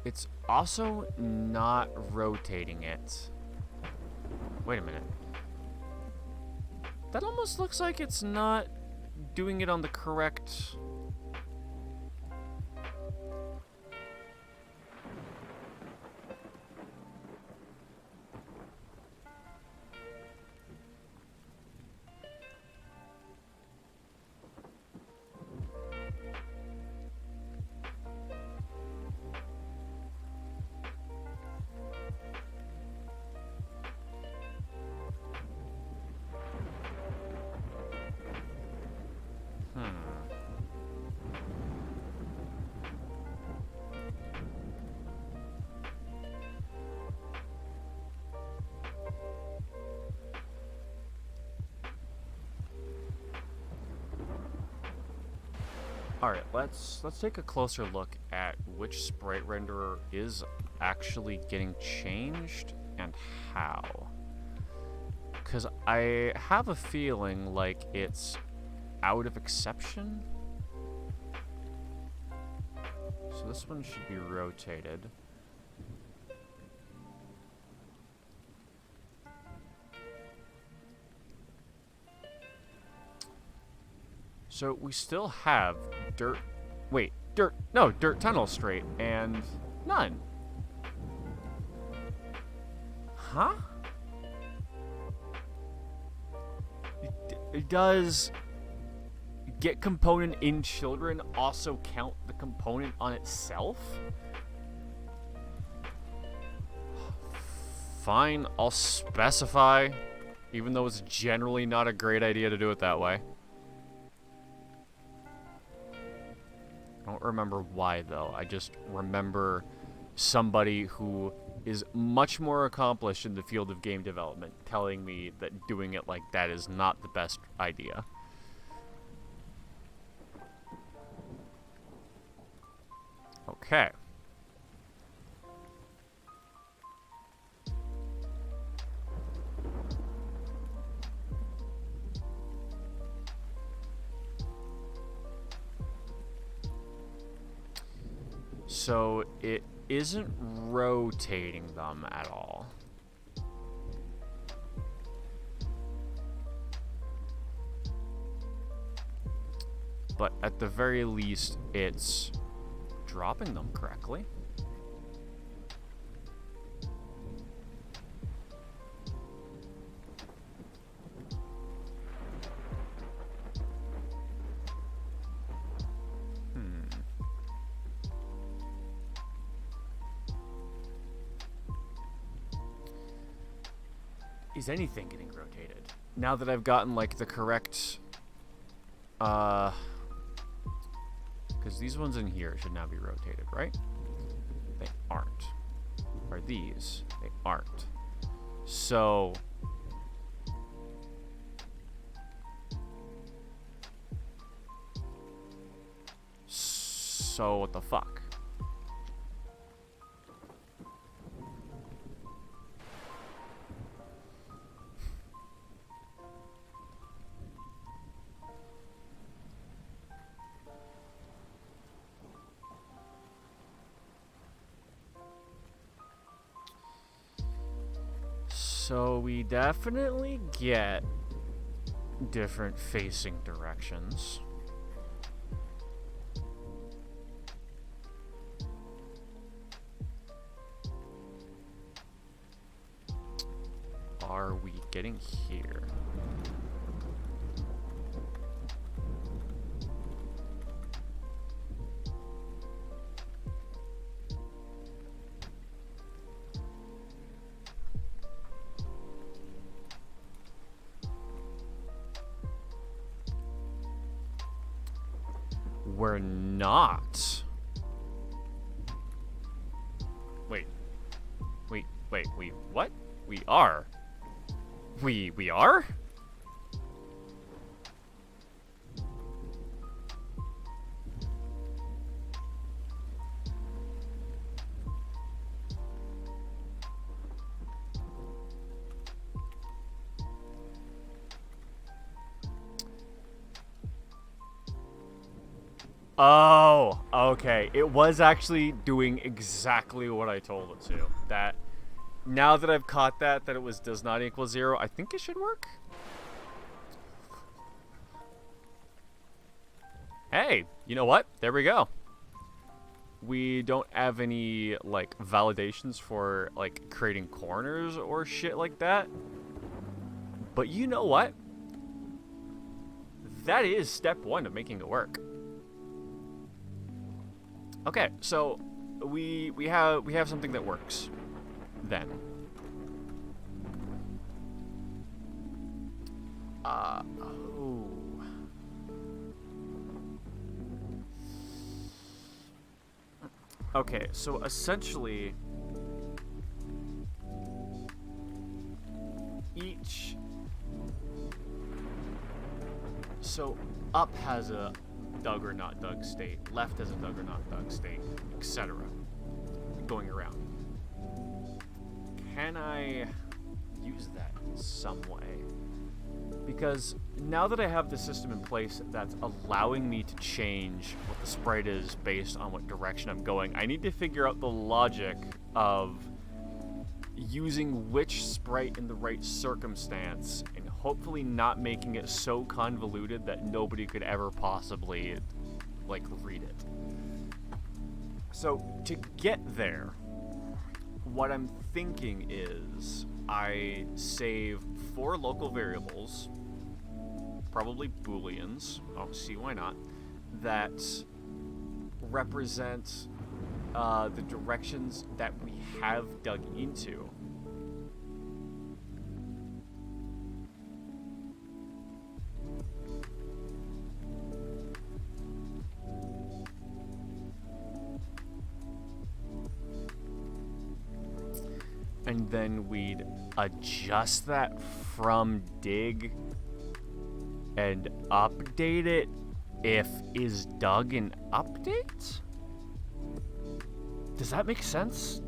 It's also not rotating it. Wait a minute. That almost looks like it's not doing it on the correct... Alright, let's take a closer look at which sprite renderer is actually getting changed and how. Because I have a feeling like it's out of exception. So this one should be rotated. So we still have dirt. Wait, dirt. No, dirt tunnel straight and none. Huh? Does get component in children also count the component on itself? Fine, I'll specify, even though it's generally not a great idea to do it that way. I don't remember why, though. I just remember somebody who is much more accomplished in the field of game development telling me that doing it like that is not the best idea. Okay. So it isn't rotating them at all. But at the very least, it's dropping them correctly. Is anything getting rotated? Now that I've gotten, like, the correct... Because these ones in here should now be rotated, right? They aren't. Or these, they aren't. So... So, what the fuck? So we definitely get different facing directions. Are we getting here? We're not. Wait, what? We are. We are? Oh, okay. It was actually doing exactly what I told it to. That, now that I've caught that it was does not equal 0, I think it should work. Hey, you know what? There we go. We don't have any, like, validations for, like, creating corners or shit like that. But you know what? That is step 1 of making it work. Okay, so we have something that works. Then. Oh. Okay, so essentially each, so up has a dug or not dug state, left has a dug or not dug state, etc. Going around. Can I use that in some way? Because now that I have the system in place that's allowing me to change what the sprite is based on what direction I'm going, I need to figure out the logic of using which sprite in the right circumstance and hopefully not making it so convoluted that nobody could ever possibly, like, read it. So, to get there, what I'm thinking is I save 4 local variables, probably booleans, I don't see why not, that represent the directions that we have dug into. And then we'd adjust that from dig and update it if is dug an update? Does that make sense?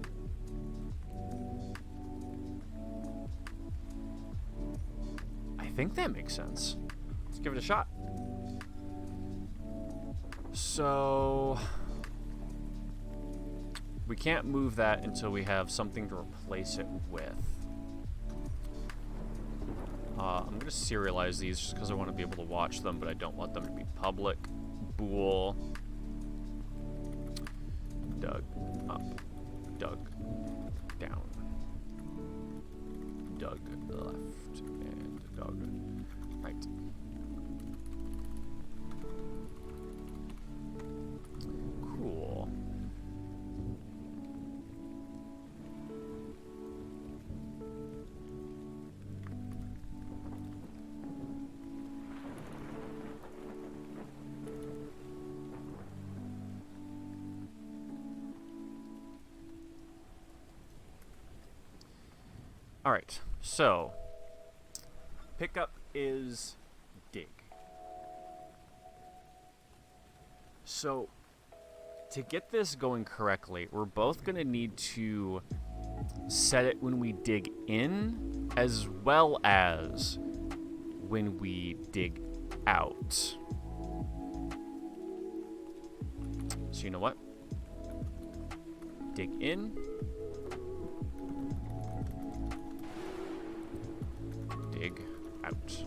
I think that makes sense. Let's give it a shot. So we can't move that until we have something to replace it with. I'm going to serialize these just because I want to be able to watch them, but I don't want them to be public. Bool. Dug up. Dug down. Dug left. And dug right. Cool. All right, so pickup is dig. So to get this going correctly, we're both going to need to set it when we dig in as well as when we dig out. So you know what? Dig in. Dig out.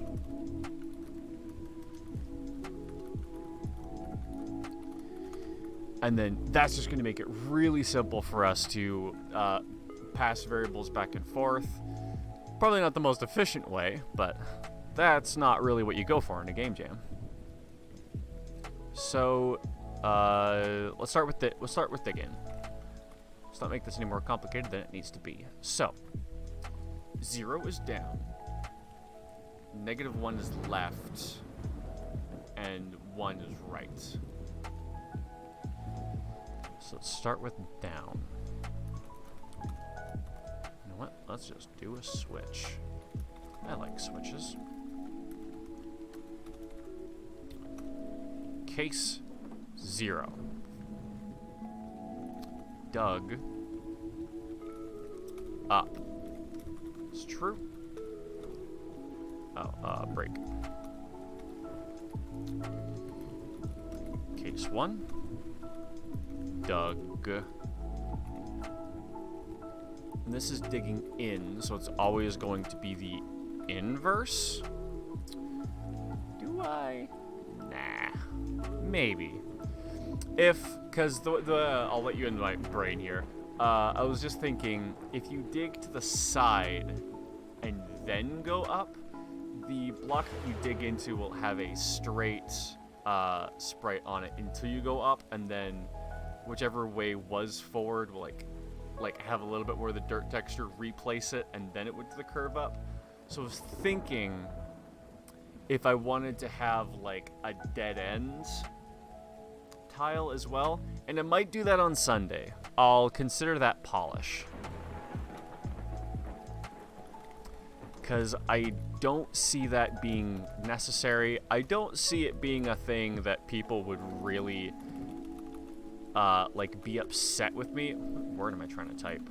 And then that's just going to make it really simple for us to pass variables back and forth. Probably not the most efficient way, but that's not really what you go for in a game jam. So let's start with dig in. Let's not make this any more complicated than it needs to be. So 0 is down. -1 is left, and 1 is right. So let's start with down. You know what? Let's just do a switch. I like switches. Case 0. Dug up. It's true. Oh, break. Case 1. Dug. And this is digging in, so it's always going to be the inverse. Do I? Nah. Maybe. Because I'll let you into my brain here. I was just thinking, if you dig to the side and then go up, the block that you dig into will have a straight sprite on it until you go up, and then whichever way was forward will like have a little bit more of the dirt texture, replace it, and then it would do the curve up. So I was thinking if I wanted to have like a dead end tile as well, and I might do that on Sunday. I'll consider that polish. Because I don't see that being necessary. I don't see it being a thing that people would really like be upset with me. What word am I trying to type?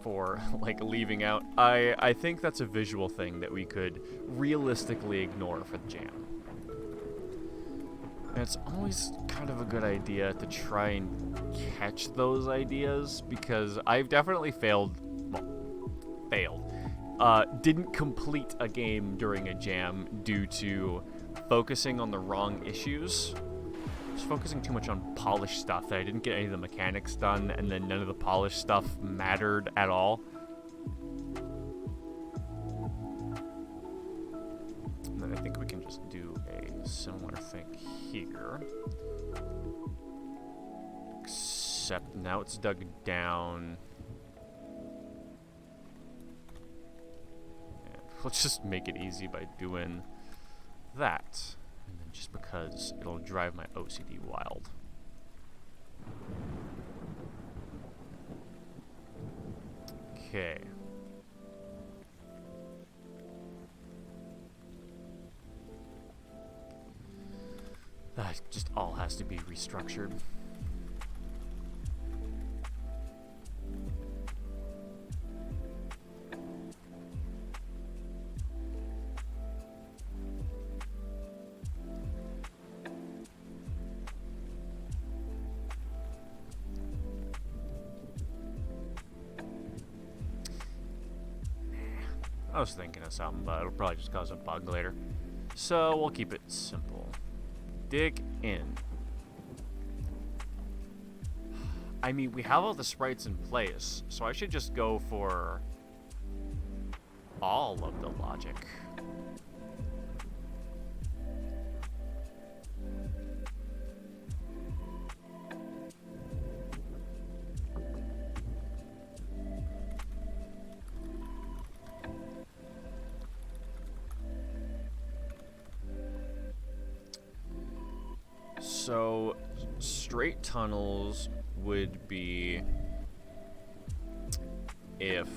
for like leaving out. I think that's a visual thing that we could realistically ignore for the jam. And it's always kind of a good idea to try and catch those ideas, because I've definitely failed. Didn't complete a game during a jam due to focusing on the wrong issues. Just focusing too much on polished stuff that I didn't get any of the mechanics done, and then none of the polished stuff mattered at all. And then I think we can just do a similar thing here. Except now it's dug down. And let's just make it easy by doing that. And then just because it'll drive my OCD wild. Okay. That just all has to be restructured. I was thinking of something, but it'll probably just cause a bug later. So we'll keep it simple. Dig in. I mean, we have all the sprites in place, so I should just go for all of the logic. So, straight tunnels would be if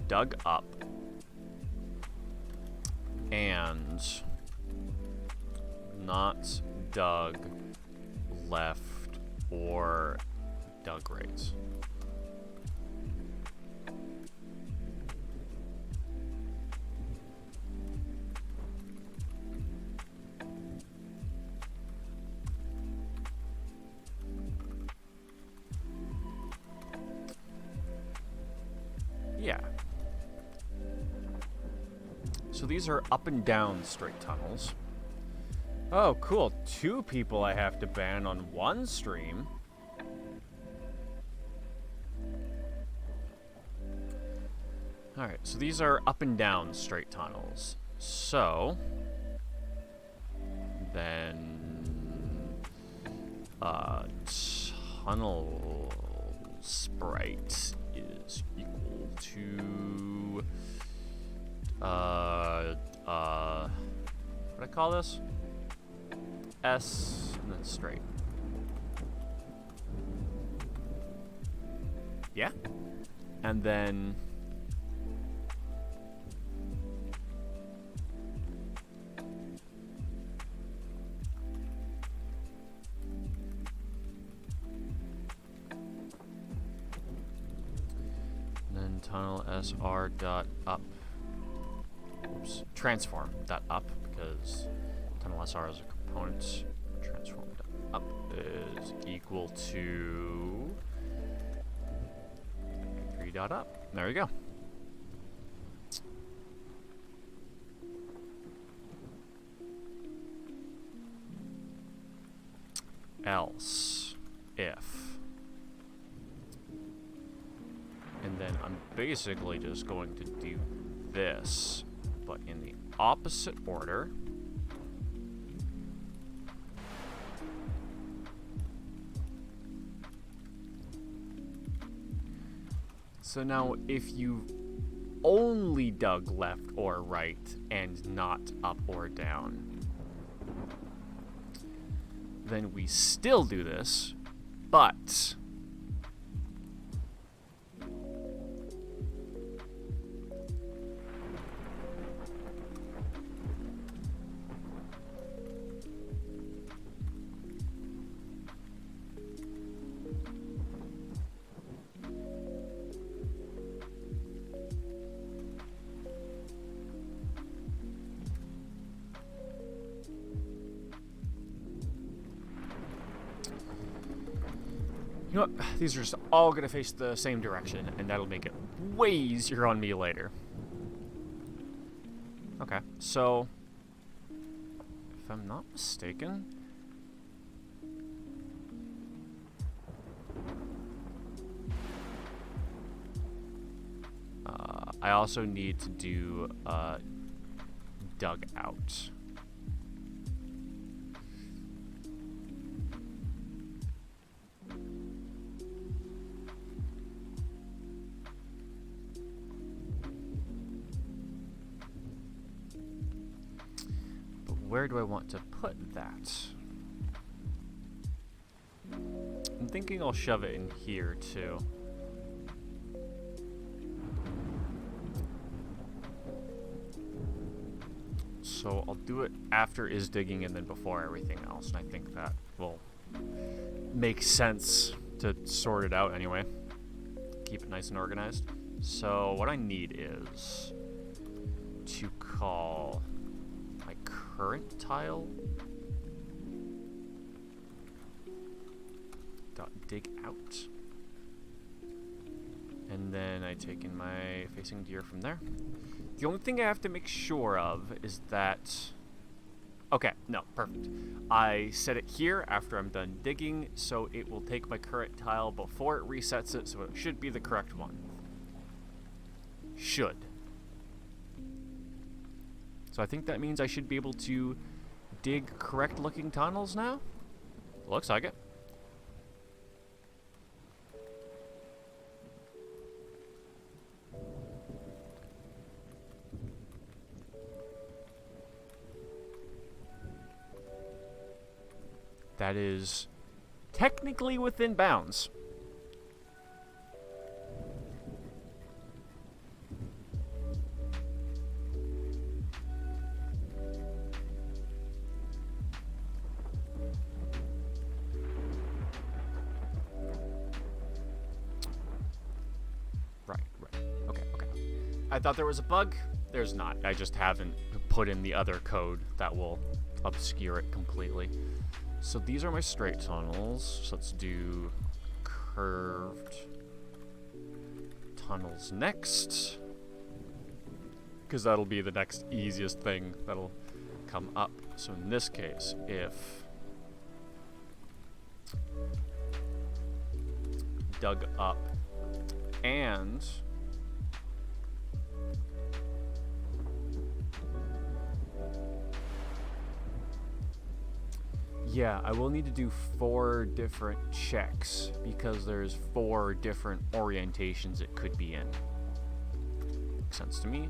dug up and not dug left or dug right. Yeah. So these are up and down straight tunnels. Oh, cool. 2 people I have to ban on one stream. Alright, so these are up and down straight tunnels. So then tunnel sprite is equal to what do I call this? S and then straight. Yeah. And then tunnel sr dot up. Oops. Transform dot up, because tunnel sr is a component. Transform dot up is equal to 3 dot up. There we go. Else if. And then I'm basically just going to do this, but in the opposite order. So now if you only dug left or right and not up or down, then we still do this, but You know what? These are just all going to face the same direction, and that'll make it way easier on me later. Okay, so if I'm not mistaken, I also need to do dug out. But where do I want to put that? I'm thinking I'll shove it in here too. So I'll do it after is digging and then before everything else, and I think that will make sense to sort it out anyway. Keep it nice and organized. So what I need is to call my current tile dot dig out, and then I take in my facing gear from there. The only thing I have to make sure of is that... Okay, no, perfect. I set it here after I'm done digging, so it will take my current tile before it resets it, so it should be the correct one. Should. So I think that means I should be able to dig correct-looking tunnels now? Looks like it. That is technically within bounds. Right. Okay. I thought there was a bug. There's not. I just haven't put in the other code that will obscure it completely. So these are my straight tunnels. So let's do curved tunnels next, because that'll be the next easiest thing that'll come up. So in this case, if dug up and yeah, I will need to do 4 different checks because there's 4 different orientations it could be in. Makes sense to me.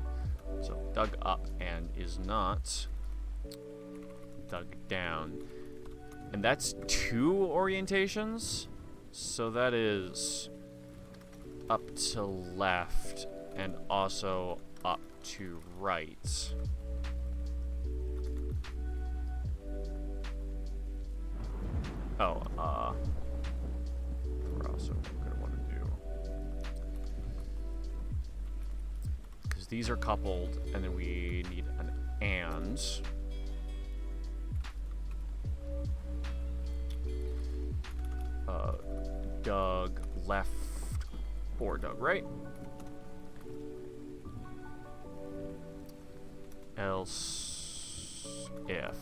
So dug up and is not dug down. And that's 2 orientations. So that is up to left and also up to right. Oh, we're also gonna want to do, because these are coupled, and then we need an and. Dug left or dug right. Else if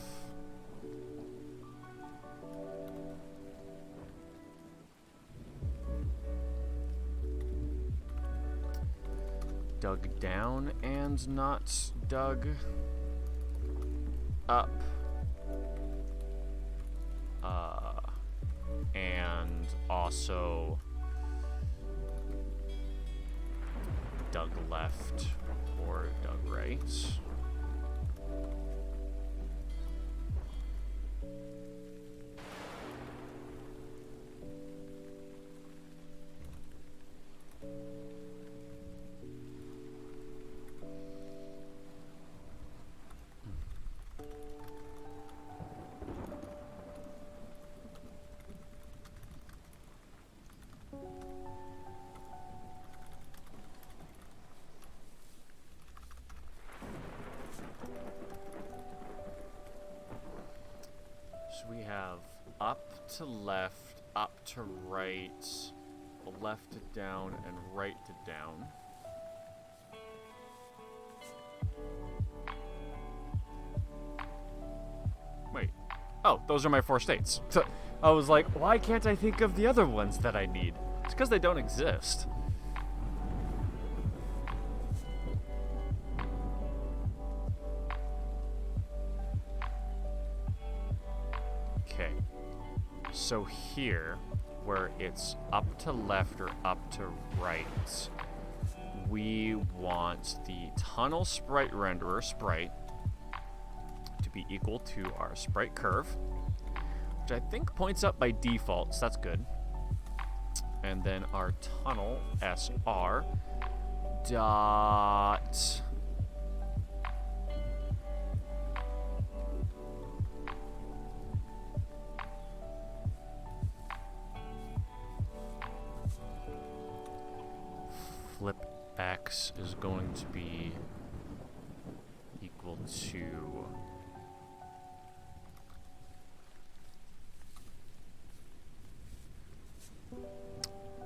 dug down and not dug up. And also dug left or dug right. So we have up to left, up to right, left to down, and right to down. Wait. Oh, those are my 4 states. I was like, why can't I think of the other ones that I need? It's because they don't exist. Okay. So here, where it's up to left or up to right, we want the tunnel sprite renderer sprite to be equal to our sprite curve, which I think points up by default, so that's good. And then our tunnel SR dot flip X is going to be equal to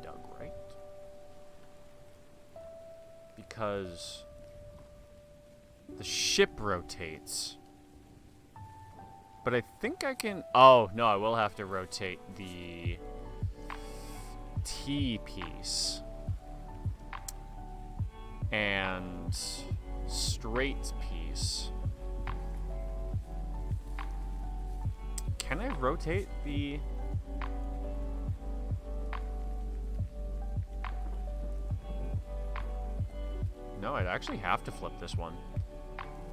Doug, right? Because the ship rotates. But I think I can... Oh, no, I will have to rotate the T piece. And straight piece. Can I rotate the... No, I'd actually have to flip this one.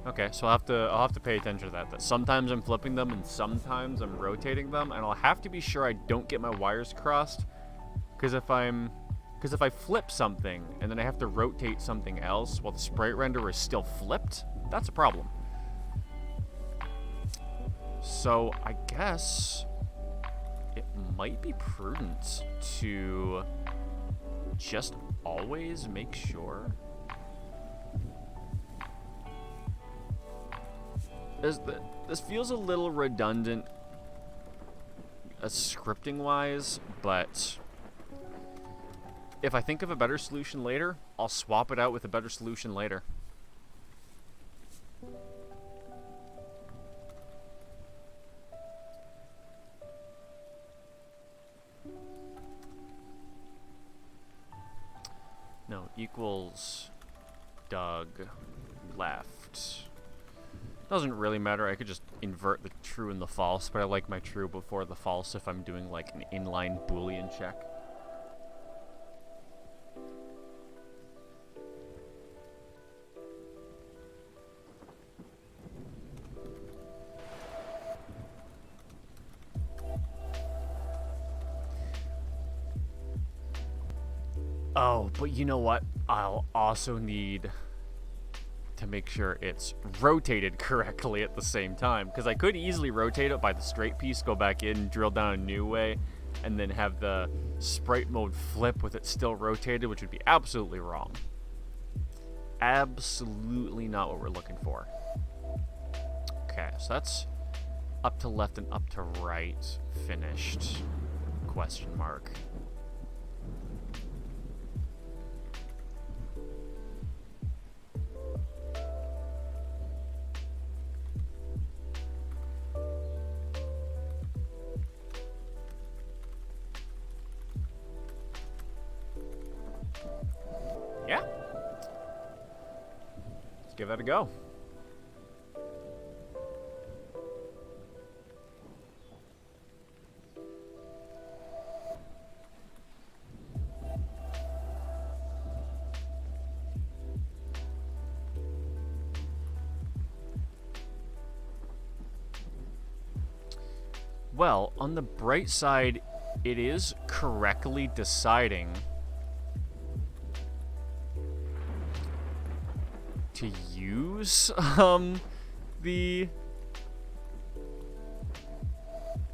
Okay, so I'll have to pay attention to that. That sometimes I'm flipping them and sometimes I'm rotating them, and I'll have to be sure I don't get my wires crossed. Because if I flip something and then I have to rotate something else while the sprite renderer is still flipped, that's a problem. So I guess it might be prudent to just always make sure. This feels a little redundant scripting-wise, but if I think of a better solution later, I'll swap it out with a better solution later. No, equals Doug left. Doesn't really matter. I could just invert the true and the false, but I like my true before the false if I'm doing like an inline Boolean check. Oh, but you know what? I'll also need to make sure it's rotated correctly at the same time, because I could easily rotate it by the straight piece, go back in, drill down a new way, and then have the sprite mode flip with it still rotated, which would be absolutely wrong. Absolutely not what we're looking for. Okay, so that's up to left and up to right finished, question mark. Yeah. Let's give that a go. Well, on the bright side, it is correctly deciding to use the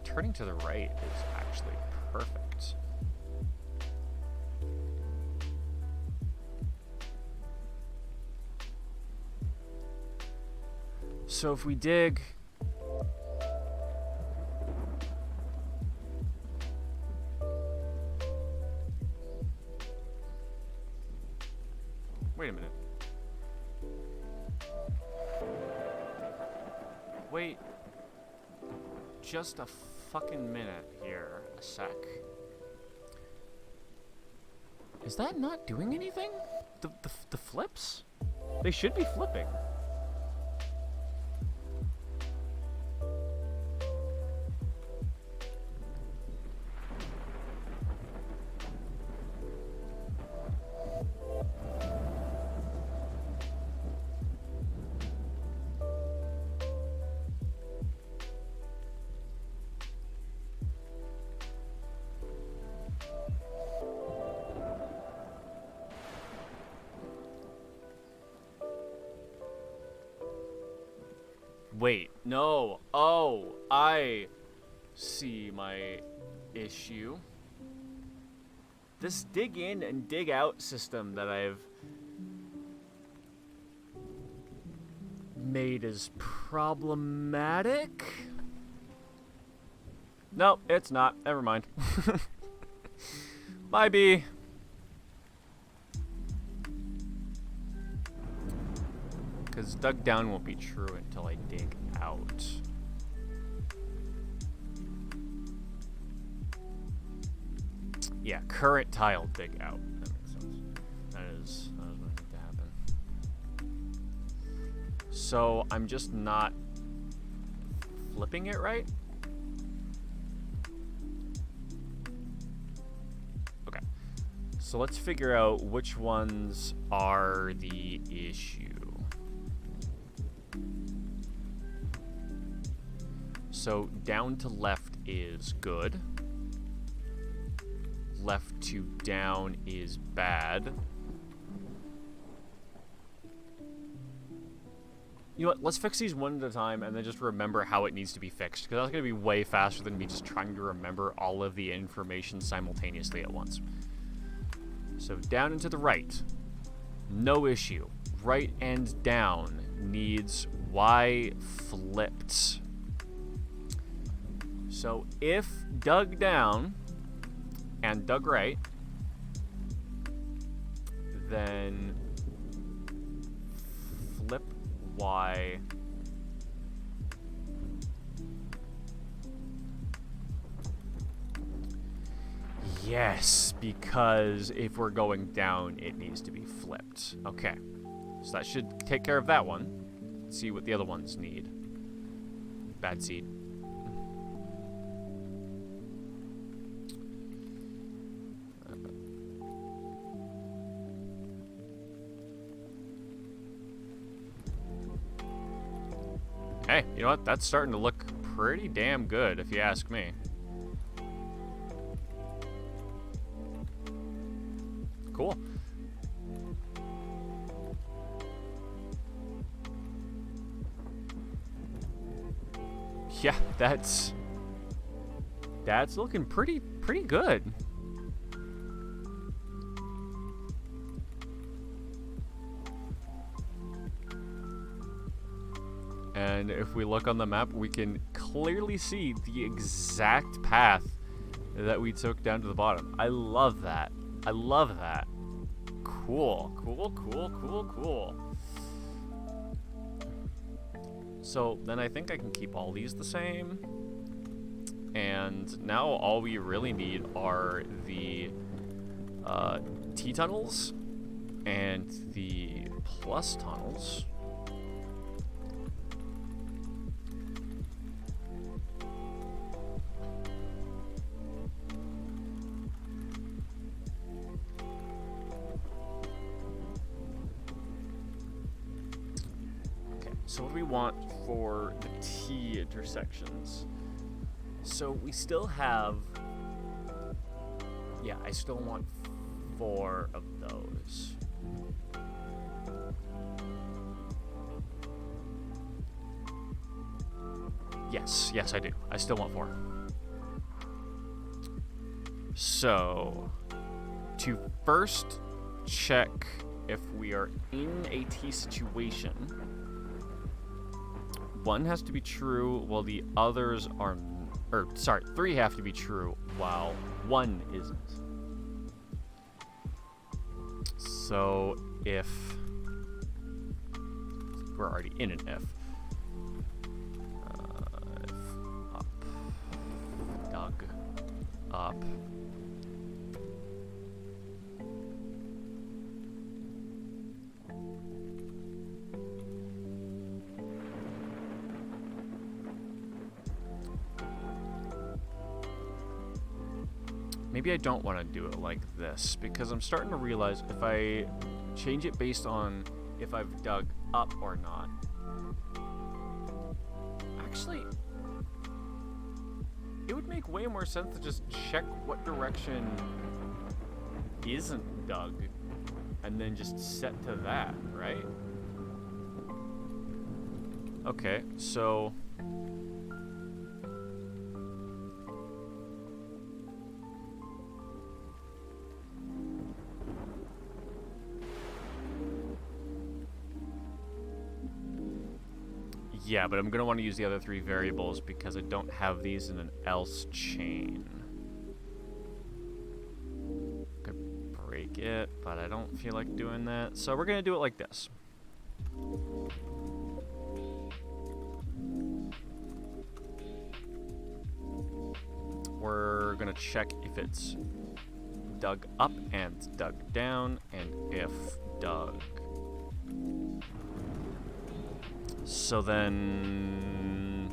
turning to the right is actually perfect. So if we dig Wait a minute. Wait. Just a fucking minute here. A sec. Is that not doing anything? The flips? They should be flipping. Wait, no. Oh, I see my issue. This dig in and dig out system that I've made is problematic. No, it's not. Never mind. Might be. Because dug down won't be true until I dig out. Yeah, current tile dig out. That makes sense. That is what needs to happen. So I'm just not flipping it right? Okay. So let's figure out which ones are the issue. So down to left is good. Left to down is bad. You know what? Let's fix these one at a time and then just remember how it needs to be fixed. Because that's going to be way faster than me just trying to remember all of the information simultaneously at once. So down and to the right. No issue. Right and down needs Y flipped. So if dug down and dug right, then flip Y. Yes, because if we're going down, it needs to be flipped. Okay, so that should take care of that one. Let's see what the other ones need. Bad seed. Hey, you know what? That's starting to look pretty damn good, if you ask me. Cool. Yeah, that's looking pretty good. And if we look on the map, we can clearly see the exact path that we took down to the bottom. I love that. I love that. Cool. Cool. So then I think I can keep all these the same. And now all we really need are the T-tunnels and the plus tunnels. So what do we want for the T intersections? So we still have, yeah, I still want 4 of those. Yes, I do. I still want 4. So, to first check if we are in a T situation, 1 has to be true while the others are, or sorry, 3 have to be true while 1 isn't. So if we're already in an if. If up, dug up. Maybe I don't want to do it like this, because I'm starting to realize if I change it based on if I've dug up or not. Actually, it would make way more sense to just check what direction isn't dug and then just set to that, right? Okay, so yeah, but I'm going to want to use the other three variables because I don't have these in an else chain. Could break it, but I don't feel like doing that. So we're going to do it like this. We're going to check if it's dug up and dug down, and if dug. So then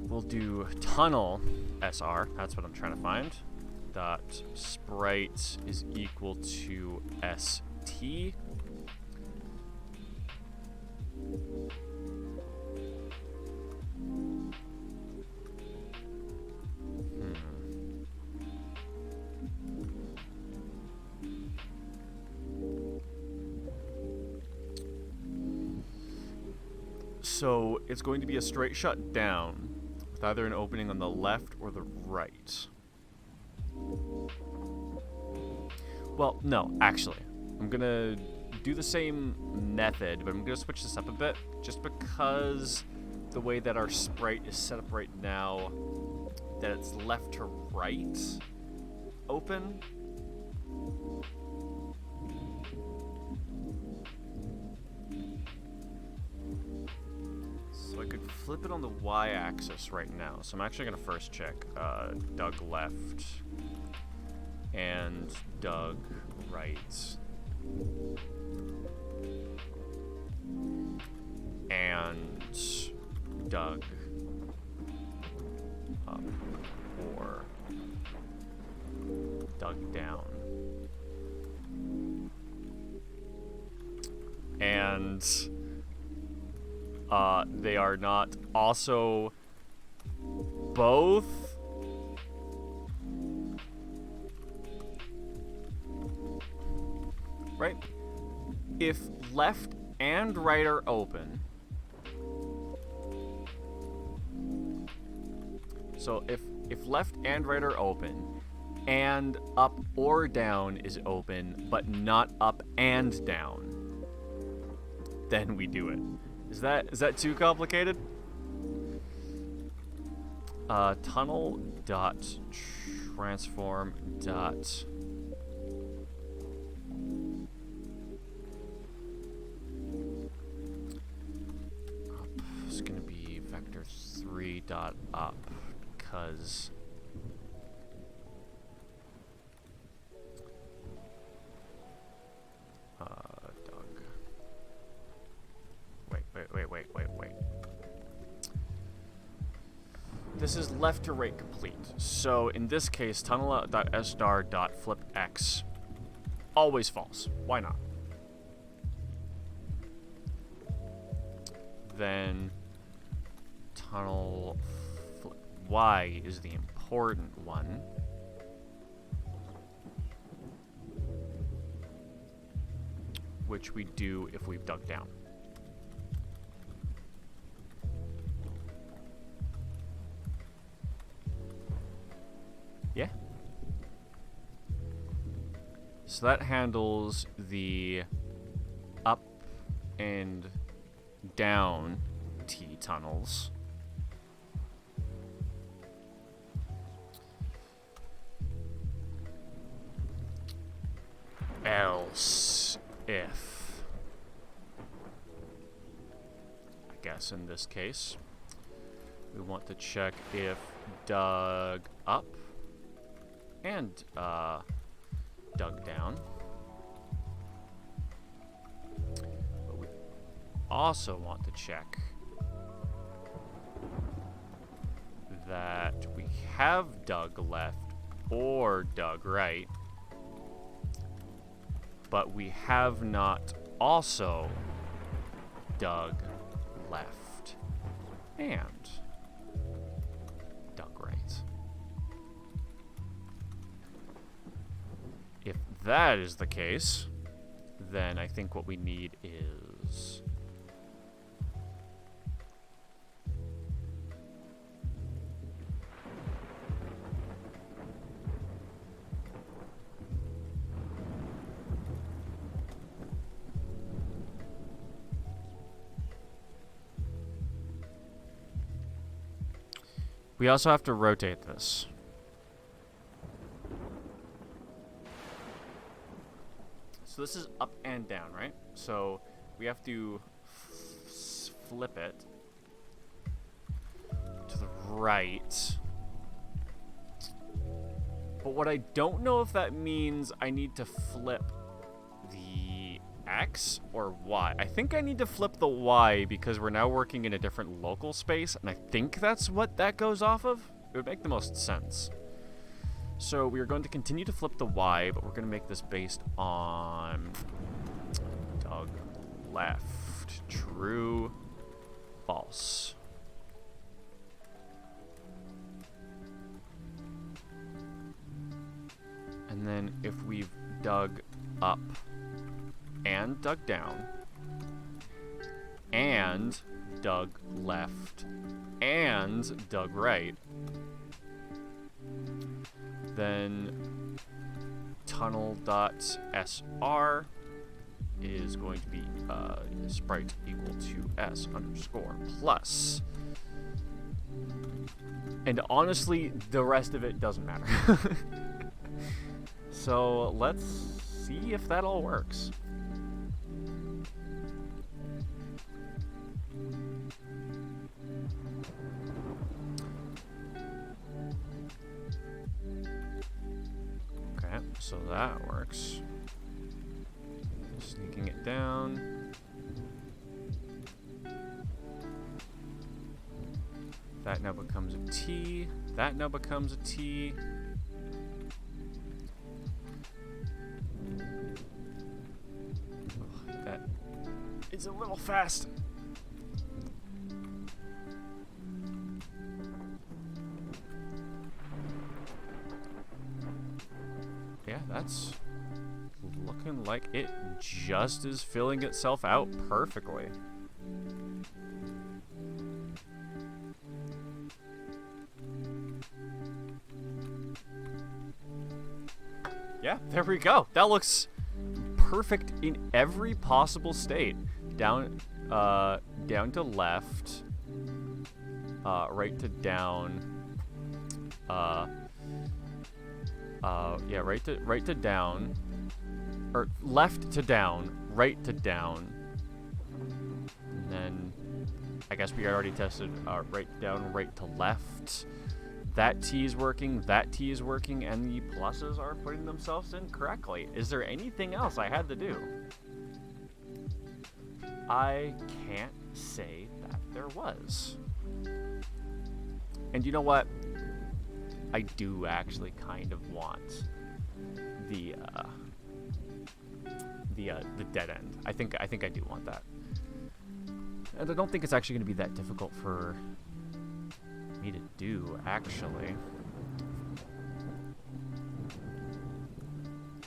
we'll do tunnel SR, that's what I'm trying to find, dot sprite is equal to ST. So it's going to be a straight shot down with either an opening on the left or the right. Well, no, actually. I'm going to do the same method, but I'm going to switch this up a bit just because the way that our sprite is set up right now, that it's left to right open. So I could flip it on the y-axis right now. So I'm actually going to first check dug left and dug right. And dug up or dug down. And they are not also both. Right? If left and right are open. So if left and right are open, and up or down is open, but not up and down, then we do it. Is that too complicated? Tunnel dot transform dot up is gonna be vector 3 dot up because Doug. Wait. This is left to right complete. So in this case, tunnel.star.flipx always false. Why not? Then tunnel flip y is the important one. Which we do if we've dug down. Yeah. So that handles the up and down T tunnels. else if, I guess in this case, we want to check if dug up and dug down. But we also want to check that we have dug left or dug right, but we have not also dug left and dug right. If that is the case, then I think what we need is we also have to rotate this. So this is up and down, right? So we have to flip it to the right. But what I don't know if that means I need to flip the X or Y. I think I need to flip the Y because we're now working in a different local space, and I think that's what that goes off of. It would make the most sense. So we are going to continue to flip the Y, but we're going to make this based on dug left, true, false. And then if we've dug up and dug down and dug left and dug right, then tunnel.sr is going to be sprite equal to s underscore plus. And honestly, the rest of it doesn't matter. So let's see if that all works. Okay, so that works. Sneaking it down. That now becomes a T. That now becomes a T. That is a little fast. Yeah, that's looking like it just is filling itself out perfectly. Yeah, there we go. That looks perfect in every possible state. Down to left, right to down, yeah, right to down, or left to down, right to down, and then I guess we already tested right to down, right to left. That T is working, that T is working, and the pluses are putting themselves in correctly. Is there anything else I had to do? I can't say that there was. And you know what? I do actually kind of want the dead end. I think I do want that. And I don't think it's actually going to be that difficult for me to do, actually.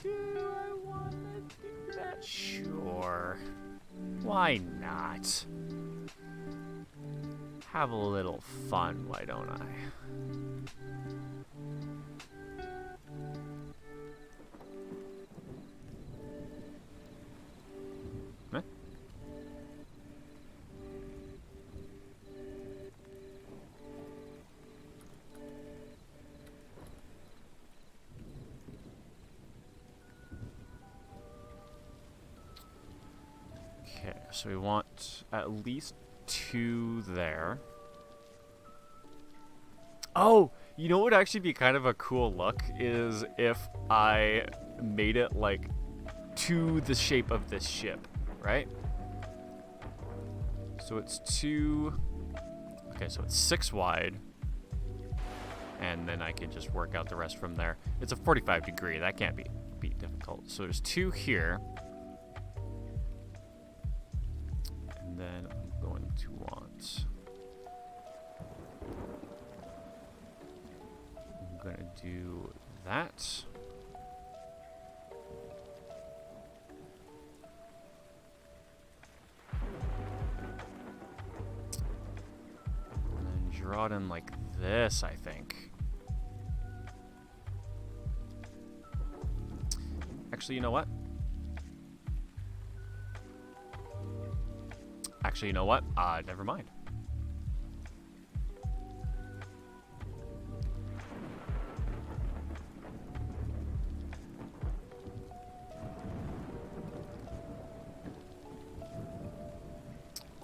Do I want to do that? Sure. Why not? Have a little fun, why don't I? Huh? Okay, so we want at least 2 there. Oh, you know what would actually be kind of a cool look is if I made it like to the shape of this ship, right? So it's 2. Okay, so it's 6 wide. And then I can just work out the rest from there. It's a 45 degree. That can't be difficult. So there's 2 here. And then I'm going to want... I'm going to do that. And then draw it in like this, I think. Actually, you know what? Actually, you know what? Never mind.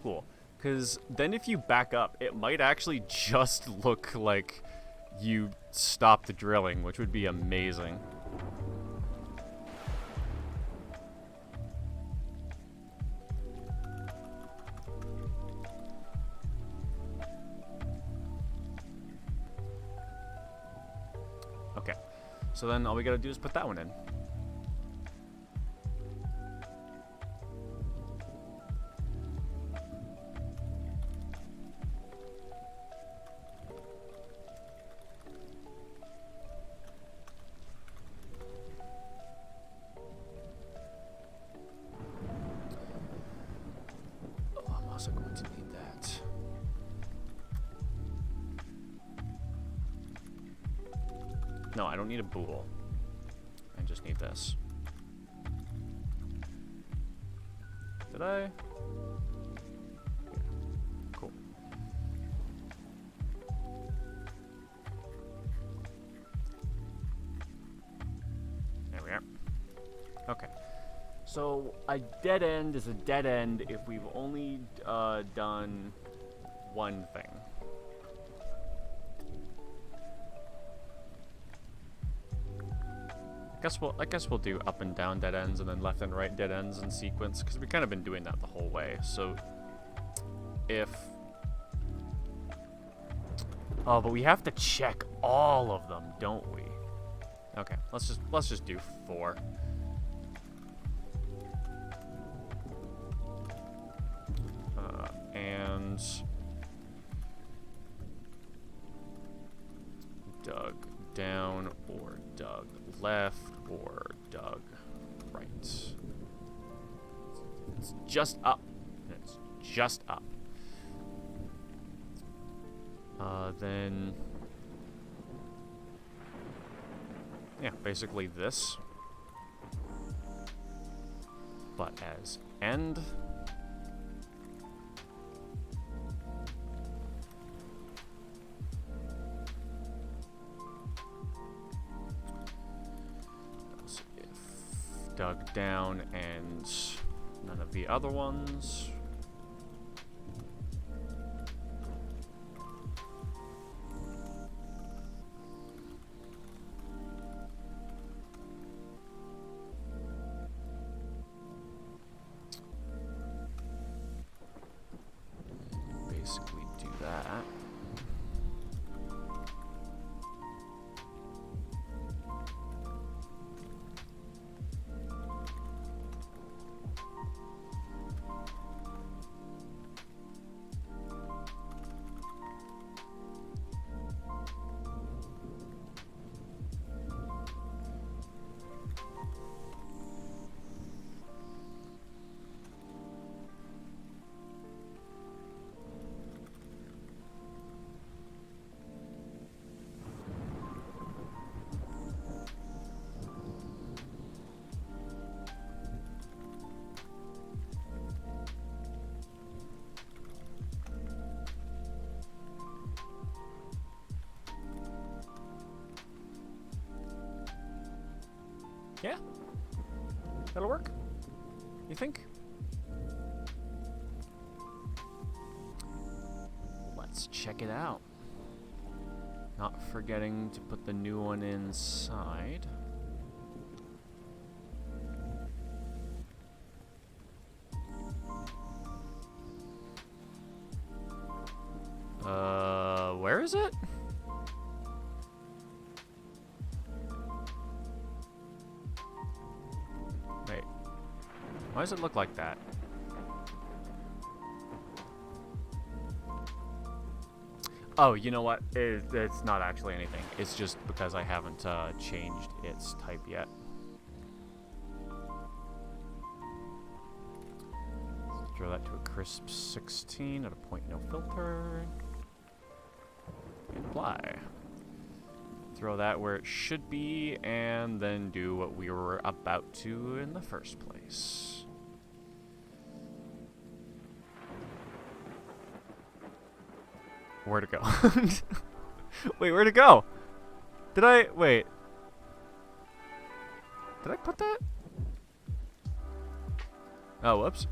Cool. Because then if you back up, it might actually just look like you stopped the drilling, which would be amazing. Okay, so then all we gotta do is put that one in. Oh, I'm also going to need that. No, I don't need a bool. I just need this. Did I? Yeah. Cool. There we are. Okay. So a dead end is a dead end if we've only done one thing. I guess we'll do up and down dead ends and then left and right dead ends in sequence because we've kind of been doing that the whole way. So if but we have to check all of them, don't we? Okay, let's just do 4. And dug down or dug left or dug right. It's just up. It's just up. Then yeah, basically this, but as end. Dug down and none of the other ones. Basically do that. Yeah, that'll work. You think? check it out. Not forgetting to put the new one inside. Where is it? Wait. Why does it look like that? Oh, you know what? It's not actually anything. It's just because I haven't changed its type yet. Throw that to a crisp 16 at a point no filter. And apply. Throw that where it should be, and then do what we were about to in the first place. Where'd it go? Wait, where'd it go? Wait. Did I put that? Oh, whoops.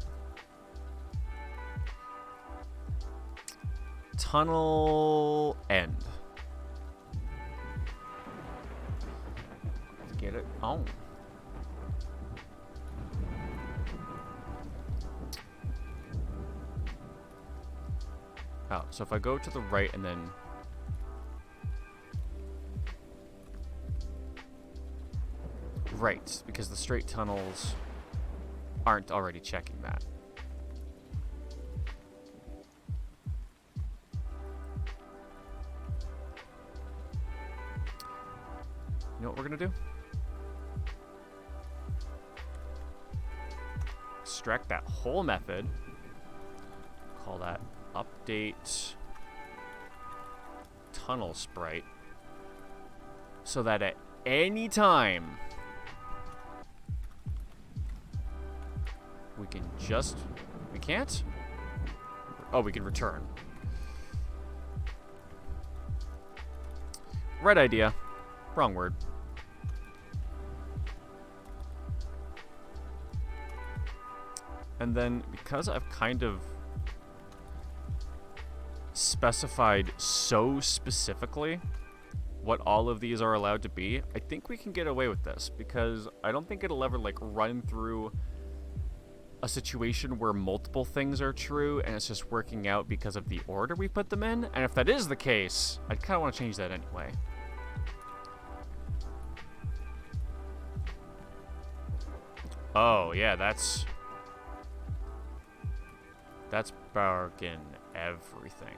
Tunnel end. Let's get it on. Oh, so if I go to the right and then... Right, because the straight tunnels aren't already checking that. You know what we're gonna do? Extract that whole method. Call that update tunnel sprite, so that at any time we can we can't? Oh, we can return. Right idea. Wrong word. And then, because I've kind of specified so specifically what all of these are allowed to be, I think we can get away with this, because I don't think it'll ever like run through a situation where multiple things are true and it's just working out because of the order we put them in. And if that is the case, I kind of want to change that anyway. Oh yeah, that's bargain everything.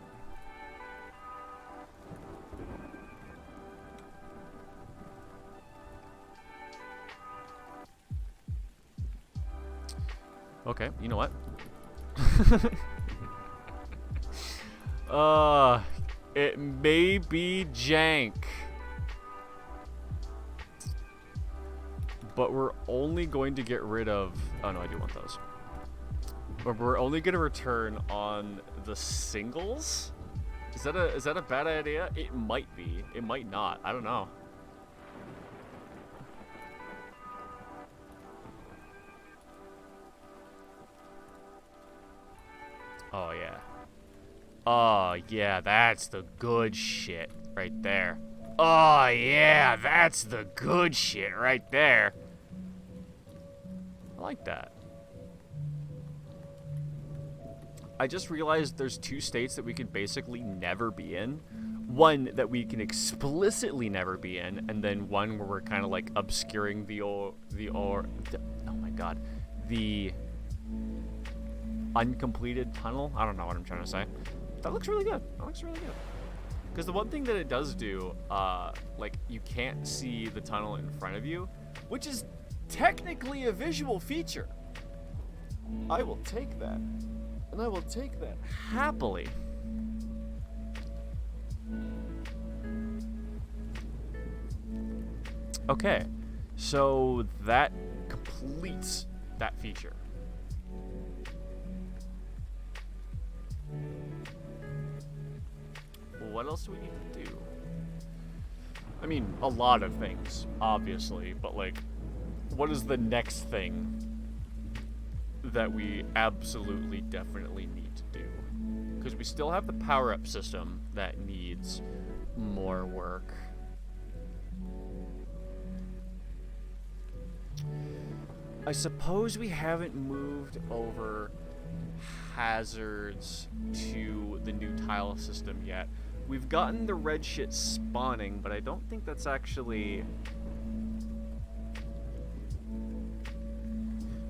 Okay, you know what? It may be jank, but we're only going to get rid of... Oh no, I do want those. But we're only going to return on the singles? Is that a bad idea? It might be. It might not. I don't know. Oh, yeah. Oh, yeah, that's the good shit right there. Oh, yeah, that's the good shit right there. I like that. I just realized there's two states that we can basically never be in. One that we can explicitly never be in, and then one where we're kind of like obscuring the uncompleted tunnel. I don't know what I'm trying to say. That looks really good. That looks really good. Because the one thing that it does do, like you can't see the tunnel in front of you, which is technically a visual feature. I will take that. And I will take that happily. Okay, so that completes that feature. What else do we need to do? I mean, a lot of things, obviously, but like, what is the next thing that we absolutely definitely need to do? because we still have the power-up system that needs more work. I suppose we haven't moved over hazards to the new tile system yet. We've gotten the red shit spawning, but I don't think that's actually...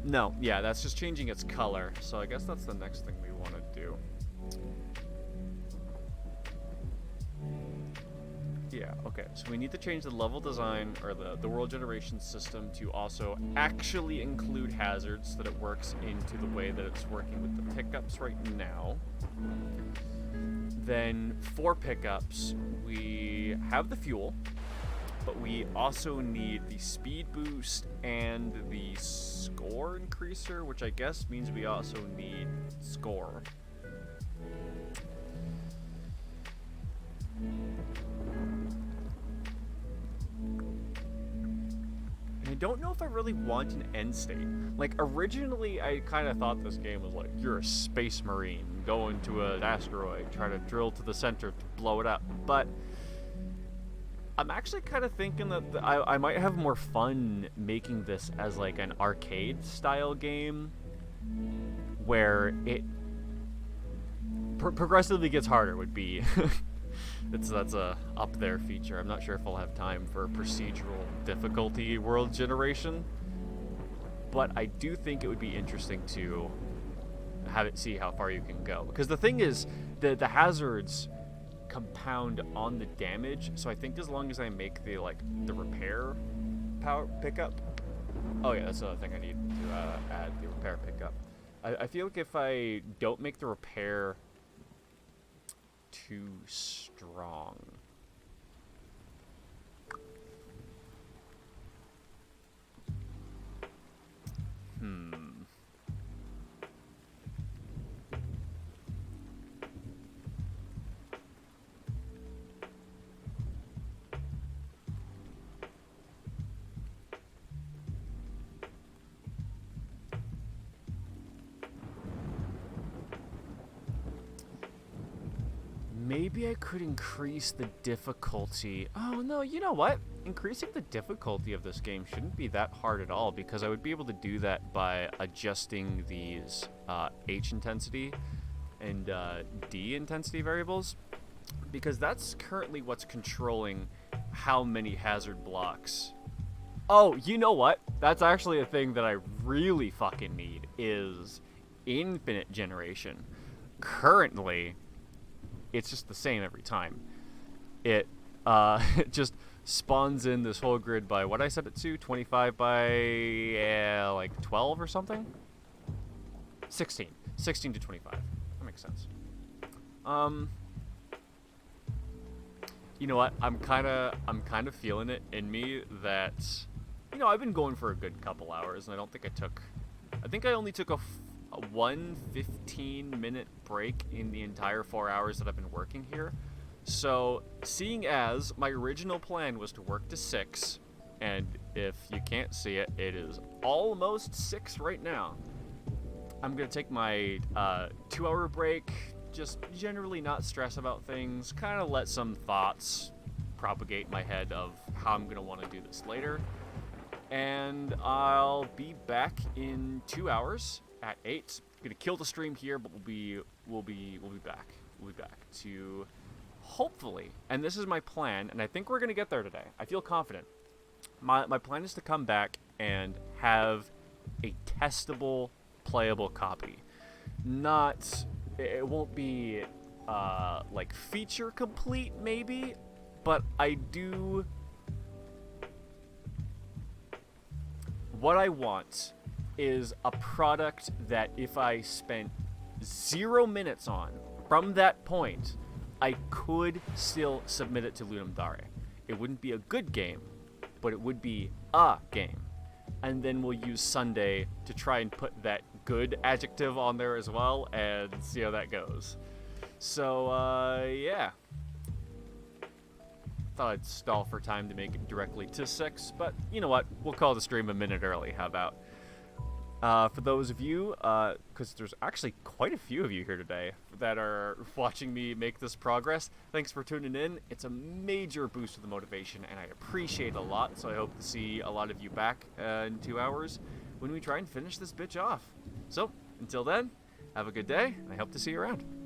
No, yeah, that's just changing its color. So I guess that's the next thing we want to do. Yeah, okay, so we need to change the level design, or the world generation system, to also actually include hazards so that it works into the way that it's working with the pickups right now. Then for pickups, we have the fuel, but we also need the speed boost and the score increaser, which I guess means we also need score. I don't know if I really want an end state. Like, originally, I kind of thought this game was like, you're a space marine, go into an asteroid, try to drill to the center to blow it up. But I'm actually kind of thinking that I might have more fun making this as like an arcade-style game where it progressively gets harder would be... That's a up there feature. I'm not sure if I'll have time for procedural difficulty world generation, but I do think it would be interesting to have it see how far you can go. Because the thing is, the hazards compound on the damage, so I think as long as I make the repair power pickup. Oh yeah, that's another thing I need to add, the repair pickup. I feel like if I don't make the repair too strong. Maybe I could increase the difficulty. Oh no, you know what? Increasing the difficulty of this game shouldn't be that hard at all, because I would be able to do that by adjusting these H intensity and D intensity variables, because that's currently what's controlling how many hazard blocks. Oh, you know what? That's actually a thing that I really fucking need, is infinite generation. Currently, it's just the same every time. It it just spawns in this whole grid by what I set it to, 25 by like 12 or something. 16 to 25. That makes sense. You know what? I'm kind of feeling it in me that, you know, I've been going for a good couple hours, and I think I only took a 15-minute break in the entire 4 hours that I've been working here. So, seeing as my original plan was to work to 6, and if you can't see it, it is almost 6 right now. I'm gonna take my 2-hour break, just generally not stress about things, kind of let some thoughts propagate in my head of how I'm gonna want to do this later. And I'll be back in 2 hours at 8. Gonna kill the stream here, but we'll be back. We'll be back to hopefully, and this is my plan, and I think we're gonna get there today. I feel confident. My plan is to come back and have a testable, playable copy. It won't be like feature complete maybe, but I do. What I want is a product that if I spent 0 minutes on, from that point, I could still submit it to Ludum Dare. It wouldn't be a good game, but it would be a game. And then we'll use Sunday to try and put that good adjective on there as well, and see how that goes. So, yeah. Thought I'd stall for time to make it directly to 6, but you know what? We'll call the stream a minute early. How about? For those of you, because there's actually quite a few of you here today that are watching me make this progress, thanks for tuning in. It's a major boost to the motivation, and I appreciate it a lot, so I hope to see a lot of you back in 2 hours when we try and finish this bitch off. So, until then, have a good day, and I hope to see you around.